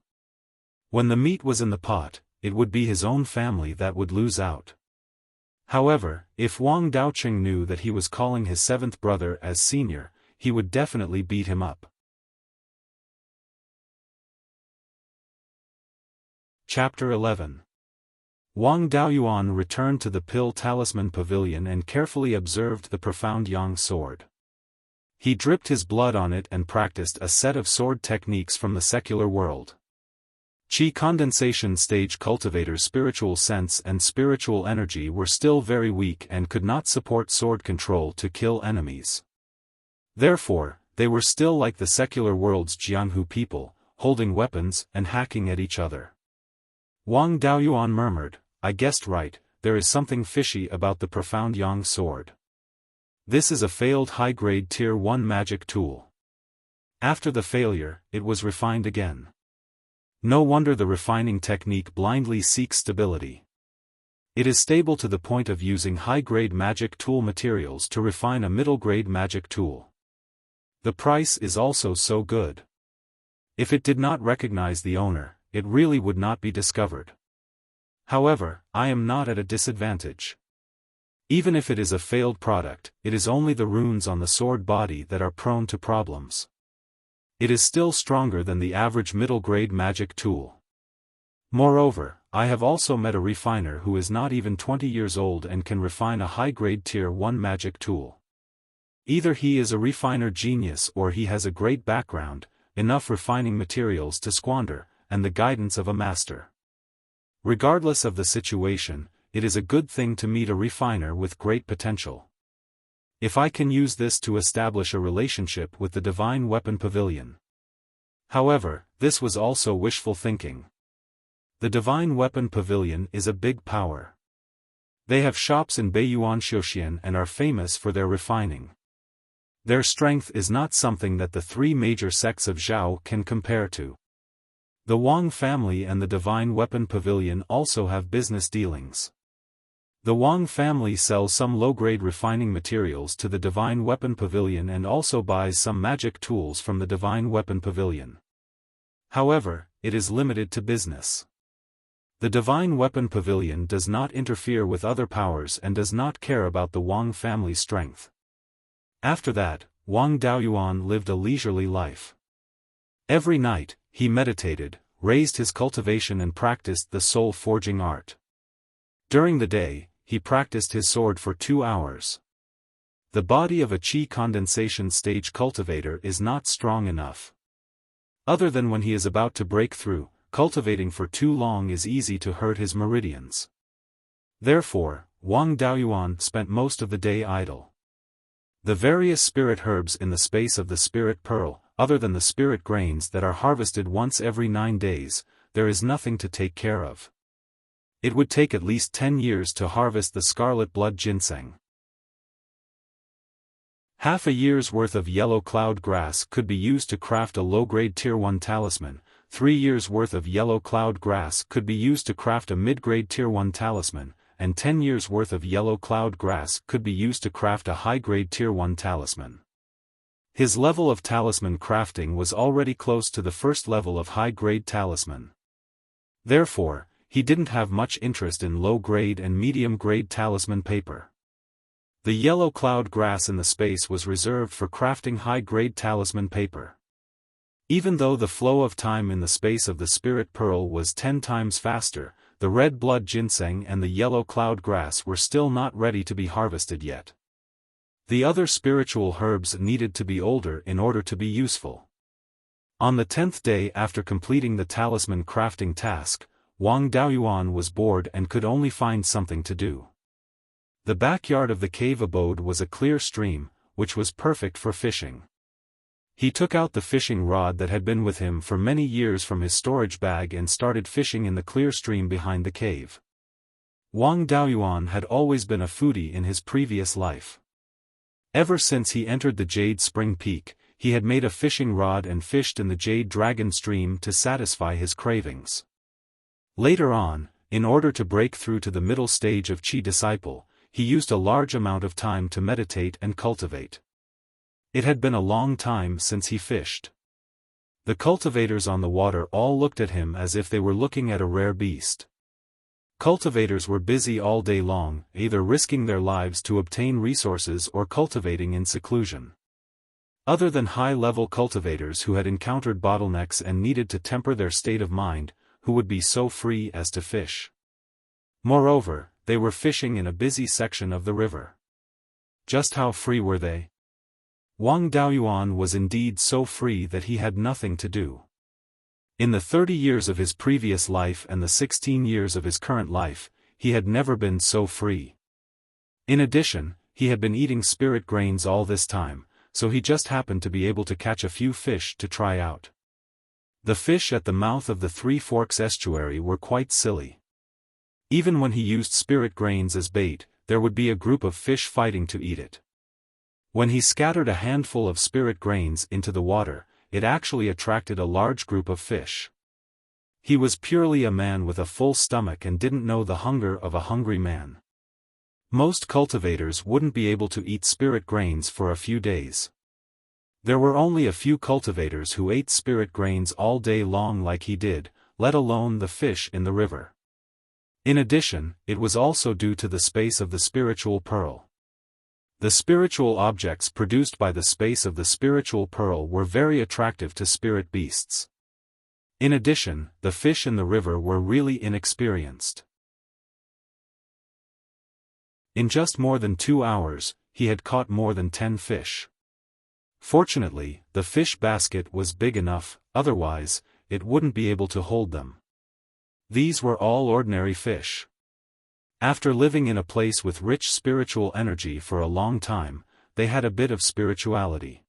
When the meat was in the pot, it would be his own family that would lose out. However, if Wang Daoqing knew that he was calling his 7th brother as Senior, he would definitely beat him up. Chapter 11. Wang Daoyuan returned to the Pill Talisman Pavilion and carefully observed the profound Yang sword. He dripped his blood on it and practiced a set of sword techniques from the secular world. Qi condensation stage cultivators' spiritual sense and spiritual energy were still very weak and could not support sword control to kill enemies. Therefore, they were still like the secular world's Jianghu people, holding weapons and hacking at each other. Wang Daoyuan murmured, "I guessed right, there is something fishy about the profound Yang sword. This is a failed high-grade Tier 1 magic tool." After the failure, it was refined again. No wonder the refining technique blindly seeks stability. It is stable to the point of using high-grade magic tool materials to refine a middle-grade magic tool. The price is also so good. If it did not recognize the owner, it really would not be discovered. However, I am not at a disadvantage. Even if it is a failed product, it is only the runes on the sword body that are prone to problems. It is still stronger than the average middle-grade magic tool. Moreover, I have also met a refiner who is not even 20 years old and can refine a high-grade Tier 1 magic tool. Either he is a refiner genius or he has a great background, enough refining materials to squander, and the guidance of a master. Regardless of the situation, it is a good thing to meet a refiner with great potential. If I can use this to establish a relationship with the Divine Weapon Pavilion. However, this was also wishful thinking. The Divine Weapon Pavilion is a big power. They have shops in Beiyuan Xiaofan and are famous for their refining. Their strength is not something that the 3 major sects of Zhao can compare to. The Wang family and the Divine Weapon Pavilion also have business dealings. The Wang family sells some low-grade refining materials to the Divine Weapon Pavilion and also buys some magic tools from the Divine Weapon Pavilion. However, it is limited to business. The divine weapon pavilion does not interfere with other powers and does not care about the Wang family's strength. After that, Wang Daoyuan lived a leisurely life. Every night, he meditated, raised his cultivation and practiced the soul-forging art. During the day, he practiced his sword for 2 hours. The body of a qi condensation stage cultivator is not strong enough. Other than when he is about to break through, cultivating for too long is easy to hurt his meridians. Therefore, Wang Daoyuan spent most of the day idle. The various spirit herbs in the space of the spirit pearl, other than the spirit grains that are harvested once every 9 days, there is nothing to take care of. It would take at least 10 years to harvest the scarlet blood ginseng. Half a year's worth of yellow cloud grass could be used to craft a low-grade Tier 1 talisman, 3 years' worth of yellow cloud grass could be used to craft a mid-grade Tier 1 talisman, and 10 years' worth of yellow cloud grass could be used to craft a high-grade Tier 1 talisman. His level of talisman crafting was already close to the first level of high-grade talisman. Therefore, he didn't have much interest in low-grade and medium-grade talisman paper. The yellow cloud grass in the space was reserved for crafting high-grade talisman paper. Even though the flow of time in the space of the spirit pearl was 10 times faster, the red blood ginseng and the yellow cloud grass were still not ready to be harvested yet. The other spiritual herbs needed to be older in order to be useful. On the 10th day after completing the talisman crafting task, Wang Daoyuan was bored and could only find something to do. The backyard of the cave abode was a clear stream, which was perfect for fishing. He took out the fishing rod that had been with him for many years from his storage bag and started fishing in the clear stream behind the cave. Wang Daoyuan had always been a foodie in his previous life. Ever since he entered the Jade Spring Peak, he had made a fishing rod and fished in the Jade Dragon Stream to satisfy his cravings. Later on, in order to break through to the middle stage of Qi Disciple, he used a large amount of time to meditate and cultivate. It had been a long time since he fished. The cultivators on the water all looked at him as if they were looking at a rare beast. Cultivators were busy all day long, either risking their lives to obtain resources or cultivating in seclusion. Other than high-level cultivators who had encountered bottlenecks and needed to temper their state of mind, who would be so free as to fish. Moreover, they were fishing in a busy section of the river. Just how free were they? Wang Daoyuan was indeed so free that he had nothing to do. In the 30 years of his previous life and the 16 years of his current life, he had never been so free. In addition, he had been eating spirit grains all this time, so he just happened to be able to catch a few fish to try out. The fish at the mouth of the Three Forks estuary were quite silly. Even when he used spirit grains as bait, there would be a group of fish fighting to eat it. When he scattered a handful of spirit grains into the water, it actually attracted a large group of fish. He was purely a man with a full stomach and didn't know the hunger of a hungry man. Most cultivators wouldn't be able to eat spirit grains for a few days. There were only a few cultivators who ate spirit grains all day long like he did, let alone the fish in the river. In addition, it was also due to the space of the spiritual pearl. The spiritual objects produced by the space of the spiritual pearl were very attractive to spirit beasts. In addition, the fish in the river were really inexperienced. In just more than 2 hours, he had caught more than 10 fish. Fortunately, the fish basket was big enough, otherwise, it wouldn't be able to hold them. These were all ordinary fish. After living in a place with rich spiritual energy for a long time, they had a bit of spirituality.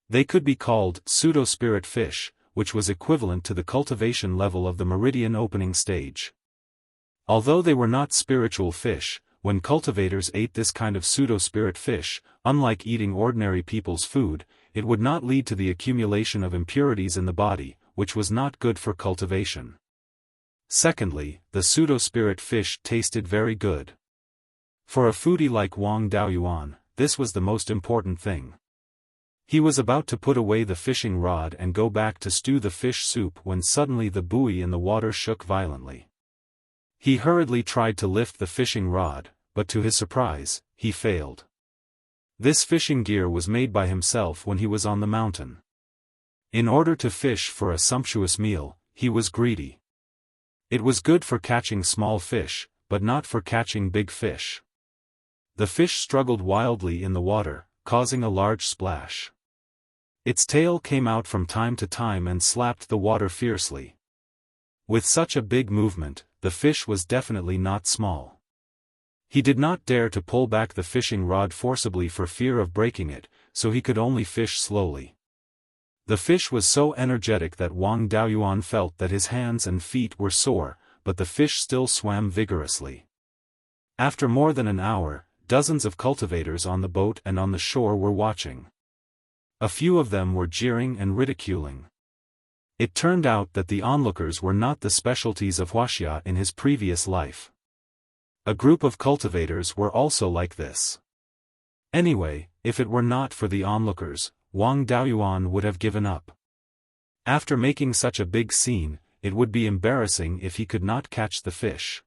They could be called pseudo-spirit fish, which was equivalent to the cultivation level of the meridian opening stage. Although they were not spiritual fish, when cultivators ate this kind of pseudo-spirit fish, unlike eating ordinary people's food, it would not lead to the accumulation of impurities in the body, which was not good for cultivation. Secondly, the pseudo-spirit fish tasted very good. For a foodie like Wang Daoyuan, this was the most important thing. He was about to put away the fishing rod and go back to stew the fish soup when suddenly the buoy in the water shook violently. He hurriedly tried to lift the fishing rod, but to his surprise, he failed. This fishing gear was made by himself when he was on the mountain. In order to fish for a sumptuous meal, he was greedy. It was good for catching small fish, but not for catching big fish. The fish struggled wildly in the water, causing a large splash. Its tail came out from time to time and slapped the water fiercely. With such a big movement, the fish was definitely not small. He did not dare to pull back the fishing rod forcibly for fear of breaking it, so he could only fish slowly. The fish was so energetic that Wang Daoyuan felt that his hands and feet were sore, but the fish still swam vigorously. After more than an hour, dozens of cultivators on the boat and on the shore were watching. A few of them were jeering and ridiculing. It turned out that the onlookers were not the specialties of Wuxia in his previous life. A group of cultivators were also like this. Anyway, if it were not for the onlookers, Wang Daoyuan would have given up. After making such a big scene, it would be embarrassing if he could not catch the fish.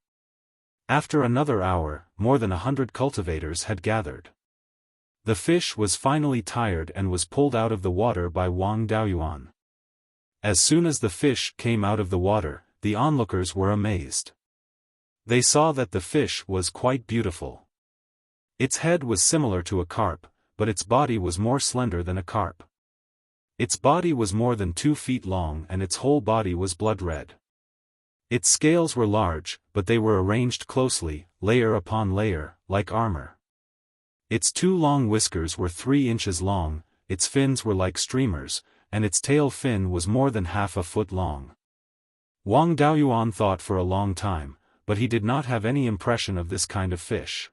After another hour, more than 100 cultivators had gathered. The fish was finally tired and was pulled out of the water by Wang Daoyuan. As soon as the fish came out of the water, the onlookers were amazed. They saw that the fish was quite beautiful. Its head was similar to a carp, but its body was more slender than a carp. Its body was more than 2 feet long and its whole body was blood red. Its scales were large, but they were arranged closely, layer upon layer, like armor. Its 2 long whiskers were 3 inches long, its fins were like streamers, and its tail fin was more than half a foot long. Wang Daoyuan thought for a long time, but he did not have any impression of this kind of fish.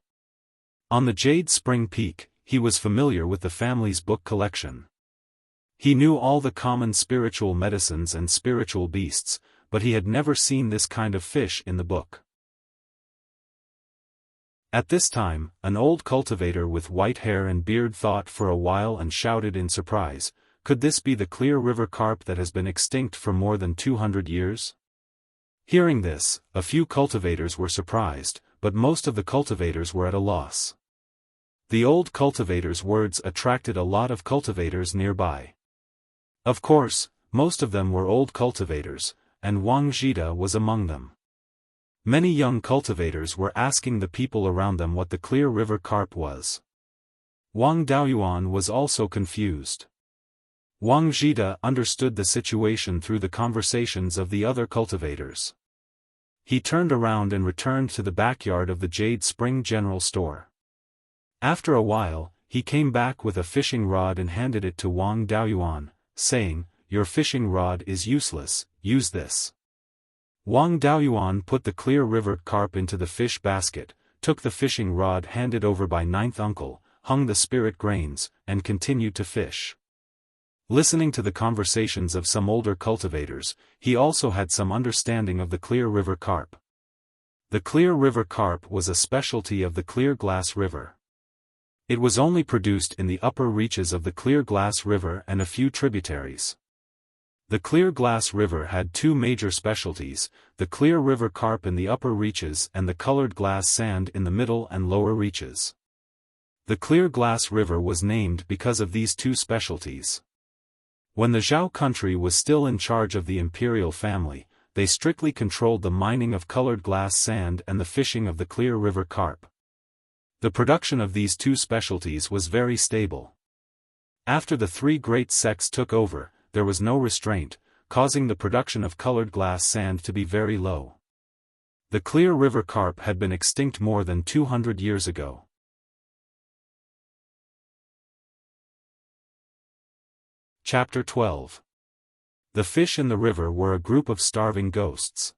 On the Jade Spring Peak, he was familiar with the family's book collection. He knew all the common spiritual medicines and spiritual beasts, but he had never seen this kind of fish in the book. At this time, an old cultivator with white hair and beard thought for a while and shouted in surprise, "Could this be the clear river carp that has been extinct for more than 200 years? Hearing this, a few cultivators were surprised, but most of the cultivators were at a loss. The old cultivator's words attracted a lot of cultivators nearby. Of course, most of them were old cultivators, and Wang Zhida was among them. Many young cultivators were asking the people around them what the clear river carp was. Wang Daoyuan was also confused. Wang Zhida understood the situation through the conversations of the other cultivators. He turned around and returned to the backyard of the Jade Spring General Store. After a while, he came back with a fishing rod and handed it to Wang Daoyuan, saying, "Your fishing rod is useless, use this." Wang Daoyuan put the clear river carp into the fish basket, took the fishing rod handed over by ninth uncle, hung the spirit grains, and continued to fish. Listening to the conversations of some older cultivators, he also had some understanding of the clear river carp. The clear river carp was a specialty of the Clear Glass River. It was only produced in the upper reaches of the Clear Glass River and a few tributaries. The Clear Glass River had 2 major specialties, the clear river carp in the upper reaches and the colored glass sand in the middle and lower reaches. The Clear Glass River was named because of these 2 specialties. When the Zhao country was still in charge of the imperial family, they strictly controlled the mining of colored glass sand and the fishing of the clear river carp. The production of these 2 specialties was very stable. After the 3 great sects took over, there was no restraint, causing the production of colored glass sand to be very low. The clear river carp had been extinct more than 200 years ago. Chapter 12. The fish in the river were a group of starving ghosts.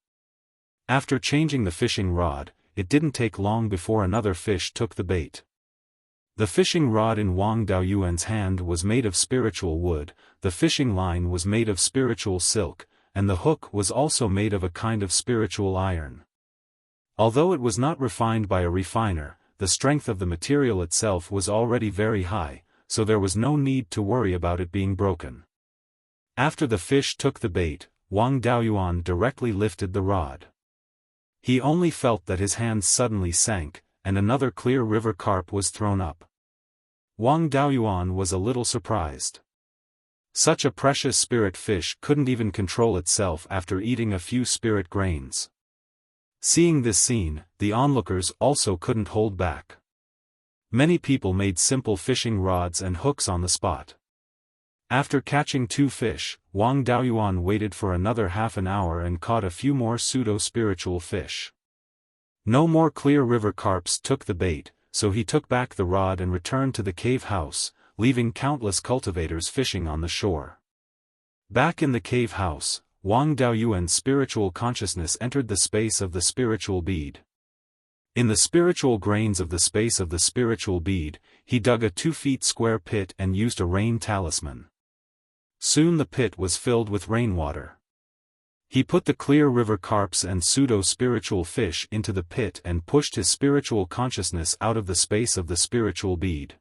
After changing the fishing rod, it didn't take long before another fish took the bait. The fishing rod in Wang Daoyuan's hand was made of spiritual wood, the fishing line was made of spiritual silk, and the hook was also made of a kind of spiritual iron. Although it was not refined by a refiner, the strength of the material itself was already very high, so there was no need to worry about it being broken. After the fish took the bait, Wang Daoyuan directly lifted the rod. He only felt that his hands suddenly sank, and another clear river carp was thrown up. Wang Daoyuan was a little surprised. Such a precious spirit fish couldn't even control itself after eating a few spirit grains. Seeing this scene, the onlookers also couldn't hold back. Many people made simple fishing rods and hooks on the spot. After catching 2 fish, Wang Daoyuan waited for another half an hour and caught a few more pseudo-spiritual fish. No more clear river carps took the bait, so he took back the rod and returned to the cave house, leaving countless cultivators fishing on the shore. Back in the cave house, Wang Daoyuan's spiritual consciousness entered the space of the spiritual bead. In the spiritual grains of the space of the spiritual bead, he dug a 2 feet square pit and used a rain talisman. Soon the pit was filled with rainwater. He put the clear river carps and pseudo-spiritual fish into the pit and pushed his spiritual consciousness out of the space of the spiritual bead.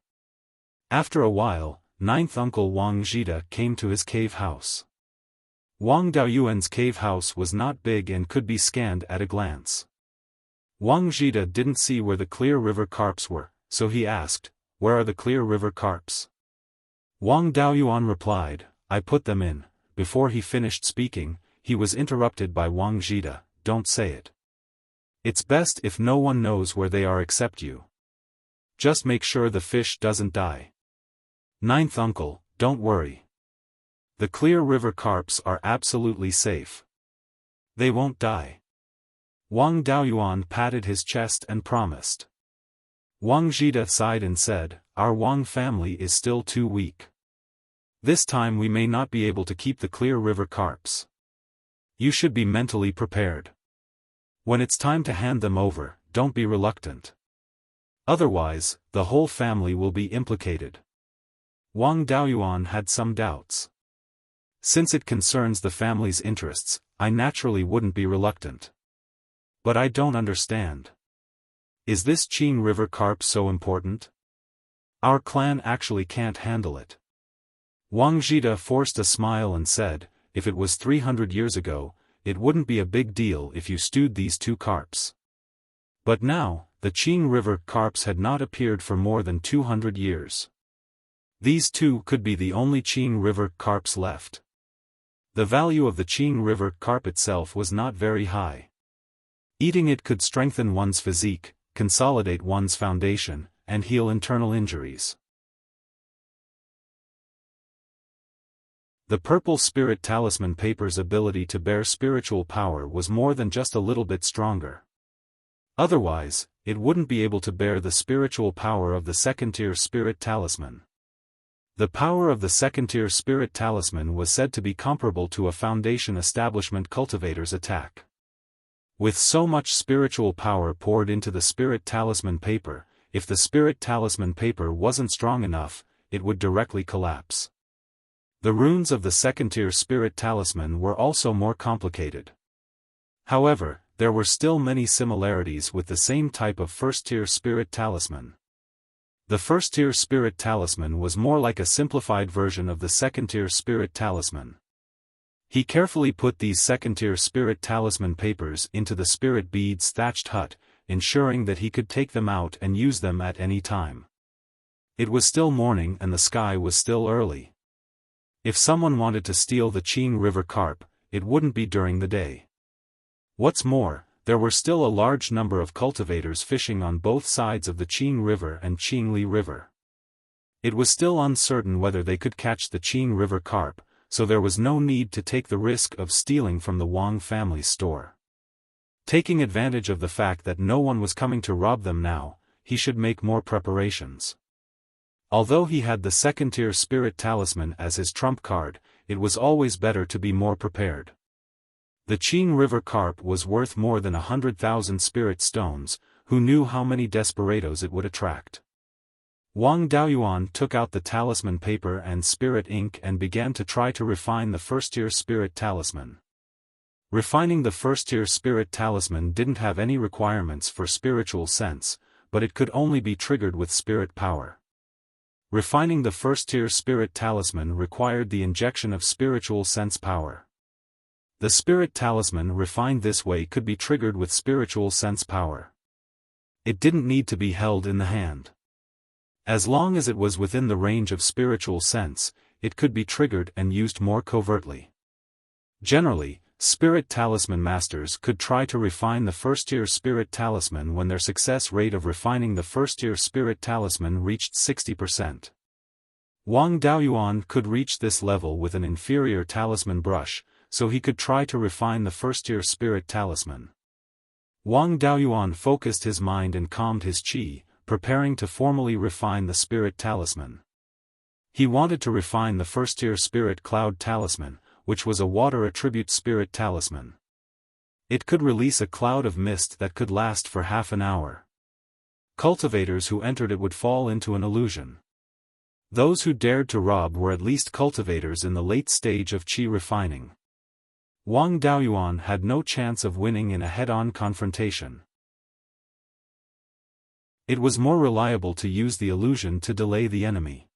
After a while, 9th uncle Wang Zhida came to his cave house. Wang Daoyuan's cave house was not big and could be scanned at a glance. Wang Zhida didn't see where the clear river carps were, so he asked, "Where are the clear river carps?" Wang Daoyuan replied, "I put them in." Before he finished speaking, he was interrupted by Wang Zhida, "Don't say it. It's best if no one knows where they are except you. Just make sure the fish doesn't die." "Ninth uncle, don't worry. The clear river carps are absolutely safe. They won't die." Wang Daoyuan patted his chest and promised. Wang Zhida sighed and said, "Our Wang family is still too weak. This time we may not be able to keep the clear river carps. You should be mentally prepared. When it's time to hand them over, don't be reluctant. Otherwise, the whole family will be implicated." Wang Daoyuan had some doubts. "Since it concerns the family's interests, I naturally wouldn't be reluctant. But I don't understand. Is this Qing River carp so important? Our clan actually can't handle it." Wang Zhida forced a smile and said, "If it was 300 years ago, it wouldn't be a big deal if you stewed these 2 carps. But now, the Qing River carps had not appeared for more than 200 years. These 2 could be the only Qing River carps left." The value of the Qing River carp itself was not very high. Eating it could strengthen one's physique, consolidate one's foundation, and heal internal injuries. The purple spirit talisman paper's ability to bear spiritual power was more than just a little bit stronger. Otherwise, it wouldn't be able to bear the spiritual power of the second-tier spirit talisman. The power of the second-tier spirit talisman was said to be comparable to a foundation establishment cultivator's attack. With so much spiritual power poured into the spirit talisman paper, if the spirit talisman paper wasn't strong enough, it would directly collapse. The runes of the second-tier spirit talisman were also more complicated. However, there were still many similarities with the same type of first-tier spirit talisman. The first-tier spirit talisman was more like a simplified version of the second-tier spirit talisman. He carefully put these second-tier spirit talisman papers into the spirit bead's thatched hut, ensuring that he could take them out and use them at any time. It was still morning and the sky was still early. If someone wanted to steal the Qing River carp, it wouldn't be during the day. What's more, there were still a large number of cultivators fishing on both sides of the Qing River and Qingli River. It was still uncertain whether they could catch the Qing River carp, so there was no need to take the risk of stealing from the Wang family's store. Taking advantage of the fact that no one was coming to rob them now, he should make more preparations. Although he had the second-tier spirit talisman as his trump card, it was always better to be more prepared. The Qing River carp was worth more than 100,000 spirit stones, who knew how many desperados it would attract. Wang Daoyuan took out the talisman paper and spirit ink and began to try to refine the first-tier spirit talisman. Refining the first-tier spirit talisman didn't have any requirements for spiritual sense, but it could only be triggered with spirit power. Refining the first-tier spirit talisman required the injection of spiritual sense power. The spirit talisman refined this way could be triggered with spiritual sense power. It didn't need to be held in the hand. As long as it was within the range of spiritual sense, it could be triggered and used more covertly. Generally, spirit talisman masters could try to refine the first-tier spirit talisman when their success rate of refining the first-tier spirit talisman reached 60%. Wang Daoyuan could reach this level with an inferior talisman brush, so he could try to refine the first-tier spirit talisman. Wang Daoyuan focused his mind and calmed his qi, preparing to formally refine the spirit talisman. He wanted to refine the first-tier spirit cloud talisman, which was a water attribute spirit talisman. It could release a cloud of mist that could last for half an hour. Cultivators who entered it would fall into an illusion. Those who dared to rob were at least cultivators in the late stage of qi refining. Wang Daoyuan had no chance of winning in a head-on confrontation. It was more reliable to use the illusion to delay the enemy.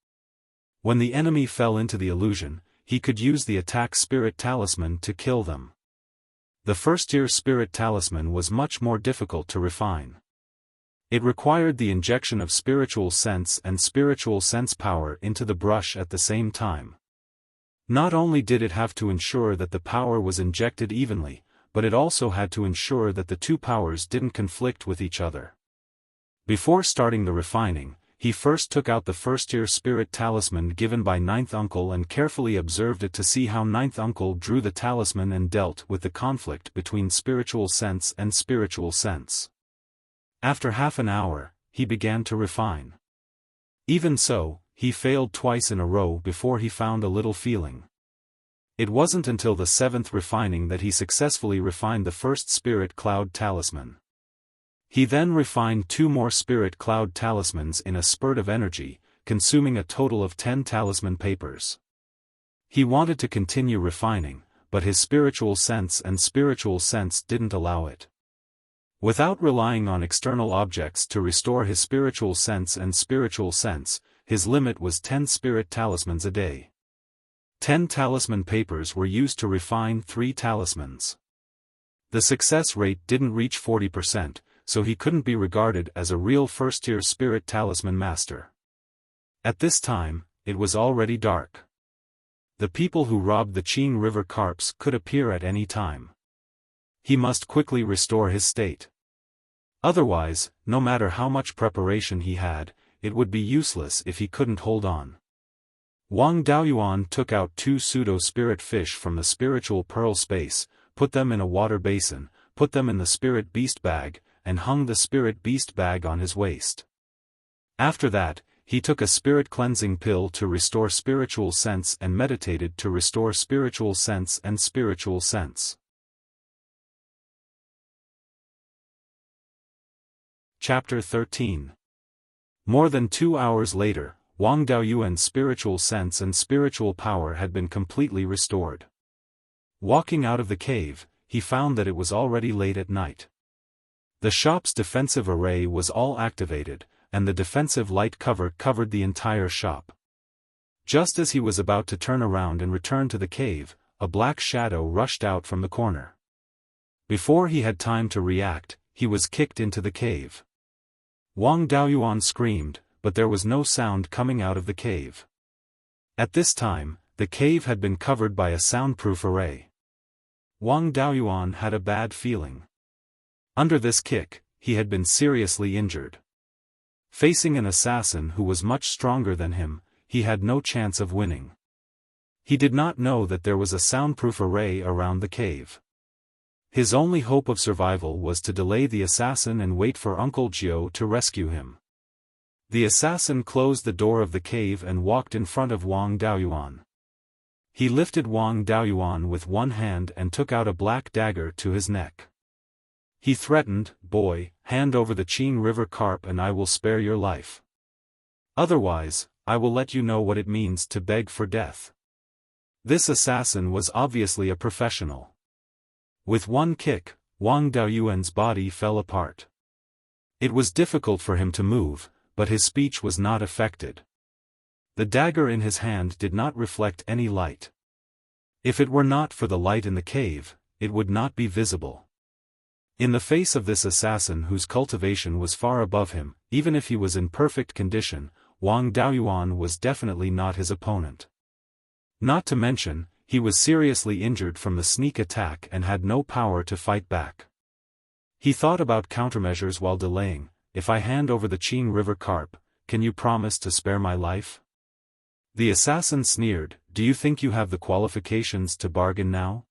When the enemy fell into the illusion, he could use the attack spirit talisman to kill them. The first-tier spirit talisman was much more difficult to refine. It required the injection of spiritual sense and spiritual sense power into the brush at the same time. Not only did it have to ensure that the power was injected evenly, but it also had to ensure that the two powers didn't conflict with each other. Before starting the refining, he first took out the first-tier spirit talisman given by Ninth Uncle and carefully observed it to see how Ninth Uncle drew the talisman and dealt with the conflict between spiritual sense and spiritual sense. After half an hour, he began to refine. Even so, he failed twice in a row before he found a little feeling. It wasn't until the seventh refining that he successfully refined the first spirit cloud talisman. He then refined 2 more spirit cloud talismans in a spurt of energy, consuming a total of 10 talisman papers. He wanted to continue refining, but his spiritual sense and spiritual sense didn't allow it. Without relying on external objects to restore his spiritual sense and spiritual sense, his limit was 10 spirit talismans a day. 10 talisman papers were used to refine 3 talismans. The success rate didn't reach 40%, so he couldn't be regarded as a real first-tier spirit talisman master. At this time, it was already dark. The people who robbed the Qing River carps could appear at any time. He must quickly restore his state. Otherwise, no matter how much preparation he had, it would be useless if he couldn't hold on. Wang Daoyuan took out 2 pseudo-spirit fish from the spiritual pearl space, put them in a water basin, put them in the spirit beast bag, and hung the spirit beast bag on his waist. After that, he took a spirit cleansing pill to restore spiritual sense and meditated to restore spiritual sense and spiritual sense. Chapter 13. More than 2 hours later, Wang Daoyuan's spiritual sense and spiritual power had been completely restored. Walking out of the cave, he found that it was already late at night. The shop's defensive array was all activated, and the defensive light cover covered the entire shop. Just as he was about to turn around and return to the cave, a black shadow rushed out from the corner. Before he had time to react, he was kicked into the cave. Wang Daoyuan screamed, but there was no sound coming out of the cave. At this time, the cave had been covered by a soundproof array. Wang Daoyuan had a bad feeling. Under this kick, he had been seriously injured. Facing an assassin who was much stronger than him, he had no chance of winning. He did not know that there was a soundproof array around the cave. His only hope of survival was to delay the assassin and wait for Uncle Jiu to rescue him. The assassin closed the door of the cave and walked in front of Wang Daoyuan. He lifted Wang Daoyuan with one hand and took out a black dagger to his neck. He threatened, "Boy, hand over the Qing River carp and I will spare your life. Otherwise, I will let you know what it means to beg for death." This assassin was obviously a professional. With one kick, Wang Daoyuan's body fell apart. It was difficult for him to move, but his speech was not affected. The dagger in his hand did not reflect any light. If it were not for the light in the cave, it would not be visible. In the face of this assassin whose cultivation was far above him, even if he was in perfect condition, Wang Daoyuan was definitely not his opponent. Not to mention, he was seriously injured from the sneak attack and had no power to fight back. He thought about countermeasures while delaying. If I hand over the Qing River carp, can you promise to spare my life? The assassin sneered, do you think you have the qualifications to bargain now?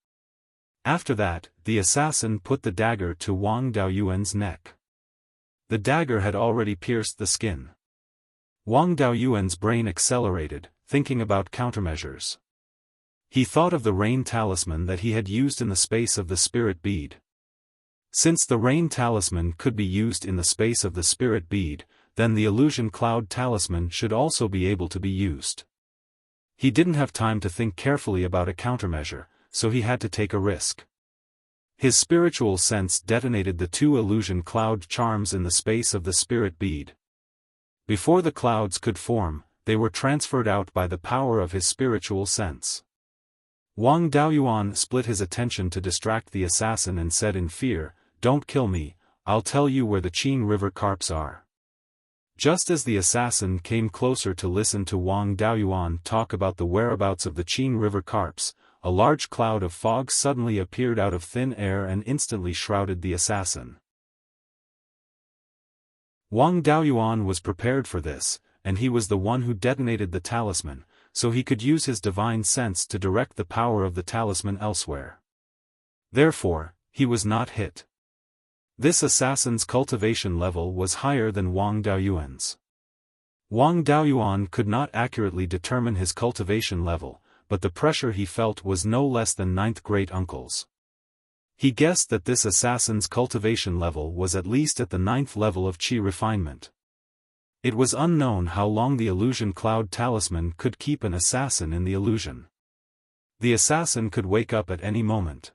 After that, the assassin put the dagger to Wang Daoyuan's neck. The dagger had already pierced the skin. Wang Daoyuan's brain accelerated, thinking about countermeasures. He thought of the rain talisman that he had used in the space of the spirit bead. Since the rain talisman could be used in the space of the spirit bead, then the illusion cloud talisman should also be able to be used. He didn't have time to think carefully about a countermeasure, so he had to take a risk. His spiritual sense detonated the two illusion cloud charms in the space of the spirit bead. Before the clouds could form, they were transferred out by the power of his spiritual sense. Wang Daoyuan split his attention to distract the assassin and said in fear, don't kill me, I'll tell you where the Qing River carps are. Just as the assassin came closer to listen to Wang Daoyuan talk about the whereabouts of the Qing River carps, a large cloud of fog suddenly appeared out of thin air and instantly shrouded the assassin. Wang Daoyuan was prepared for this, and he was the one who detonated the talisman, so he could use his divine sense to direct the power of the talisman elsewhere. Therefore, he was not hit. This assassin's cultivation level was higher than Wang Daoyuan's. Wang Daoyuan could not accurately determine his cultivation level, but the pressure he felt was no less than 9th great-uncle's. He guessed that this assassin's cultivation level was at least at the 9th level of qi refinement. It was unknown how long the illusion cloud talisman could keep an assassin in the illusion. The assassin could wake up at any moment.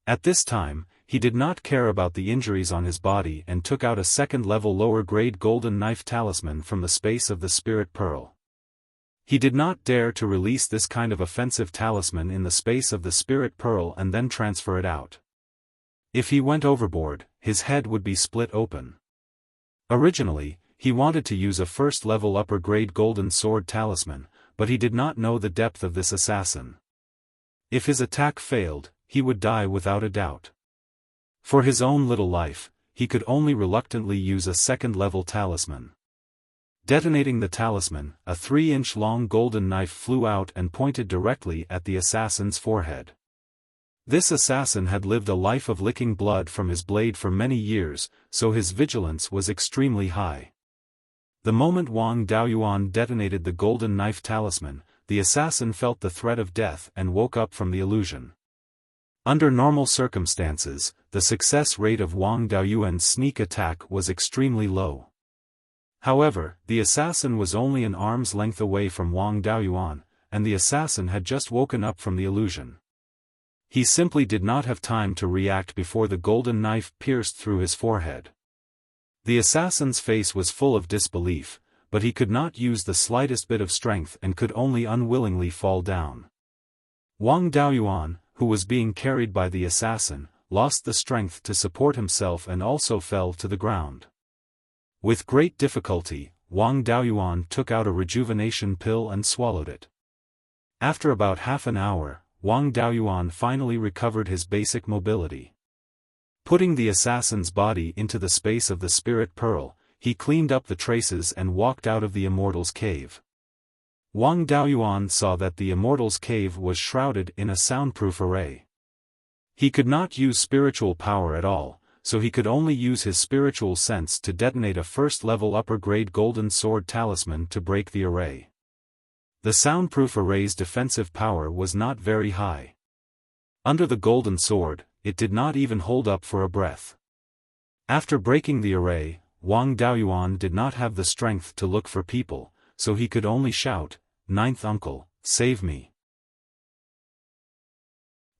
At this time, he did not care about the injuries on his body and took out a second-level lower-grade golden knife talisman from the space of the spirit pearl. He did not dare to release this kind of offensive talisman in the space of the spirit pearl and then transfer it out. If he went overboard, his head would be split open. Originally, he wanted to use a first-level upper-grade golden sword talisman, but he did not know the depth of this assassin. If his attack failed, he would die without a doubt. For his own little life, he could only reluctantly use a second-level talisman. Detonating the talisman, a 3-inch-long golden knife flew out and pointed directly at the assassin's forehead. This assassin had lived a life of licking blood from his blade for many years, so his vigilance was extremely high. The moment Wang Daoyuan detonated the golden knife talisman, the assassin felt the threat of death and woke up from the illusion. Under normal circumstances, the success rate of Wang Daoyuan's sneak attack was extremely low. However, the assassin was only an arm's length away from Wang Daoyuan, and the assassin had just woken up from the illusion. He simply did not have time to react before the golden knife pierced through his forehead. The assassin's face was full of disbelief, but he could not use the slightest bit of strength and could only unwillingly fall down. Wang Daoyuan, who was being carried by the assassin, lost the strength to support himself and also fell to the ground. With great difficulty, Wang Daoyuan took out a rejuvenation pill and swallowed it. After about half an hour, Wang Daoyuan finally recovered his basic mobility. Putting the assassin's body into the space of the spirit pearl, he cleaned up the traces and walked out of the Immortal's cave. Wang Daoyuan saw that the Immortal's cave was shrouded in a soundproof array. He could not use spiritual power at all, so he could only use his spiritual sense to detonate a first-level upper-grade golden sword talisman to break the array. The soundproof array's defensive power was not very high. Under the golden sword, it did not even hold up for a breath. After breaking the array, Wang Daoyuan did not have the strength to look for people, so he could only shout, "Ninth uncle, save me."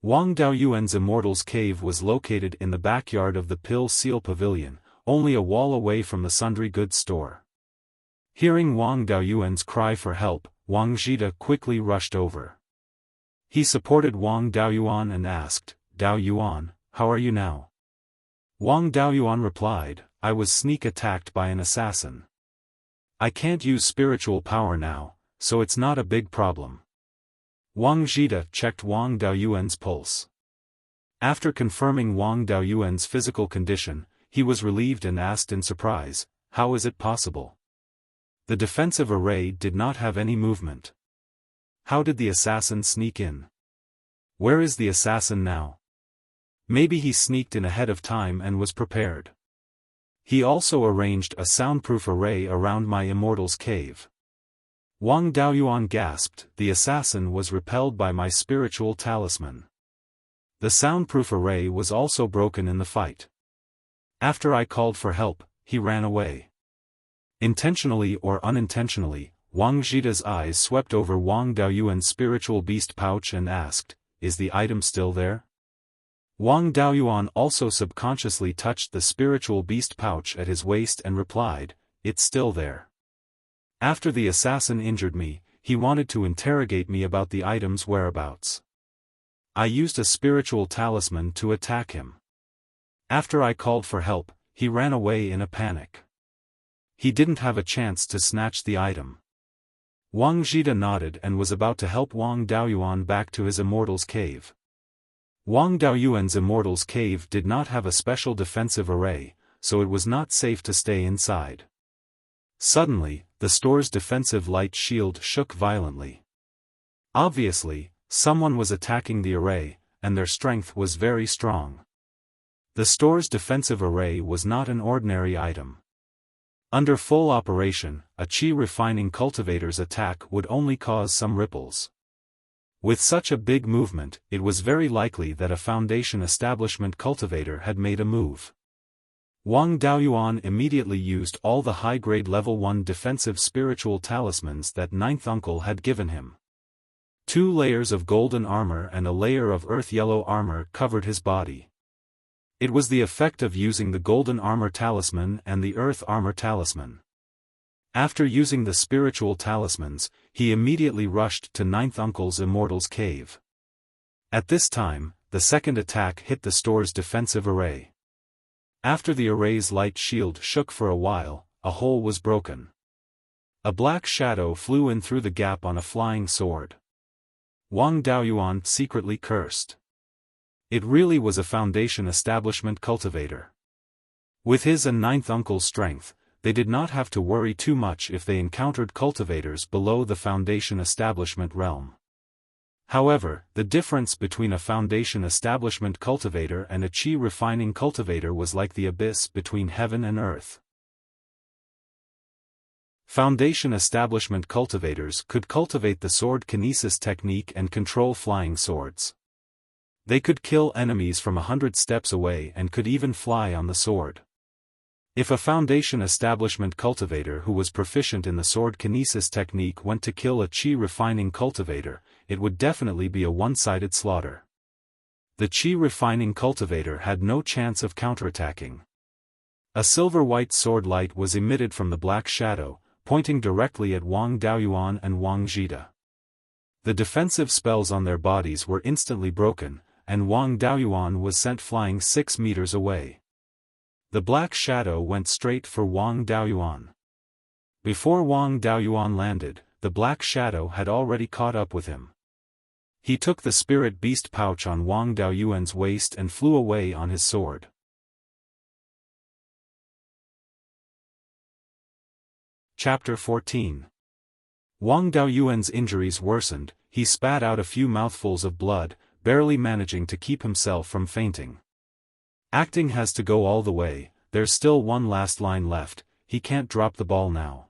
Wang Daoyuan's Immortal's cave was located in the backyard of the Pill Seal Pavilion, only a wall away from the sundry goods store. Hearing Wang Daoyuan's cry for help, Wang Zhida quickly rushed over. He supported Wang Daoyuan and asked, "Daoyuan, how are you now?" Wang Daoyuan replied, "I was sneak attacked by an assassin. I can't use spiritual power now, so it's not a big problem." Wang Zhida checked Wang Daoyuan's pulse. After confirming Wang Daoyuan's physical condition, he was relieved and asked in surprise, "How is it possible? The defensive array did not have any movement. How did the assassin sneak in? Where is the assassin now? Maybe he sneaked in ahead of time and was prepared. He also arranged a soundproof array around my Immortal's cave." Wang Daoyuan gasped, "The assassin was repelled by my spiritual talisman. The soundproof array was also broken in the fight. After I called for help, he ran away." Intentionally or unintentionally, Wang Zhida's eyes swept over Wang Daoyuan's spiritual beast pouch and asked, "Is the item still there?" Wang Daoyuan also subconsciously touched the spiritual beast pouch at his waist and replied, "It's still there. After the assassin injured me, he wanted to interrogate me about the item's whereabouts. I used a spiritual talisman to attack him. After I called for help, he ran away in a panic. He didn't have a chance to snatch the item." Wang Zhida nodded and was about to help Wang Daoyuan back to his Immortal's cave. Wang Daoyuan's Immortal's cave did not have a special defensive array, so it was not safe to stay inside. Suddenly, the store's defensive light shield shook violently. Obviously, someone was attacking the array, and their strength was very strong. The store's defensive array was not an ordinary item. Under full operation, a chi refining cultivator's attack would only cause some ripples. With such a big movement, it was very likely that a foundation establishment cultivator had made a move. Wang Daoyuan immediately used all the high-grade level 1 defensive spiritual talismans that ninth uncle had given him. 2 layers of golden armor and a layer of earth-yellow armor covered his body. It was the effect of using the golden armor talisman and the earth armor talisman. After using the spiritual talismans, he immediately rushed to ninth uncle's Immortal's cave. At this time, the second attack hit the store's defensive array. After the array's light shield shook for a while, a hole was broken. A black shadow flew in through the gap on a flying sword. Wang Daoyuan secretly cursed. It really was a foundation establishment cultivator. With his and ninth uncle's strength, they did not have to worry too much if they encountered cultivators below the foundation establishment realm. However, the difference between a foundation establishment cultivator and a chi refining cultivator was like the abyss between heaven and earth. Foundation establishment cultivators could cultivate the sword kinesis technique and control flying swords. They could kill enemies from 100 steps away and could even fly on the sword. If a foundation establishment cultivator who was proficient in the sword kinesis technique went to kill a chi refining cultivator, it would definitely be a one-sided slaughter. The chi refining cultivator had no chance of counterattacking. A silver-white sword light was emitted from the black shadow, pointing directly at Wang Daoyuan and Wang Zhida. The defensive spells on their bodies were instantly broken, and Wang Daoyuan was sent flying 6 meters away. The black shadow went straight for Wang Daoyuan. Before Wang Daoyuan landed, the black shadow had already caught up with him. He took the spirit beast pouch on Wang Daoyuan's waist and flew away on his sword. Chapter 14. Wang Daoyuan's injuries worsened, he spat out a few mouthfuls of blood, barely managing to keep himself from fainting. Acting has to go all the way, there's still one last line left, he can't drop the ball now.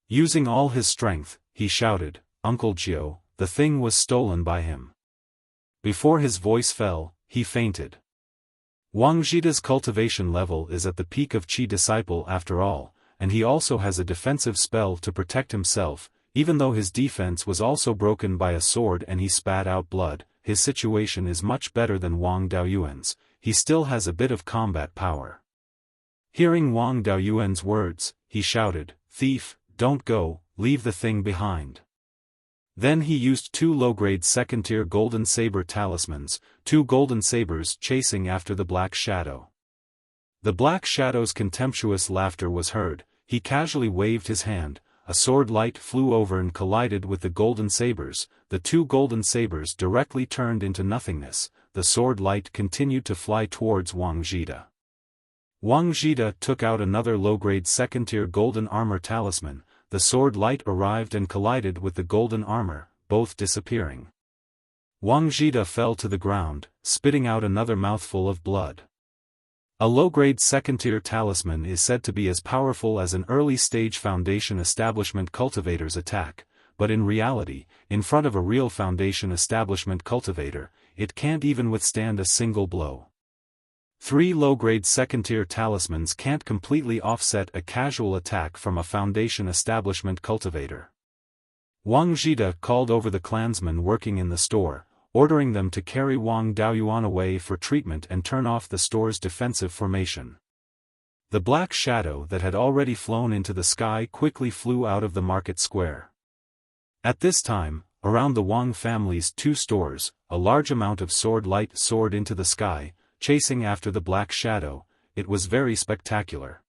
Using all his strength, he shouted, "Uncle Gio, the thing was stolen by him." Before his voice fell, he fainted. Wang Zhida's cultivation level is at the peak of Qi Disciple after all, and he also has a defensive spell to protect himself. Even though his defense was also broken by a sword and he spat out blood, his situation is much better than Wang Daoyuan's. He still has a bit of combat power. Hearing Wang Daoyuan's words, he shouted, "Thief, don't go, leave the thing behind." Then he used 2 low-grade second-tier golden saber talismans, 2 golden sabers chasing after the black shadow. The black shadow's contemptuous laughter was heard. He casually waved his hand, a sword light flew over and collided with the golden sabers. The 2 golden sabers directly turned into nothingness. The sword light continued to fly towards Wang Zhida. Wang Zhida took out another low-grade second-tier golden armor talisman. The sword light arrived and collided with the golden armor, both disappearing. Wang Zhida fell to the ground, spitting out another mouthful of blood. A low-grade second-tier talisman is said to be as powerful as an early-stage Foundation Establishment cultivator's attack, but in reality, in front of a real Foundation Establishment cultivator, it can't even withstand a single blow. 3 low-grade second-tier talismans can't completely offset a casual attack from a Foundation Establishment cultivator. Wang Zhida called over the clansmen working in the store, ordering them to carry Wang Daoyuan away for treatment and turn off the store's defensive formation. The black shadow that had already flown into the sky quickly flew out of the market square. At this time, around the Wang family's 2 stores, a large amount of sword light soared into the sky, chasing after the black shadow. It was very spectacular.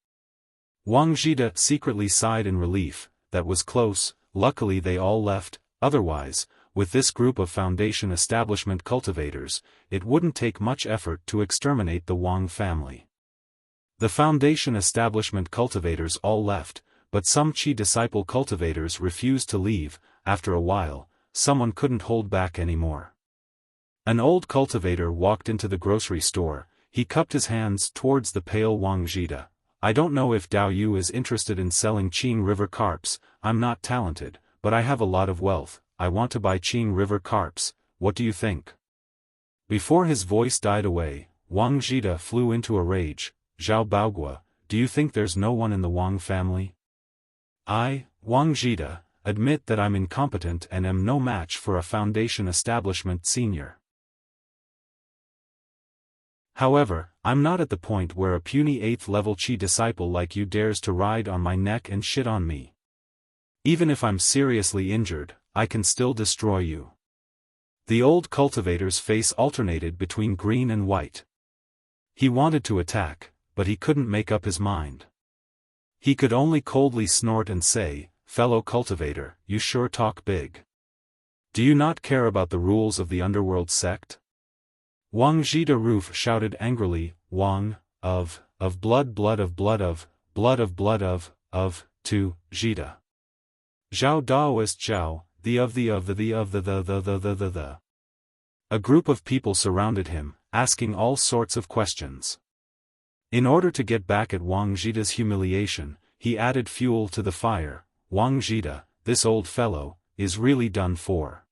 Wang Zhida secretly sighed in relief. That was close. Luckily they all left, otherwise, with this group of Foundation Establishment cultivators, it wouldn't take much effort to exterminate the Wang family. The Foundation Establishment cultivators all left, but some Qi disciple cultivators refused to leave. After a while, someone couldn't hold back anymore. An old cultivator walked into the grocery store. He cupped his hands towards the pale Wang Zhida. I don't know if Dao Yu is interested in selling Qing River carps. I'm not talented, but I have a lot of wealth. I want to buy Qing River carps. What do you think? Before his voice died away, Wang Zhida flew into a rage. Zhao Baogua, do you think there's no one in the Wang family? I, Wang Zhida, admit that I'm incompetent and am no match for a Foundation Establishment senior. However, I'm not at the point where a puny 8th-level Qi disciple like you dares to ride on my neck and shit on me. Even if I'm seriously injured, I can still destroy you. The old cultivator's face alternated between green and white. He wanted to attack, but he couldn't make up his mind. He could only coldly snort and say, "Fellow cultivator, you sure talk big. Do you not care about the rules of the underworld sect?" Wang Zhida Roof shouted angrily, Wang, of blood of, to, Zhida. Zhao Daoist Zhao, the. A group of people surrounded him, asking all sorts of questions. In order to get back at Wang Zhida's humiliation, he added fuel to the fire. Wang Zhida, this old fellow, is really done for.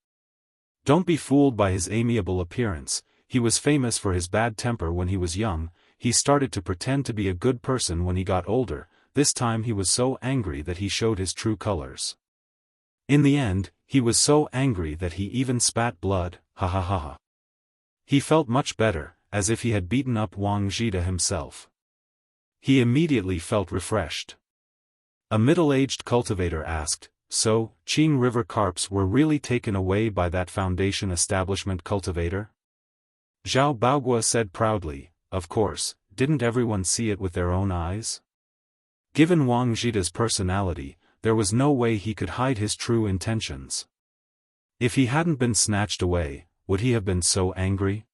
Don't be fooled by his amiable appearance. He was famous for his bad temper when he was young. He started to pretend to be a good person when he got older. This time he was so angry that he showed his true colors. In the end, he was so angry that he even spat blood, ha ha ha ha. He felt much better, as if he had beaten up Wang Zhida himself. He immediately felt refreshed. A middle-aged cultivator asked, so, Qing River carps were really taken away by that Foundation Establishment cultivator? Zhao Baogua said proudly, of course, didn't everyone see it with their own eyes? Given Wang Zhida's personality, there was no way he could hide his true intentions. If he hadn't been snatched away, would he have been so angry?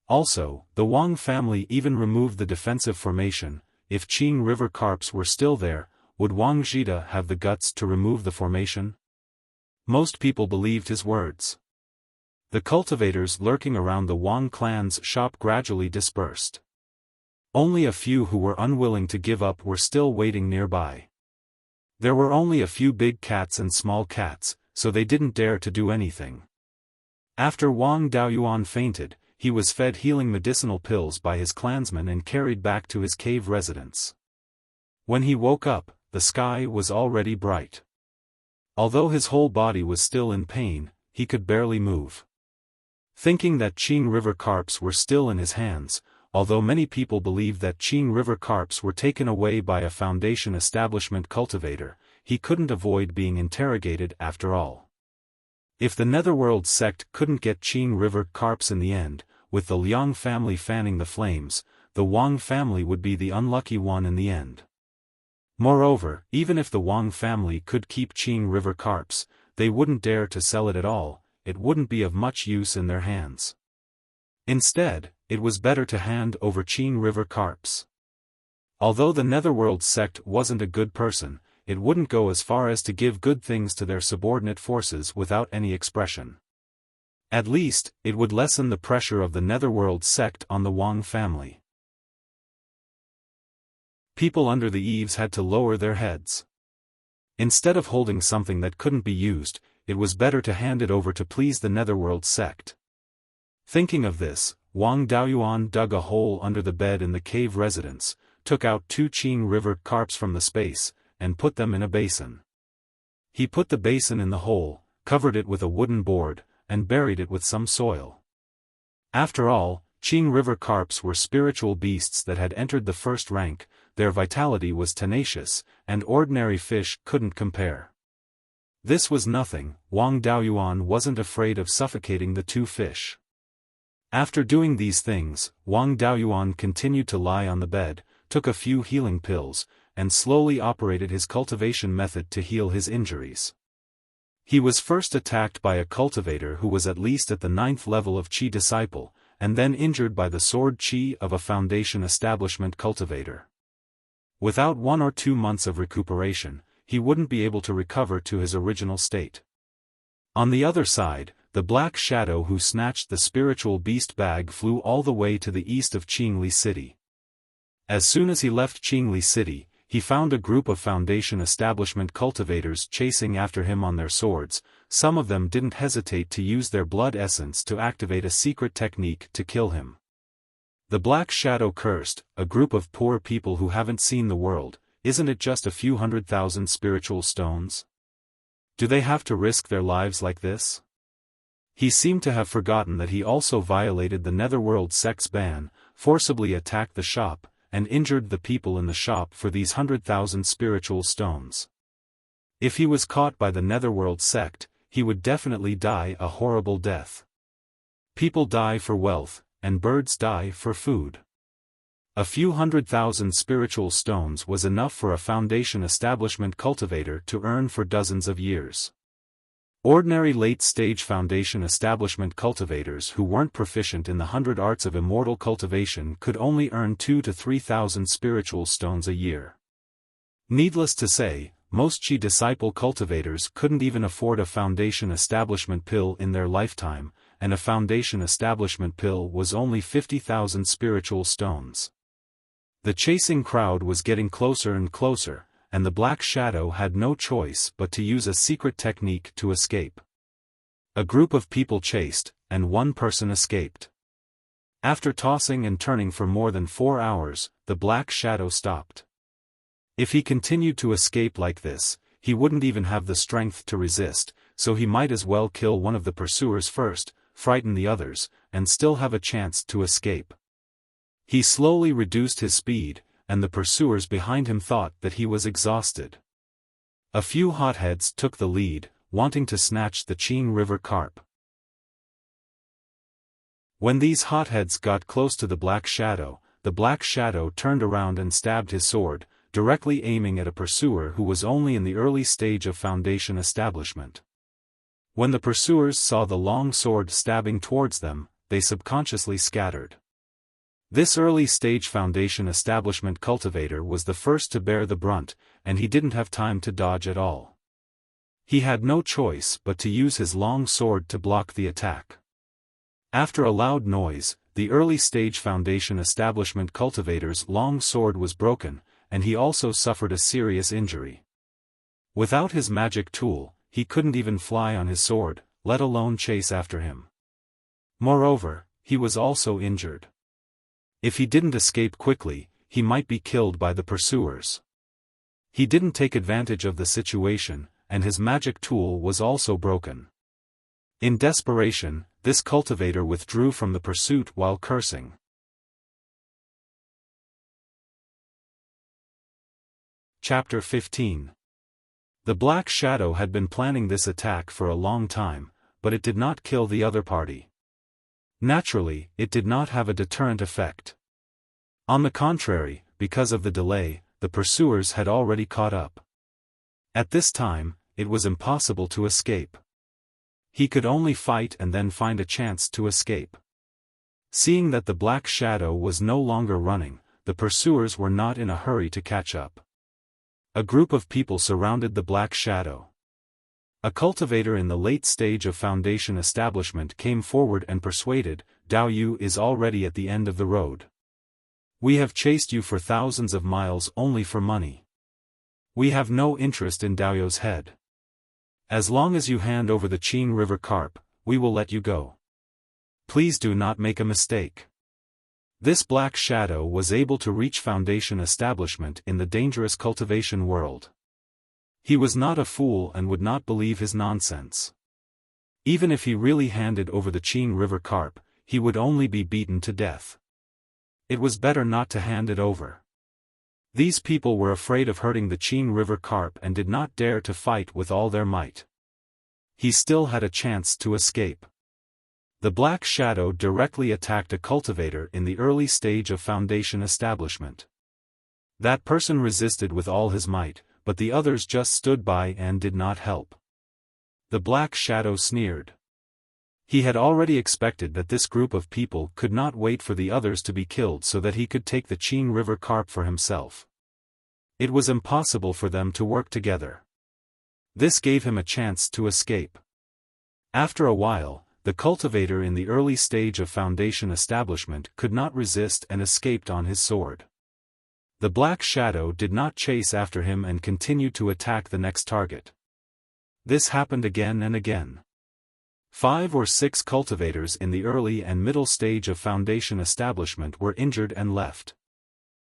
Also, the Wang family even removed the defensive formation. If Qing River carps were still there, would Wang Zhida have the guts to remove the formation? Most people believed his words. The cultivators lurking around the Wang clan's shop gradually dispersed. Only a few who were unwilling to give up were still waiting nearby. There were only a few big cats and small cats, so they didn't dare to do anything. After Wang Daoyuan fainted, he was fed healing medicinal pills by his clansmen and carried back to his cave residence. When he woke up, the sky was already bright. Although his whole body was still in pain, he could barely move. Thinking that Qing River carps were still in his hands, although many people believed that Qing River carps were taken away by a Foundation Establishment cultivator, he couldn't avoid being interrogated after all. If the Netherworld sect couldn't get Qing River carps in the end, with the Liang family fanning the flames, the Wang family would be the unlucky one in the end. Moreover, even if the Wang family could keep Qing River carps, they wouldn't dare to sell it at all. It wouldn't be of much use in their hands. Instead, it was better to hand over Qing River carps. Although the Netherworld sect wasn't a good person, it wouldn't go as far as to give good things to their subordinate forces without any expression. At least, it would lessen the pressure of the Netherworld sect on the Wang family. People under the eaves had to lower their heads. Instead of holding something that couldn't be used, it was better to hand it over to please the Netherworld sect. Thinking of this, Wang Daoyuan dug a hole under the bed in the cave residence, took out 2 Qing River carps from the space, and put them in a basin. He put the basin in the hole, covered it with a wooden board, and buried it with some soil. After all, Qing River carps were spiritual beasts that had entered the first rank. Their vitality was tenacious, and ordinary fish couldn't compare. This was nothing. Wang Daoyuan wasn't afraid of suffocating the 2 fish. After doing these things, Wang Daoyuan continued to lie on the bed, took a few healing pills, and slowly operated his cultivation method to heal his injuries. He was first attacked by a cultivator who was at least at the 9th level of Qi disciple, and then injured by the sword Qi of a Foundation establishment cultivator. Without 1 or 2 months of recuperation, he wouldn't be able to recover to his original state. On the other side, the Black Shadow who snatched the spiritual beast bag flew all the way to the east of Qingli City. As soon as he left Qingli City, he found a group of Foundation establishment cultivators chasing after him on their swords. Some of them didn't hesitate to use their blood essence to activate a secret technique to kill him. The Black Shadow cursed, "A group of poor people who haven't seen the world, isn't it just a few 100,000 spiritual stones? Do they have to risk their lives like this?" He seemed to have forgotten that he also violated the Netherworld sect's ban, forcibly attacked the shop, and injured the people in the shop for these 100,000 spiritual stones. If he was caught by the Netherworld sect, he would definitely die a horrible death. People die for wealth, and birds die for food. A few 100,000 spiritual stones was enough for a Foundation establishment cultivator to earn for dozens of years. Ordinary late-stage Foundation establishment cultivators who weren't proficient in the 100 arts of immortal cultivation could only earn 2,000 to 3,000 spiritual stones a year. Needless to say, most Qi disciple cultivators couldn't even afford a Foundation establishment pill in their lifetime, and a Foundation establishment pill was only 50,000 spiritual stones. The chasing crowd was getting closer and closer, and the Black Shadow had no choice but to use a secret technique to escape. A group of people chased, and 1 person escaped. After tossing and turning for more than 4 hours, the Black Shadow stopped. If he continued to escape like this, he wouldn't even have the strength to resist, so he might as well kill one of the pursuers first, frighten the others, and still have a chance to escape. He slowly reduced his speed, and the pursuers behind him thought that he was exhausted. A few hotheads took the lead, wanting to snatch the Qing River carp. When these hotheads got close to the Black Shadow turned around and stabbed his sword, directly aiming at a pursuer who was only in the early stage of Foundation establishment. When the pursuers saw the long sword stabbing towards them, they subconsciously scattered. This early-stage Foundation establishment cultivator was the first to bear the brunt, and he didn't have time to dodge at all. He had no choice but to use his long sword to block the attack. After a loud noise, the early-stage Foundation establishment cultivator's long sword was broken, and he also suffered a serious injury. Without his magic tool, he couldn't even fly on his sword, let alone chase after him. Moreover, he was also injured. If he didn't escape quickly, he might be killed by the pursuers. He didn't take advantage of the situation, and his magic tool was also broken. In desperation, this cultivator withdrew from the pursuit while cursing. Chapter 15. The Black Shadow had been planning this attack for a long time, but it did not kill the other party. Naturally, it did not have a deterrent effect. On the contrary, because of the delay, the pursuers had already caught up. At this time, it was impossible to escape. He could only fight and then find a chance to escape. Seeing that the black shadow was no longer running, the pursuers were not in a hurry to catch up. A group of people surrounded the black shadow. A cultivator in the late stage of foundation establishment came forward and persuaded, "Dao Yu is already at the end of the road. We have chased you for thousands of miles only for money. We have no interest in Dao Yu's head. As long as you hand over the Qing River carp, we will let you go. Please do not make a mistake." This black shadow was able to reach foundation establishment in the dangerous cultivation world. He was not a fool and would not believe his nonsense. Even if he really handed over the Qing River carp, he would only be beaten to death. It was better not to hand it over. These people were afraid of hurting the Qing River carp and did not dare to fight with all their might. He still had a chance to escape. The black shadow directly attacked a cultivator in the early stage of foundation establishment. That person resisted with all his might, but the others just stood by and did not help. The black shadow sneered. He had already expected that this group of people could not wait for the others to be killed so that he could take the Qing River carp for himself. It was impossible for them to work together. This gave him a chance to escape. After a while, the cultivator in the early stage of foundation establishment could not resist and escaped on his sword. The black shadow did not chase after him and continued to attack the next target. This happened again and again. 5 or 6 cultivators in the early and middle stage of foundation establishment were injured and left.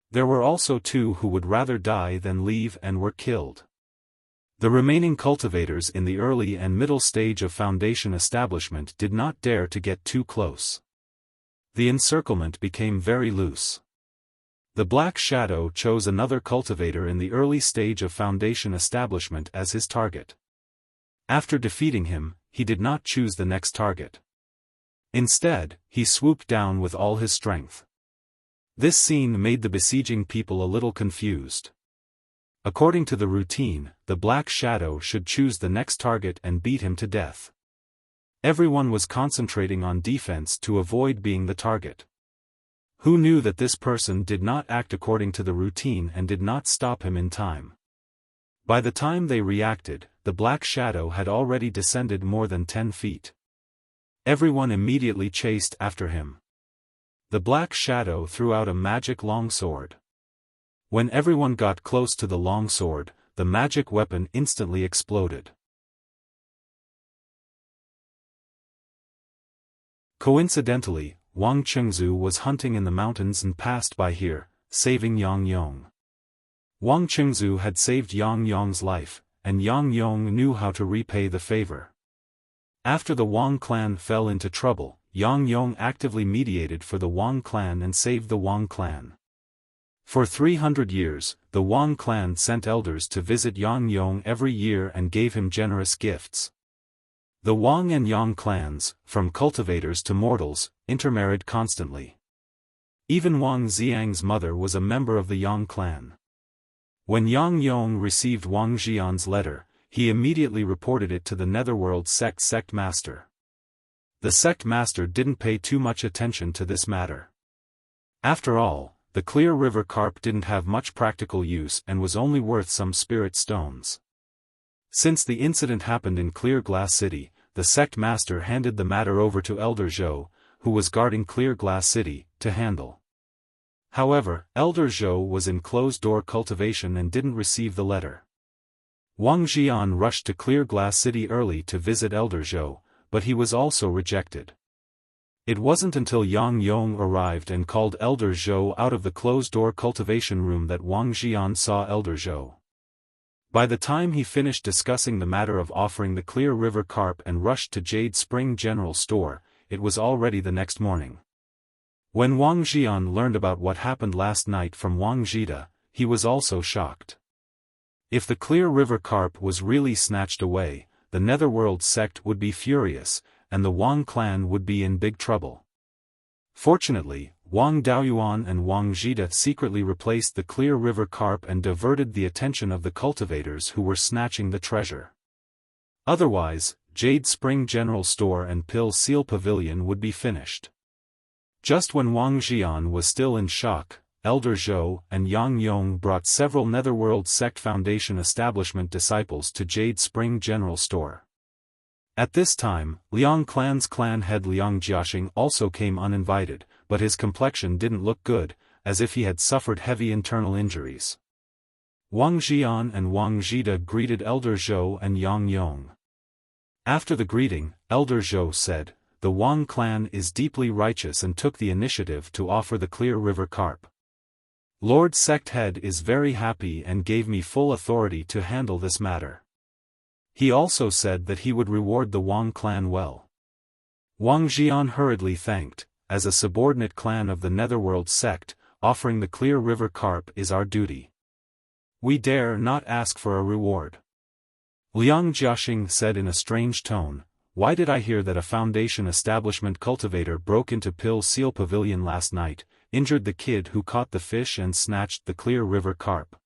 There were also 2 who would rather die than leave and were killed. The remaining cultivators in the early and middle stage of foundation establishment did not dare to get too close. The encirclement became very loose. The black shadow chose another cultivator in the early stage of foundation establishment as his target. After defeating him, he did not choose the next target. Instead, he swooped down with all his strength. This scene made the besieging people a little confused. According to the routine, the black shadow should choose the next target and beat him to death. Everyone was concentrating on defense to avoid being the target. Who knew that this person did not act according to the routine and did not stop him in time? By the time they reacted, the black shadow had already descended more than 10 feet. Everyone immediately chased after him. The black shadow threw out a magic longsword. When everyone got close to the longsword, the magic weapon instantly exploded. Coincidentally, Wang Chengzu was hunting in the mountains and passed by here, saving Yang Yong. Wang Chengzu had saved Yang Yong's life, and Yang Yong knew how to repay the favor. After the Wang clan fell into trouble, Yang Yong actively mediated for the Wang clan and saved the Wang clan. For 300 years, the Wang clan sent elders to visit Yang Yong every year and gave him generous gifts. The Wang and Yang clans, from cultivators to mortals, intermarried constantly. Even Wang Xiang's mother was a member of the Yang clan. When Yang Yong received Wang Xian's letter, he immediately reported it to the Netherworld sect master. The sect master didn't pay too much attention to this matter. After all, the clear river carp didn't have much practical use and was only worth some spirit stones. Since the incident happened in Clear Glass City, the sect master handed the matter over to Elder Zhou, who was guarding Clear Glass City, to handle. However, Elder Zhou was in closed-door cultivation and didn't receive the letter. Wang Xian rushed to Clear Glass City early to visit Elder Zhou, but he was also rejected. It wasn't until Yang Yong arrived and called Elder Zhou out of the closed-door cultivation room that Wang Xian saw Elder Zhou. By the time he finished discussing the matter of offering the Clear River carp and rushed to Jade Spring General Store, it was already the next morning. When Wang Xian learned about what happened last night from Wang Zhida, he was also shocked. If the Clear River carp was really snatched away, the Netherworld sect would be furious, and the Wang clan would be in big trouble. Fortunately, Wang Daoyuan and Wang Zhida secretly replaced the Clear River carp and diverted the attention of the cultivators who were snatching the treasure. Otherwise, Jade Spring General Store and Pill Seal Pavilion would be finished. Just when Wang Jian was still in shock, Elder Zhou and Yang Yong brought several Netherworld Sect Foundation establishment disciples to Jade Spring General Store. At this time, Liang Clan's clan head Liang Jiaxing also came uninvited, but his complexion didn't look good, as if he had suffered heavy internal injuries. Wang Jian and Wang Zhida greeted Elder Zhou and Yang Yong. After the greeting, Elder Zhou said, "The Wang clan is deeply righteous and took the initiative to offer the Clear River carp. Lord Sect Head is very happy and gave me full authority to handle this matter. He also said that he would reward the Wang clan well." Wang Jian hurriedly thanked, "As a subordinate clan of the Netherworld sect, offering the Clear River carp is our duty. We dare not ask for a reward." Liang Jiaxing said in a strange tone, "Why did I hear that a Foundation establishment cultivator broke into Pill Seal Pavilion last night, injured the kid who caught the fish and snatched the Clear River carp?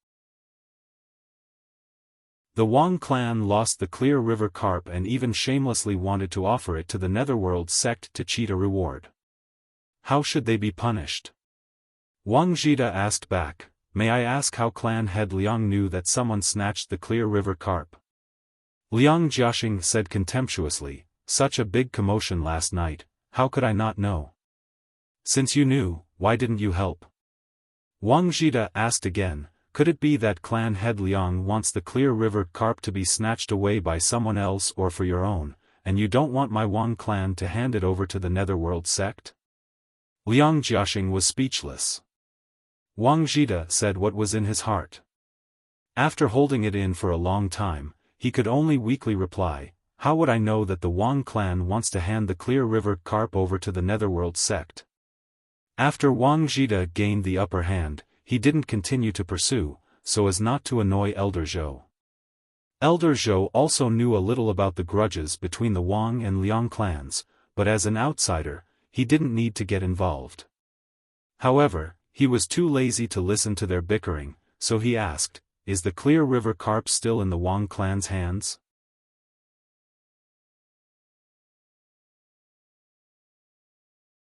The Wang clan lost the Clear River carp and even shamelessly wanted to offer it to the Netherworld sect to cheat a reward. How should they be punished?" Wang Zhida asked back, "May I ask how clan head Liang knew that someone snatched the Clear River carp?" Liang Jiaxing said contemptuously, "Such a big commotion last night, how could I not know? Since you knew, why didn't you help?" Wang Zhida asked again, "Could it be that clan head Liang wants the Clear River carp to be snatched away by someone else or for your own, and you don't want my Wang clan to hand it over to the Netherworld sect?" Liang Jiaxing was speechless. Wang Zhida said what was in his heart. After holding it in for a long time, he could only weakly reply, "How would I know that the Wang clan wants to hand the Clear River carp over to the Netherworld sect?" After Wang Zhida gained the upper hand, he didn't continue to pursue, so as not to annoy Elder Zhou. Elder Zhou also knew a little about the grudges between the Wang and Liang clans, but as an outsider, he didn't need to get involved. However, he was too lazy to listen to their bickering, so he asked, "Is the Clear River carp still in the Wang clan's hands?"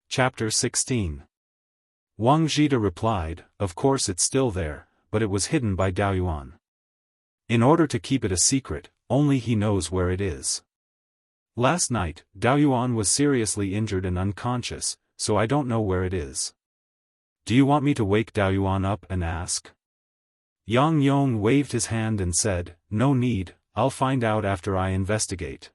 Chapter 16. Wang Zhida replied, "Of course it's still there, but it was hidden by Daoyuan. In order to keep it a secret, only he knows where it is. Last night, Daoyuan was seriously injured and unconscious, so I don't know where it is. Do you want me to wake Daoyuan up and ask?" Yang Yong waved his hand and said, "No need, I'll find out after I investigate."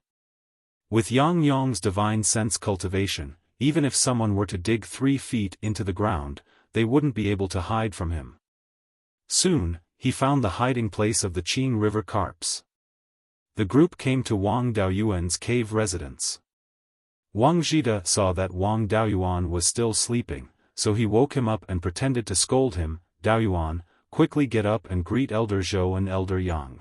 With Yang Yong's divine sense cultivation, even if someone were to dig 3 feet into the ground, they wouldn't be able to hide from him. Soon, he found the hiding place of the Qing River carps. The group came to Wang Daoyuan's cave residence. Wang Zhida saw that Wang Daoyuan was still sleeping, so he woke him up and pretended to scold him, "Daoyuan, quickly get up and greet Elder Zhou and Elder Yang."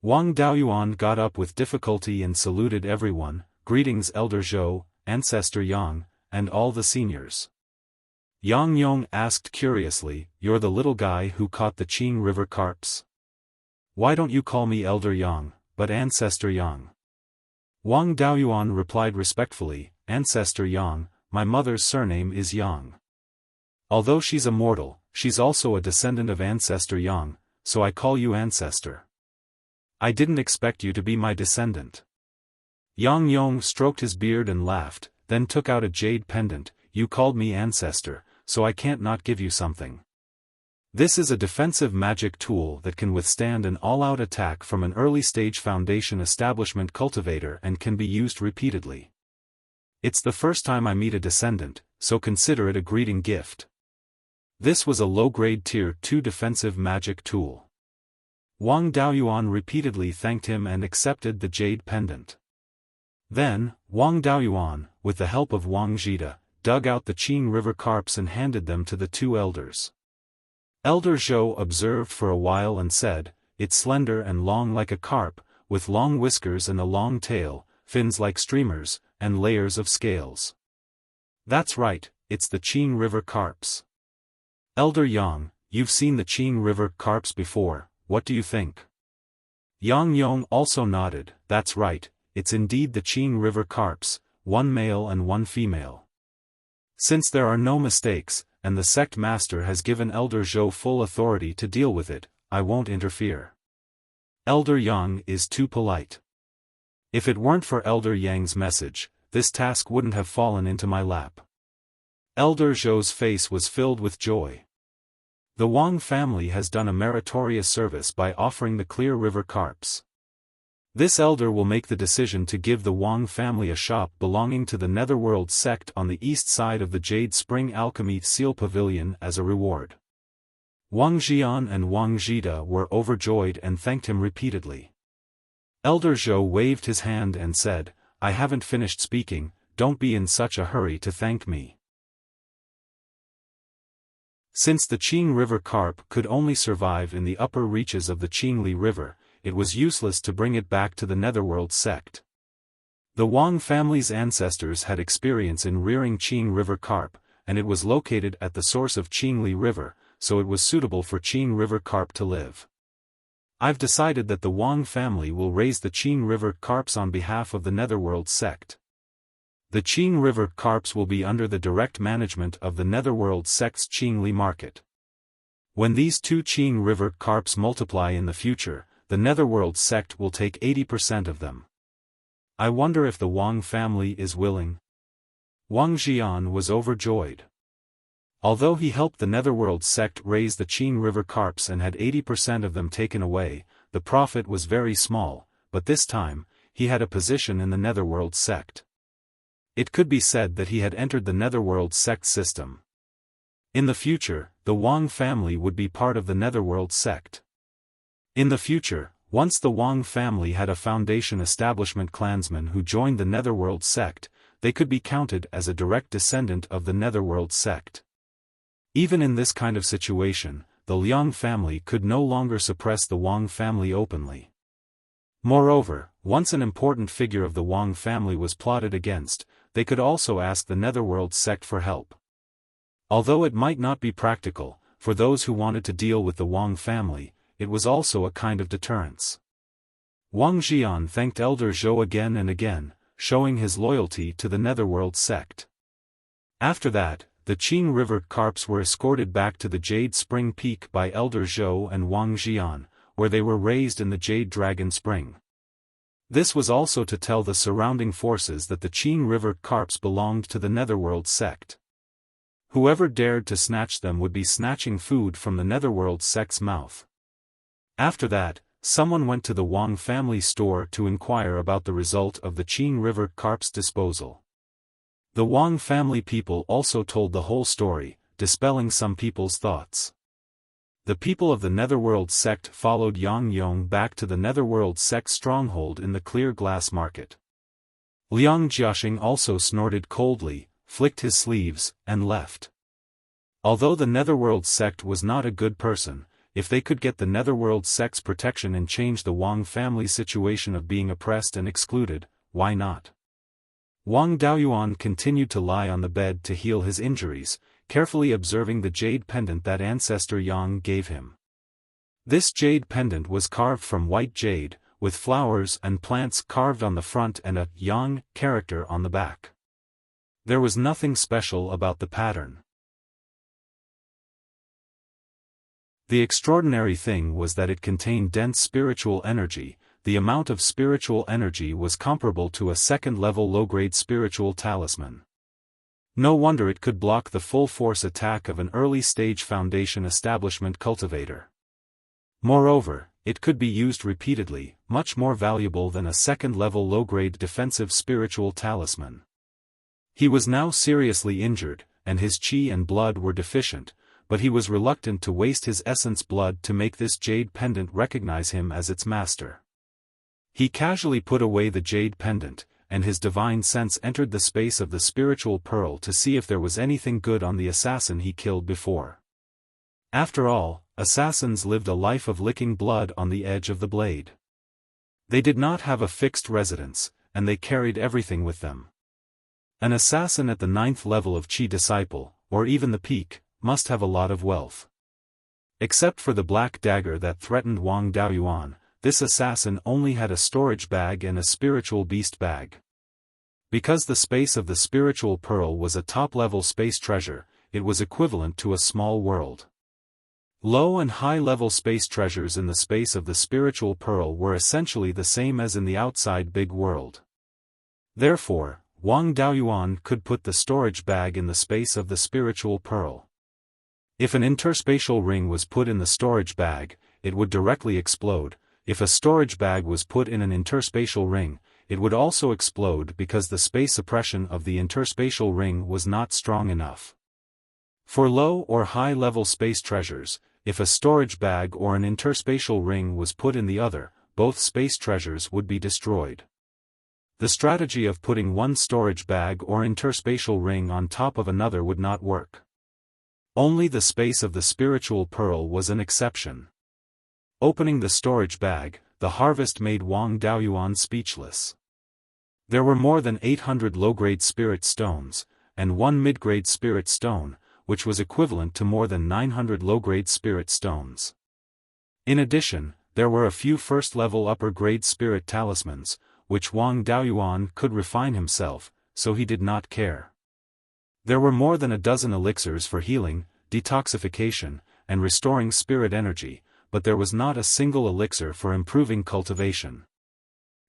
Wang Daoyuan got up with difficulty and saluted everyone, "Greetings Elder Zhou, Ancestor Yang, and all the seniors." Yang Yong asked curiously, "You're the little guy who caught the Qing River carps? Why don't you call me Elder Yang, but Ancestor Yang?" Wang Daoyuan replied respectfully, "Ancestor Yang, my mother's surname is Yang. Although she's a mortal, she's also a descendant of Ancestor Yang, so I call you Ancestor. I didn't expect you to be my descendant." Yang Yong stroked his beard and laughed, then took out a jade pendant. "You called me Ancestor, so I can't not give you something. This is a defensive magic tool that can withstand an all-out attack from an early-stage Foundation establishment cultivator and can be used repeatedly. It's the first time I meet a descendant, so consider it a greeting gift." This was a low-grade Tier 2 defensive magic tool. Wang Daoyuan repeatedly thanked him and accepted the jade pendant. Then, Wang Daoyuan, with the help of Wang Zhida, dug out the Qing River carps and handed them to the 2 elders. Elder Zhou observed for a while and said, "It's slender and long like a carp, with long whiskers and a long tail, fins like streamers, and layers of scales. That's right, it's the Qing River carps. Elder Yang, you've seen the Qing River carps before, what do you think? Yang Yong also nodded, that's right, it's indeed the Qing River carps, one male and one female. Since there are no mistakes, and the sect master has given Elder Zhou full authority to deal with it, I won't interfere. Elder Yang is too polite. If it weren't for Elder Yang's message, this task wouldn't have fallen into my lap. Elder Zhou's face was filled with joy. The Wang family has done a meritorious service by offering the Clear River carps. This elder will make the decision to give the Wang family a shop belonging to the Netherworld sect on the east side of the Jade Spring Alchemy Seal Pavilion as a reward. Wang Jian and Wang Jida were overjoyed and thanked him repeatedly. Elder Zhou waved his hand and said, I haven't finished speaking, don't be in such a hurry to thank me. Since the Qing River carp could only survive in the upper reaches of the Qingli River, it was useless to bring it back to the Netherworld sect. The Wang family's ancestors had experience in rearing Qing River carp, and it was located at the source of Qingli River, so it was suitable for Qing River carp to live. I've decided that the Wang family will raise the Qing River carps on behalf of the Netherworld sect. The Qing River carps will be under the direct management of the Netherworld sect's Qingli market. When these two Qing River carps multiply in the future, the Netherworld sect will take 80% of them. I wonder if the Wang family is willing. Wang Jian was overjoyed. Although he helped the Netherworld sect raise the Qing River carps and had 80% of them taken away, the profit was very small, but this time, he had a position in the Netherworld sect. It could be said that he had entered the Netherworld sect system. In the future, the Wang family would be part of the Netherworld sect. In the future, once the Wang family had a Foundation establishment clansman who joined the Netherworld sect, they could be counted as a direct descendant of the Netherworld sect. Even in this kind of situation, the Liang family could no longer suppress the Wang family openly. Moreover, once an important figure of the Wang family was plotted against, they could also ask the Netherworld sect for help. Although it might not be practical, for those who wanted to deal with the Wang family, it was also a kind of deterrence. Wang Jian thanked Elder Zhou again and again, showing his loyalty to the Netherworld sect. After that, the Qing River carps were escorted back to the Jade Spring Peak by Elder Zhou and Wang Jian, where they were raised in the Jade Dragon Spring. This was also to tell the surrounding forces that the Qing River carps belonged to the Netherworld sect. Whoever dared to snatch them would be snatching food from the Netherworld sect's mouth. After that, someone went to the Wang family store to inquire about the result of the Qing River carps disposal. The Wang family people also told the whole story, dispelling some people's thoughts. The people of the Netherworld sect followed Yang Yong back to the Netherworld sect stronghold in the Clear Glass Market. Liang Jiaxing also snorted coldly, flicked his sleeves, and left. Although the Netherworld sect was not a good person, if they could get the Netherworld sect's protection and change the Wang family's situation of being oppressed and excluded, why not? Wang Daoyuan continued to lie on the bed to heal his injuries, carefully observing the jade pendant that ancestor Yang gave him. This jade pendant was carved from white jade, with flowers and plants carved on the front and a Yang character on the back. There was nothing special about the pattern. The extraordinary thing was that it contained dense spiritual energy. The amount of spiritual energy was comparable to a second-level low-grade spiritual talisman. No wonder it could block the full-force attack of an early-stage Foundation establishment cultivator. Moreover, it could be used repeatedly, much more valuable than a second-level low-grade defensive spiritual talisman. He was now seriously injured, and his qi and blood were deficient, but he was reluctant to waste his essence blood to make this jade pendant recognize him as its master. He casually put away the jade pendant, and his divine sense entered the space of the spiritual pearl to see if there was anything good on the assassin he killed before. After all, assassins lived a life of licking blood on the edge of the blade. They did not have a fixed residence, and they carried everything with them. An assassin at the 9th level of Qi disciple, or even the peak, must have a lot of wealth. Except for the black dagger that threatened Wang Daoyuan, this assassin only had a storage bag and a spiritual beast bag. Because the space of the spiritual pearl was a top-level space treasure, it was equivalent to a small world. Low and high-level space treasures in the space of the spiritual pearl were essentially the same as in the outside big world. Therefore, Wang Daoyuan could put the storage bag in the space of the spiritual pearl. If an interspatial ring was put in the storage bag, it would directly explode. If a storage bag was put in an interspatial ring, it would also explode because the space suppression of the interspatial ring was not strong enough. For low or high-level space treasures, if a storage bag or an interspatial ring was put in the other, both space treasures would be destroyed. The strategy of putting one storage bag or interspatial ring on top of another would not work. Only the space of the spiritual pearl was an exception. Opening the storage bag, the harvest made Wang Daoyuan speechless. There were more than 800 low-grade spirit stones, and one mid-grade spirit stone, which was equivalent to more than 900 low-grade spirit stones. In addition, there were a few first-level upper-grade spirit talismans, which Wang Daoyuan could refine himself, so he did not care. There were more than a dozen elixirs for healing, detoxification, and restoring spirit energy, but there was not a single elixir for improving cultivation.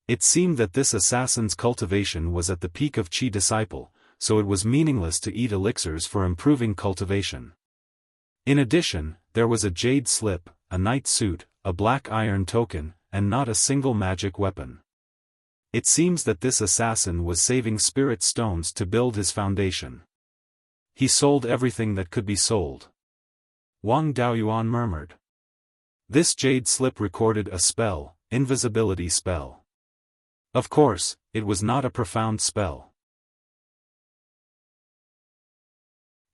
It seemed that this assassin's cultivation was at the peak of Qi disciple, so it was meaningless to eat elixirs for improving cultivation. In addition, there was a jade slip, a knight suit, a black iron token, and not a single magic weapon. It seems that this assassin was saving spirit stones to build his foundation. He sold everything that could be sold. Wang Daoyuan murmured. This jade slip recorded a spell, invisibility spell. Of course, it was not a profound spell.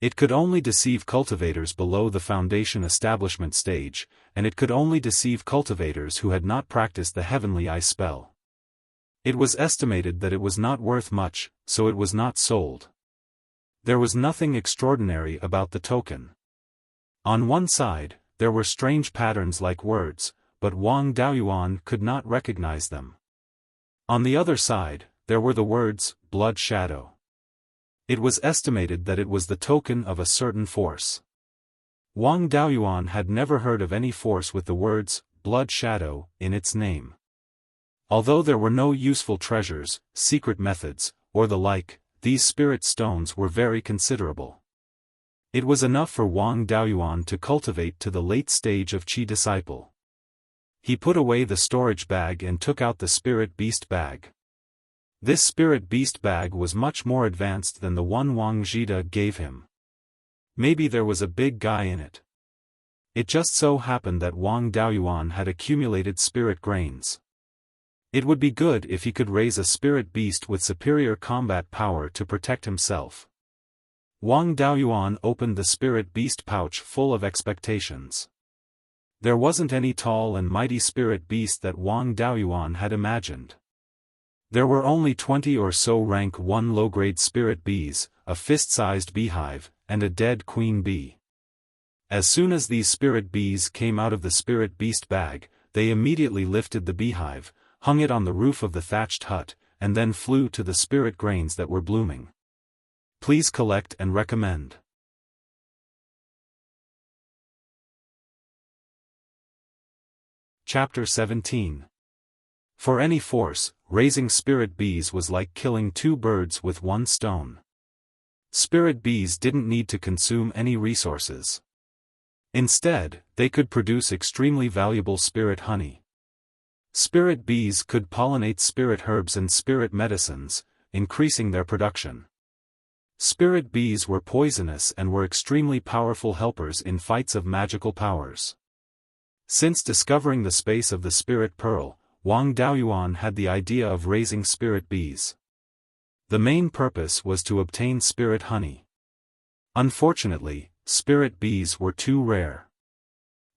It could only deceive cultivators below the foundation establishment stage, and it could only deceive cultivators who had not practiced the heavenly eye spell. It was estimated that it was not worth much, so it was not sold. There was nothing extraordinary about the token. On one side, there were strange patterns like words, but Wang Daoyuan could not recognize them. On the other side, there were the words, blood shadow. It was estimated that it was the token of a certain force. Wang Daoyuan had never heard of any force with the words, blood shadow, in its name. Although there were no useful treasures, secret methods, or the like, these spirit stones were very considerable. It was enough for Wang Daoyuan to cultivate to the late stage of Qi disciple. He put away the storage bag and took out the spirit beast bag. This spirit beast bag was much more advanced than the one Wang Zhida gave him. Maybe there was a big guy in it. It just so happened that Wang Daoyuan had accumulated spirit grains. It would be good if he could raise a spirit beast with superior combat power to protect himself. Wang Daoyuan opened the spirit beast pouch full of expectations. There wasn't any tall and mighty spirit beast that Wang Daoyuan had imagined. There were only 20 or so rank 1 low-grade spirit bees, a fist-sized beehive, and a dead queen bee. As soon as these spirit bees came out of the spirit beast bag, they immediately lifted the beehive, hung it on the roof of the thatched hut, and then flew to the spirit grains that were blooming. Please collect and recommend. Chapter 17. For any force, raising spirit bees was like killing 2 birds with 1 stone. Spirit bees didn't need to consume any resources. Instead, they could produce extremely valuable spirit honey. Spirit bees could pollinate spirit herbs and spirit medicines, increasing their production. Spirit bees were poisonous and were extremely powerful helpers in fights of magical powers. Since discovering the space of the spirit pearl, Wang Daoyuan had the idea of raising spirit bees. The main purpose was to obtain spirit honey. Unfortunately, spirit bees were too rare.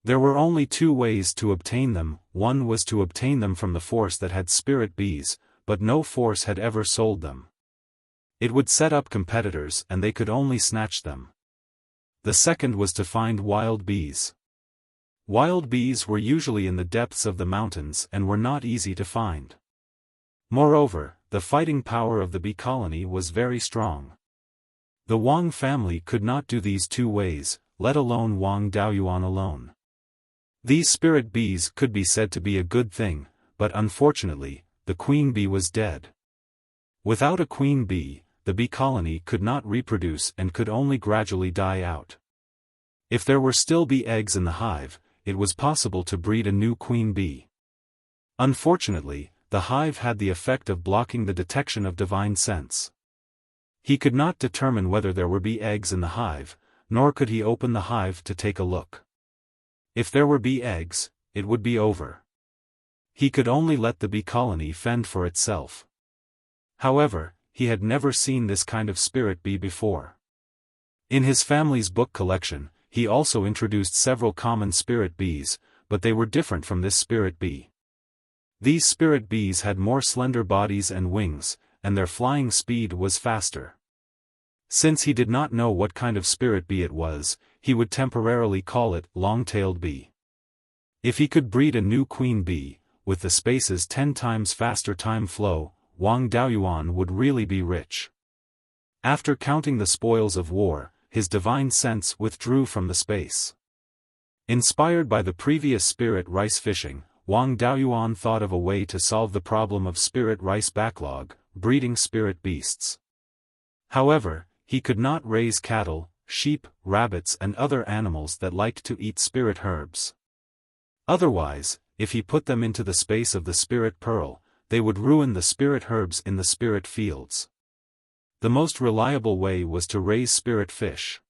There were only two ways to obtain them. One was to obtain them from the force that had spirit bees, but no force had ever sold them. It would set up competitors and they could only snatch them. The second was to find wild bees. Wild bees were usually in the depths of the mountains and were not easy to find. Moreover, the fighting power of the bee colony was very strong. The Wang family could not do these two ways, let alone Wang Daoyuan alone. These spirit bees could be said to be a good thing, but unfortunately, the queen bee was dead. Without a queen bee, the bee colony could not reproduce and could only gradually die out. If there were still bee eggs in the hive, it was possible to breed a new queen bee. Unfortunately, the hive had the effect of blocking the detection of divine sense. He could not determine whether there were bee eggs in the hive, nor could he open the hive to take a look. If there were bee eggs, it would be over. He could only let the bee colony fend for itself. However, he had never seen this kind of spirit bee before. In his family's book collection, he also introduced several common spirit bees, but they were different from this spirit bee. These spirit bees had more slender bodies and wings, and their flying speed was faster. Since he did not know what kind of spirit bee it was, he would temporarily call it long-tailed bee. If he could breed a new queen bee, with the space's 10 times faster time flow, Wang Daoyuan would really be rich. After counting the spoils of war, his divine sense withdrew from the space. Inspired by the previous spirit rice fishing, Wang Daoyuan thought of a way to solve the problem of spirit rice backlog, breeding spirit beasts. However, he could not raise cattle, sheep, rabbits and other animals that liked to eat spirit herbs. Otherwise, if he put them into the space of the spirit pearl, they would ruin the spirit herbs in the spirit fields. The most reliable way was to raise spirit fish.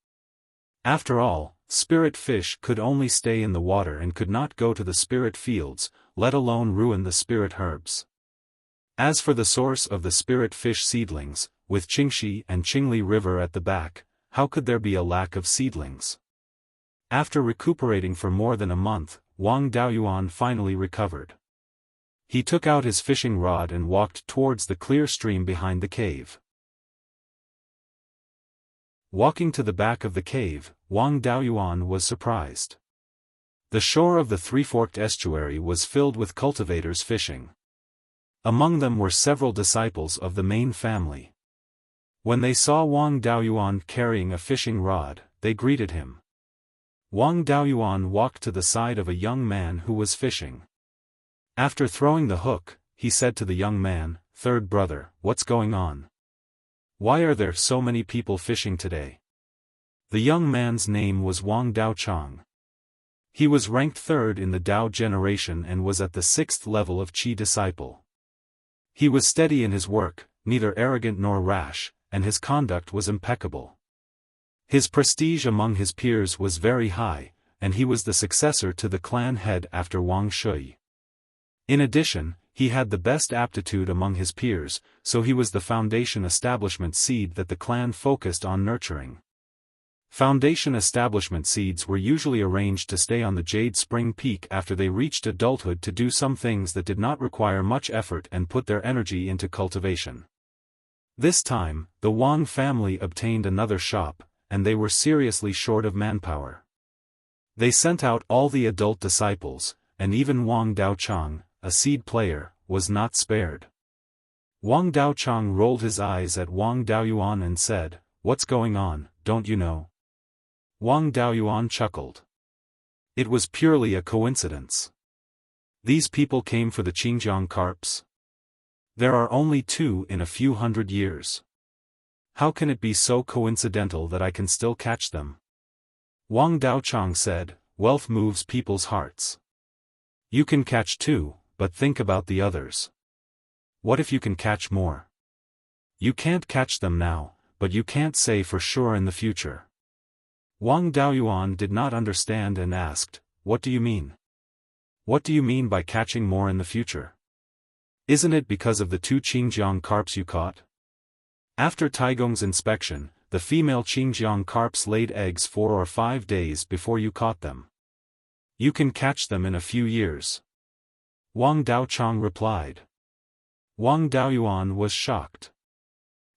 After all, spirit fish could only stay in the water and could not go to the spirit fields, let alone ruin the spirit herbs. As for the source of the spirit fish seedlings, with Qingxi and Qingli River at the back, how could there be a lack of seedlings? After recuperating for more than a month, Wang Daoyuan finally recovered. He took out his fishing rod and walked towards the clear stream behind the cave. Walking to the back of the cave, Wang Daoyuan was surprised. The shore of the three-forked estuary was filled with cultivators fishing. Among them were several disciples of the main family. When they saw Wang Daoyuan carrying a fishing rod, they greeted him. Wang Daoyuan walked to the side of a young man who was fishing. After throwing the hook, he said to the young man, "Third brother, what's going on? Why are there so many people fishing today?" The young man's name was Wang Daochang. He was ranked third in the Dao generation and was at the 6th level of Qi disciple. He was steady in his work, neither arrogant nor rash, and his conduct was impeccable. His prestige among his peers was very high, and he was the successor to the clan head after Wang Shui. In addition, he had the best aptitude among his peers, so he was the foundation establishment seed that the clan focused on nurturing. Foundation establishment seeds were usually arranged to stay on the Jade Spring Peak after they reached adulthood to do some things that did not require much effort and put their energy into cultivation. This time, the Wang family obtained another shop, and they were seriously short of manpower. They sent out all the adult disciples, and even Wang Daochang, a seed player, was not spared. Wang Daochang rolled his eyes at Wang Daoyuan and said, "What's going on, don't you know?" Wang Daoyuan chuckled. It was purely a coincidence. These people came for the Xinjiang carps. There are only 2 in a few hundred years. How can it be so coincidental that I can still catch them? Wang Daochang said, "Wealth moves people's hearts. You can catch 2, but think about the others. What if you can catch more? You can't catch them now, but you can't say for sure in the future." Wang Daoyuan did not understand and asked, "What do you mean? What do you mean by catching more in the future? Isn't it because of the 2 Xinjiang carps you caught?" After Taigong's inspection, the female Xinjiang carps laid eggs 4 or 5 days before you caught them. You can catch them in a few years. Wang Daochang replied. Wang Daoyuan was shocked.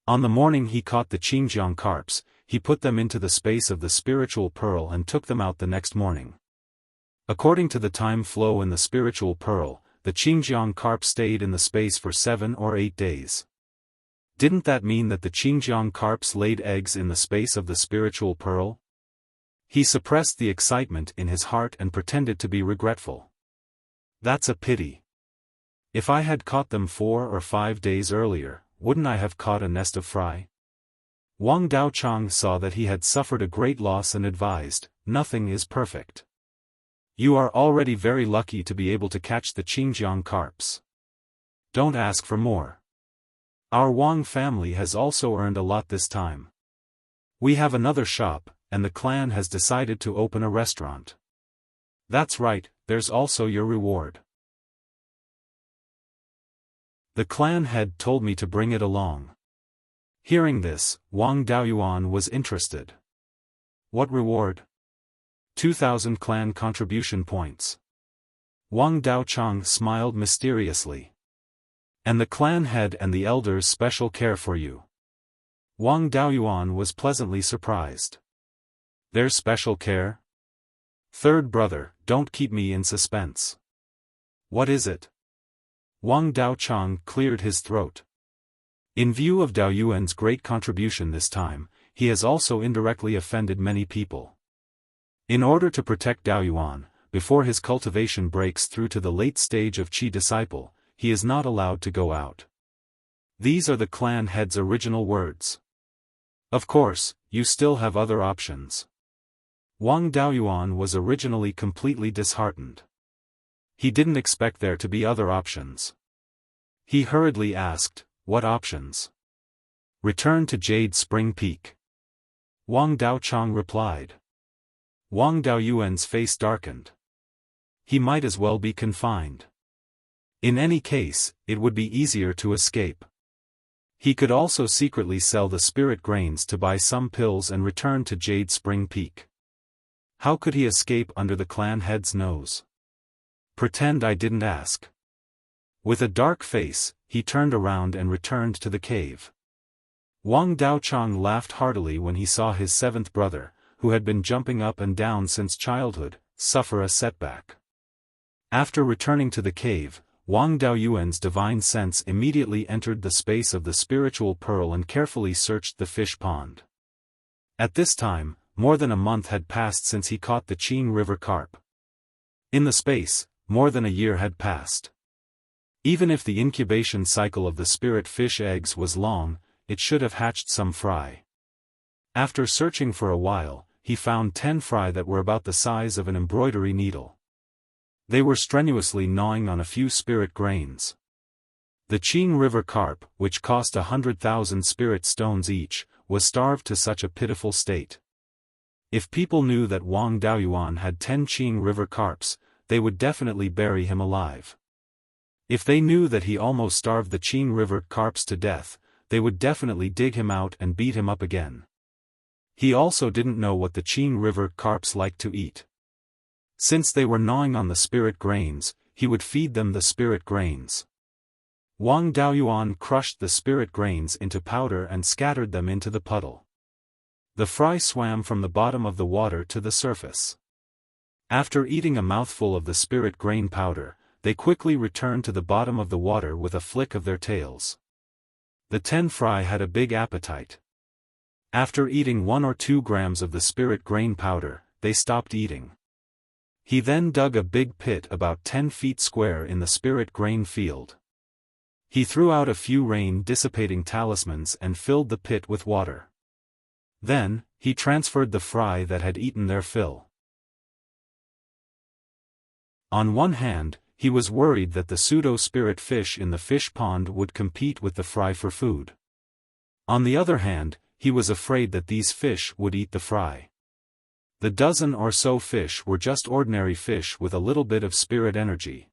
On the morning he caught the Qingjiang carps, he put them into the space of the spiritual pearl and took them out the next morning. According to the time flow in the spiritual pearl, the Qingjiang carp stayed in the space for 7 or 8 days. Didn't that mean that the Qingjiang carps laid eggs in the space of the spiritual pearl? He suppressed the excitement in his heart and pretended to be regretful. That's a pity. If I had caught them 4 or 5 days earlier, wouldn't I have caught a nest of fry? Wang Daochang saw that he had suffered a great loss and advised, nothing is perfect. You are already very lucky to be able to catch the Qingjiang carps. Don't ask for more. Our Wang family has also earned a lot this time. We have another shop, and the clan has decided to open a restaurant. That's right, there's also your reward. The clan head told me to bring it along. Hearing this, Wang Daoyuan was interested. What reward? 2,000 clan contribution points. Wang Daochang smiled mysteriously. And the clan head and the elders' special care for you. Wang Daoyuan was pleasantly surprised. Their special care? Third brother, don't keep me in suspense. What is it? Wang Daochang cleared his throat. In view of Daoyuan's great contribution this time, he has also indirectly offended many people. In order to protect Daoyuan, before his cultivation breaks through to the late stage of Qi disciple, he is not allowed to go out. These are the clan head's original words. Of course, you still have other options. Wang Daoyuan was originally completely disheartened. He didn't expect there to be other options. He hurriedly asked, what options? Return to Jade Spring Peak. Wang Daochang replied. Wang Daoyuan's face darkened. He might as well be confined. In any case, it would be easier to escape. He could also secretly sell the spirit grains to buy some pills and return to Jade Spring Peak. How could he escape under the clan head's nose? Pretend I didn't ask. With a dark face, he turned around and returned to the cave. Wang Daochang laughed heartily when he saw his 7th brother, who had been jumping up and down since childhood, suffer a setback. After returning to the cave, Wang Daoyuan's divine sense immediately entered the space of the spiritual pearl and carefully searched the fish pond. At this time, more than a month had passed since he caught the Qing River carp. In the space, more than a year had passed. Even if the incubation cycle of the spirit fish eggs was long, it should have hatched some fry. After searching for a while, he found 10 fry that were about the size of an embroidery needle. They were strenuously gnawing on a few spirit grains. The Qing River carp, which cost 100,000 spirit stones each, was starved to such a pitiful state. If people knew that Wang Daoyuan had 10 Qing River carps, they would definitely bury him alive. If they knew that he almost starved the Qing River carps to death, they would definitely dig him out and beat him up again. He also didn't know what the Qing River carps liked to eat. Since they were gnawing on the spirit grains, he would feed them the spirit grains. Wang Daoyuan crushed the spirit grains into powder and scattered them into the puddle. The fry swam from the bottom of the water to the surface. After eating a mouthful of the spirit grain powder, they quickly returned to the bottom of the water with a flick of their tails. The 10 fry had a big appetite. After eating 1 or 2 grams of the spirit grain powder, they stopped eating. He then dug a big pit about 10 feet square in the spirit grain field. He threw out a few rain-dissipating talismans and filled the pit with water. Then, he transferred the fry that had eaten their fill. On one hand, he was worried that the pseudo-spirit fish in the fish pond would compete with the fry for food. On the other hand, he was afraid that these fish would eat the fry. The dozen or so fish were just ordinary fish with a little bit of spirit energy.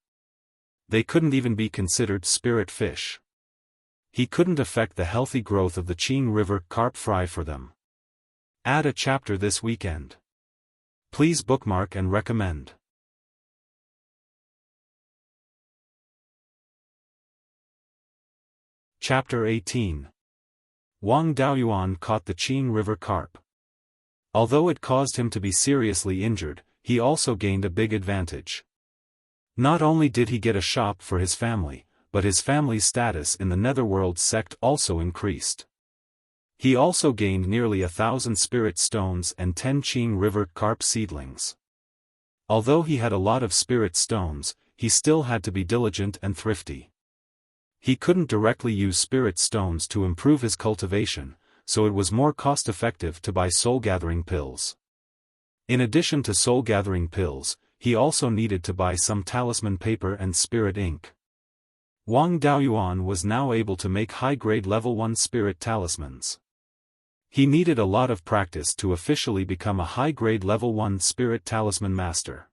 They couldn't even be considered spirit fish. He couldn't affect the healthy growth of the Qing River carp fry for them. Add a chapter this weekend. Please bookmark and recommend. Chapter 18. Wang Daoyuan caught the Qing River carp. Although it caused him to be seriously injured, he also gained a big advantage. Not only did he get a shop for his family, but his family's status in the Netherworld sect also increased. He also gained nearly 1,000 spirit stones and 10 Qing River carp seedlings. Although he had a lot of spirit stones, he still had to be diligent and thrifty. He couldn't directly use spirit stones to improve his cultivation, so it was more cost-effective to buy soul-gathering pills. In addition to soul-gathering pills, he also needed to buy some talisman paper and spirit ink. Wang Daoyuan was now able to make high-grade level 1 spirit talismans. He needed a lot of practice to officially become a high-grade level 1 spirit talisman master.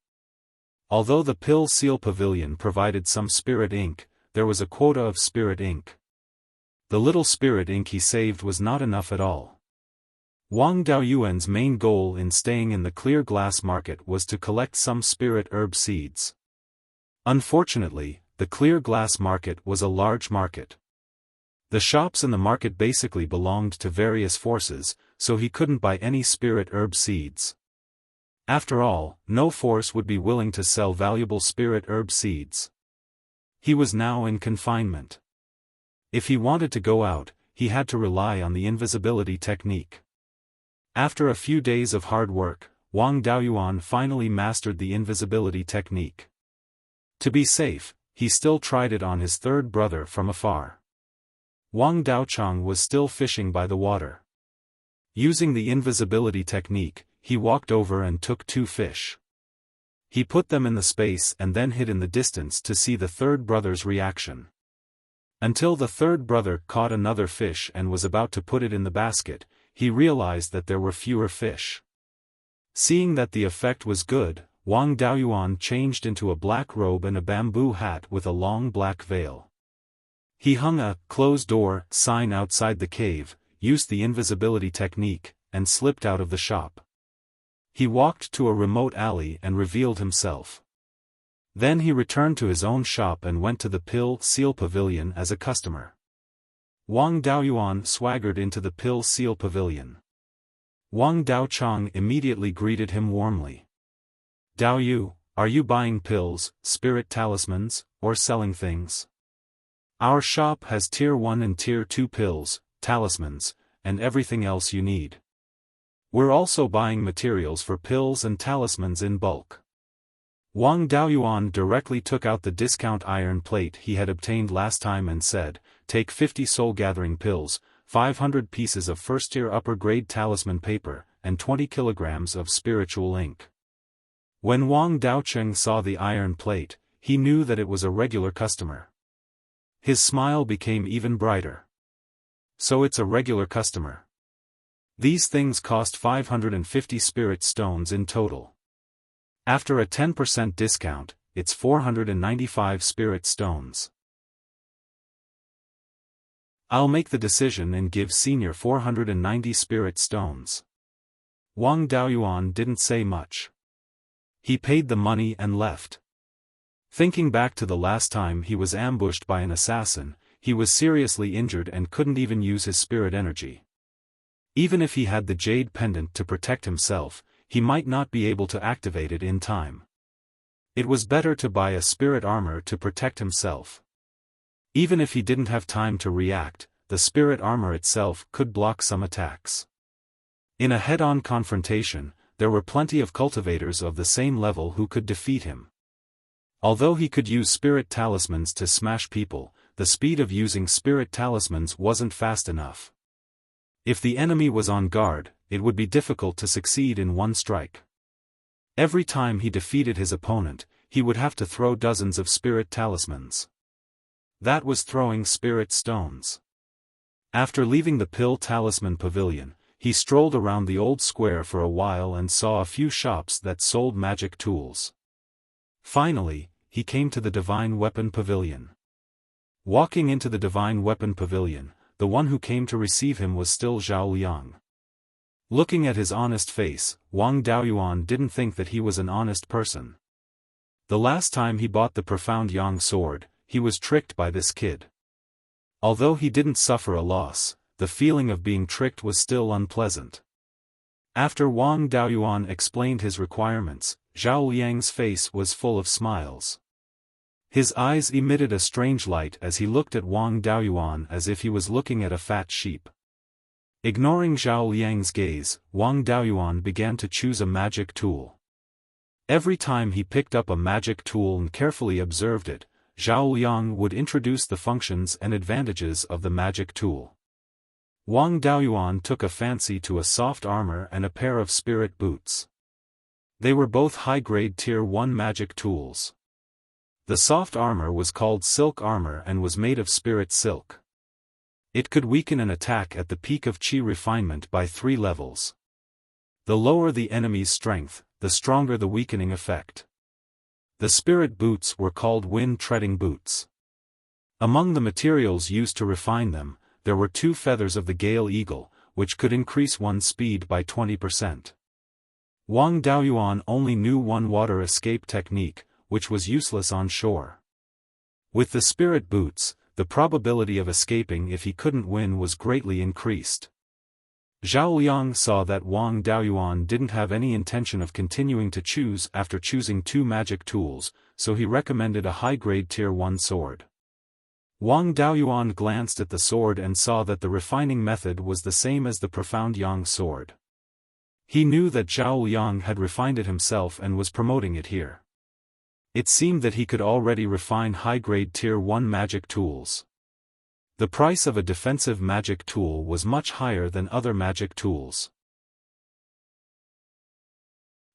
Although the pill seal pavilion provided some spirit ink, there was a quota of spirit ink. The little spirit ink he saved was not enough at all. Wang Daoyuan's main goal in staying in the clear glass market was to collect some spirit herb seeds. Unfortunately, the clear glass market was a large market. The shops in the market basically belonged to various forces, so he couldn't buy any spirit herb seeds. After all, no force would be willing to sell valuable spirit herb seeds. He was now in confinement. If he wanted to go out, he had to rely on the invisibility technique. After a few days of hard work, Wang Daoyuan finally mastered the invisibility technique. To be safe, he still tried it on his third brother from afar. Wang Daochang was still fishing by the water. Using the invisibility technique, he walked over and took 2 fish. He put them in the space and then hid in the distance to see the third brother's reaction. Until the third brother caught another fish and was about to put it in the basket, he realized that there were fewer fish. Seeing that the effect was good, Wang Daoyuan changed into a black robe and a bamboo hat with a long black veil. He hung a closed door sign outside the cave, used the invisibility technique, and slipped out of the shop. He walked to a remote alley and revealed himself. Then he returned to his own shop and went to the pill seal pavilion as a customer. Wang Daoyuan swaggered into the pill seal pavilion. Wang Daochang immediately greeted him warmly. "Daoyu, are you buying pills, spirit talismans, or selling things? Our shop has tier 1 and tier 2 pills, talismans, and everything else you need. We're also buying materials for pills and talismans in bulk." Wang Daoyuan directly took out the discount iron plate he had obtained last time and said, "Take 50 soul-gathering pills, 500 pieces of first-tier upper-grade talisman paper, and 20 kilograms of spiritual ink." When Wang Daocheng saw the iron plate, he knew that it was a regular customer. His smile became even brighter. "So it's a regular customer. These things cost 550 spirit stones in total. After a 10% discount, it's 495 spirit stones. I'll make the decision and give Senior 490 spirit stones." Wang Daoyuan didn't say much. He paid the money and left. Thinking back to the last time he was ambushed by an assassin, he was seriously injured and couldn't even use his spirit energy. Even if he had the jade pendant to protect himself, he might not be able to activate it in time. It was better to buy a spirit armor to protect himself. Even if he didn't have time to react, the spirit armor itself could block some attacks. In a head-on confrontation, there were plenty of cultivators of the same level who could defeat him. Although he could use spirit talismans to smash people, the speed of using spirit talismans wasn't fast enough. If the enemy was on guard, it would be difficult to succeed in one strike. Every time he defeated his opponent, he would have to throw dozens of spirit talismans. That was throwing spirit stones. After leaving the pill talisman pavilion, he strolled around the old square for a while and saw a few shops that sold magic tools. Finally, he came to the divine weapon pavilion. Walking into the divine weapon pavilion, the one who came to receive him was still Zhao Liang. Looking at his honest face, Wang Daoyuan didn't think that he was an honest person. The last time he bought the profound Yang sword, he was tricked by this kid. Although he didn't suffer a loss, the feeling of being tricked was still unpleasant. After Wang Daoyuan explained his requirements, Zhao Liang's face was full of smiles. His eyes emitted a strange light as he looked at Wang Daoyuan as if he was looking at a fat sheep. Ignoring Zhao Liang's gaze, Wang Daoyuan began to choose a magic tool. Every time he picked up a magic tool and carefully observed it, Zhao Liang would introduce the functions and advantages of the magic tool. Wang Daoyuan took a fancy to a soft armor and a pair of spirit boots. They were both high-grade Tier 1 magic tools. The soft armor was called silk armor and was made of spirit silk. It could weaken an attack at the peak of Qi refinement by 3 levels. The lower the enemy's strength, the stronger the weakening effect. The spirit boots were called wind-treading boots. Among the materials used to refine them, there were 2 feathers of the Gale Eagle, which could increase one's speed by 20%. Wang Daoyuan only knew one water escape technique, which was useless on shore. With the spirit boots, the probability of escaping if he couldn't win was greatly increased. Zhao Liang saw that Wang Daoyuan didn't have any intention of continuing to choose after choosing 2 magic tools, so he recommended a high-grade Tier 1 sword. Wang Daoyuan glanced at the sword and saw that the refining method was the same as the Profound Yang sword. He knew that Zhao Liang had refined it himself and was promoting it here. It seemed that he could already refine high-grade Tier 1 magic tools. The price of a defensive magic tool was much higher than other magic tools.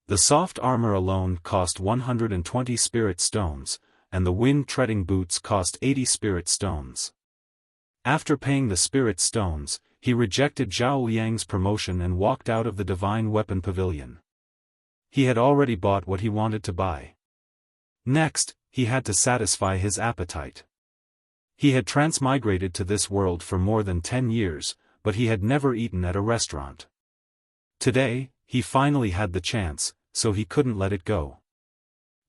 The soft armor alone cost 120 spirit stones, and the wind-treading boots cost 80 spirit stones. After paying the spirit stones, he rejected Zhao Liang's promotion and walked out of the Divine Weapon Pavilion. He had already bought what he wanted to buy. Next, he had to satisfy his appetite. He had transmigrated to this world for more than 10 years, but he had never eaten at a restaurant. Today, he finally had the chance, so he couldn't let it go.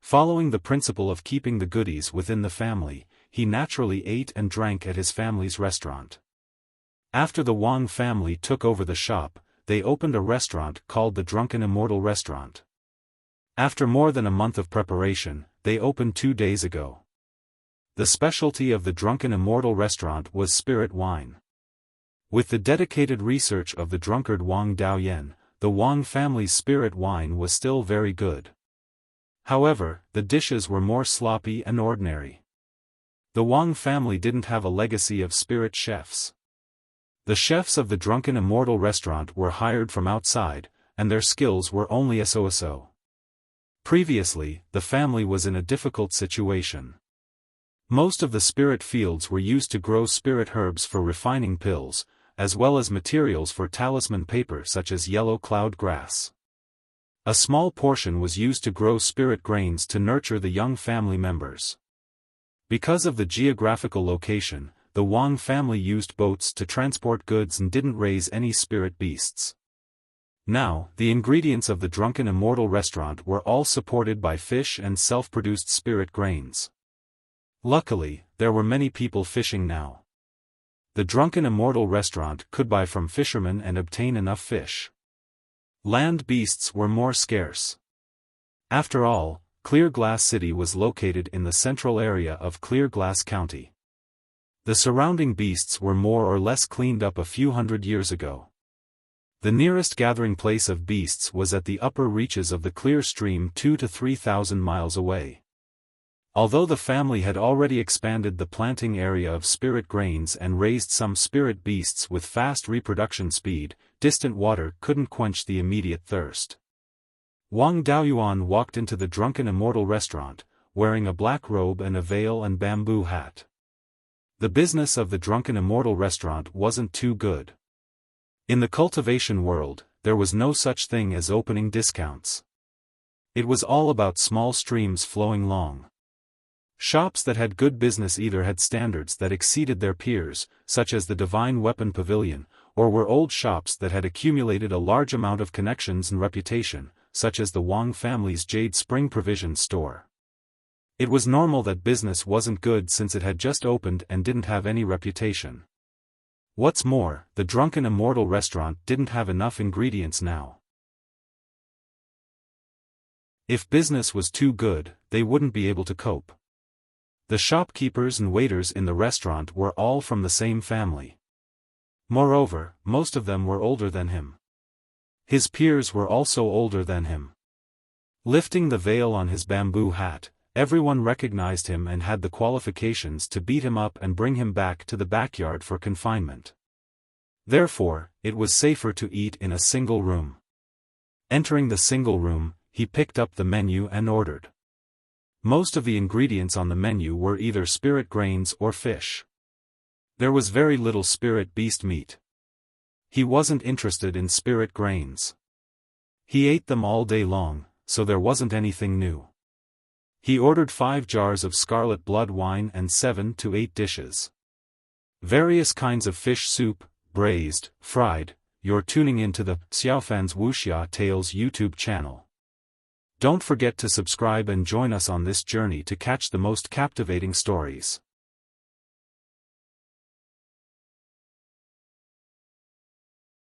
Following the principle of keeping the goodies within the family, he naturally ate and drank at his family's restaurant. After the Wang family took over the shop, they opened a restaurant called the Drunken Immortal Restaurant. After more than a month of preparation, they opened 2 days ago. The specialty of the Drunken Immortal Restaurant was spirit wine. With the dedicated research of the drunkard Wang Daoyan, the Wang family's spirit wine was still very good. However, the dishes were more sloppy and ordinary. The Wang family didn't have a legacy of spirit chefs. The chefs of the Drunken Immortal Restaurant were hired from outside, and their skills were only so-so. Previously, the family was in a difficult situation. Most of the spirit fields were used to grow spirit herbs for refining pills, as well as materials for talisman paper such as yellow cloud grass. A small portion was used to grow spirit grains to nurture the young family members. Because of the geographical location, the Wang family used boats to transport goods and didn't raise any spirit beasts. Now, the ingredients of the Drunken Immortal Restaurant were all supported by fish and self-produced spirit grains. Luckily, there were many people fishing now. The Drunken Immortal Restaurant could buy from fishermen and obtain enough fish. Land beasts were more scarce. After all, Clear Glass City was located in the central area of Clear Glass County. The surrounding beasts were more or less cleaned up a few hundred years ago. The nearest gathering place of beasts was at the upper reaches of the Clear Stream 2,000 to 3,000 miles away. Although the family had already expanded the planting area of spirit grains and raised some spirit beasts with fast reproduction speed, distant water couldn't quench the immediate thirst. Wang Daoyuan walked into the Drunken Immortal Restaurant, wearing a black robe and a veil and bamboo hat. The business of the Drunken Immortal Restaurant wasn't too good. In the cultivation world, there was no such thing as opening discounts. It was all about small streams flowing long. Shops that had good business either had standards that exceeded their peers, such as the Divine Weapon Pavilion, or were old shops that had accumulated a large amount of connections and reputation, such as the Wang family's Jade Spring Provision Store. It was normal that business wasn't good since it had just opened and didn't have any reputation. What's more, the drunken Immortal restaurant didn't have enough ingredients now. If business was too good, they wouldn't be able to cope. The shopkeepers and waiters in the restaurant were all from the same family. Moreover, most of them were older than him. His peers were also older than him. Lifting the veil on his bamboo hat, everyone recognized him and had the qualifications to beat him up and bring him back to the backyard for confinement. Therefore, it was safer to eat in a single room. Entering the single room, he picked up the menu and ordered. Most of the ingredients on the menu were either spirit grains or fish. There was very little spirit beast meat. He wasn't interested in spirit grains. He ate them all day long, so there wasn't anything new. He ordered 5 jars of scarlet blood wine and 7 to 8 dishes. Various kinds of fish soup, braised, fried. You're tuning into the Xiaofan's Wuxia Tales YouTube channel. Don't forget to subscribe and join us on this journey to catch the most captivating stories.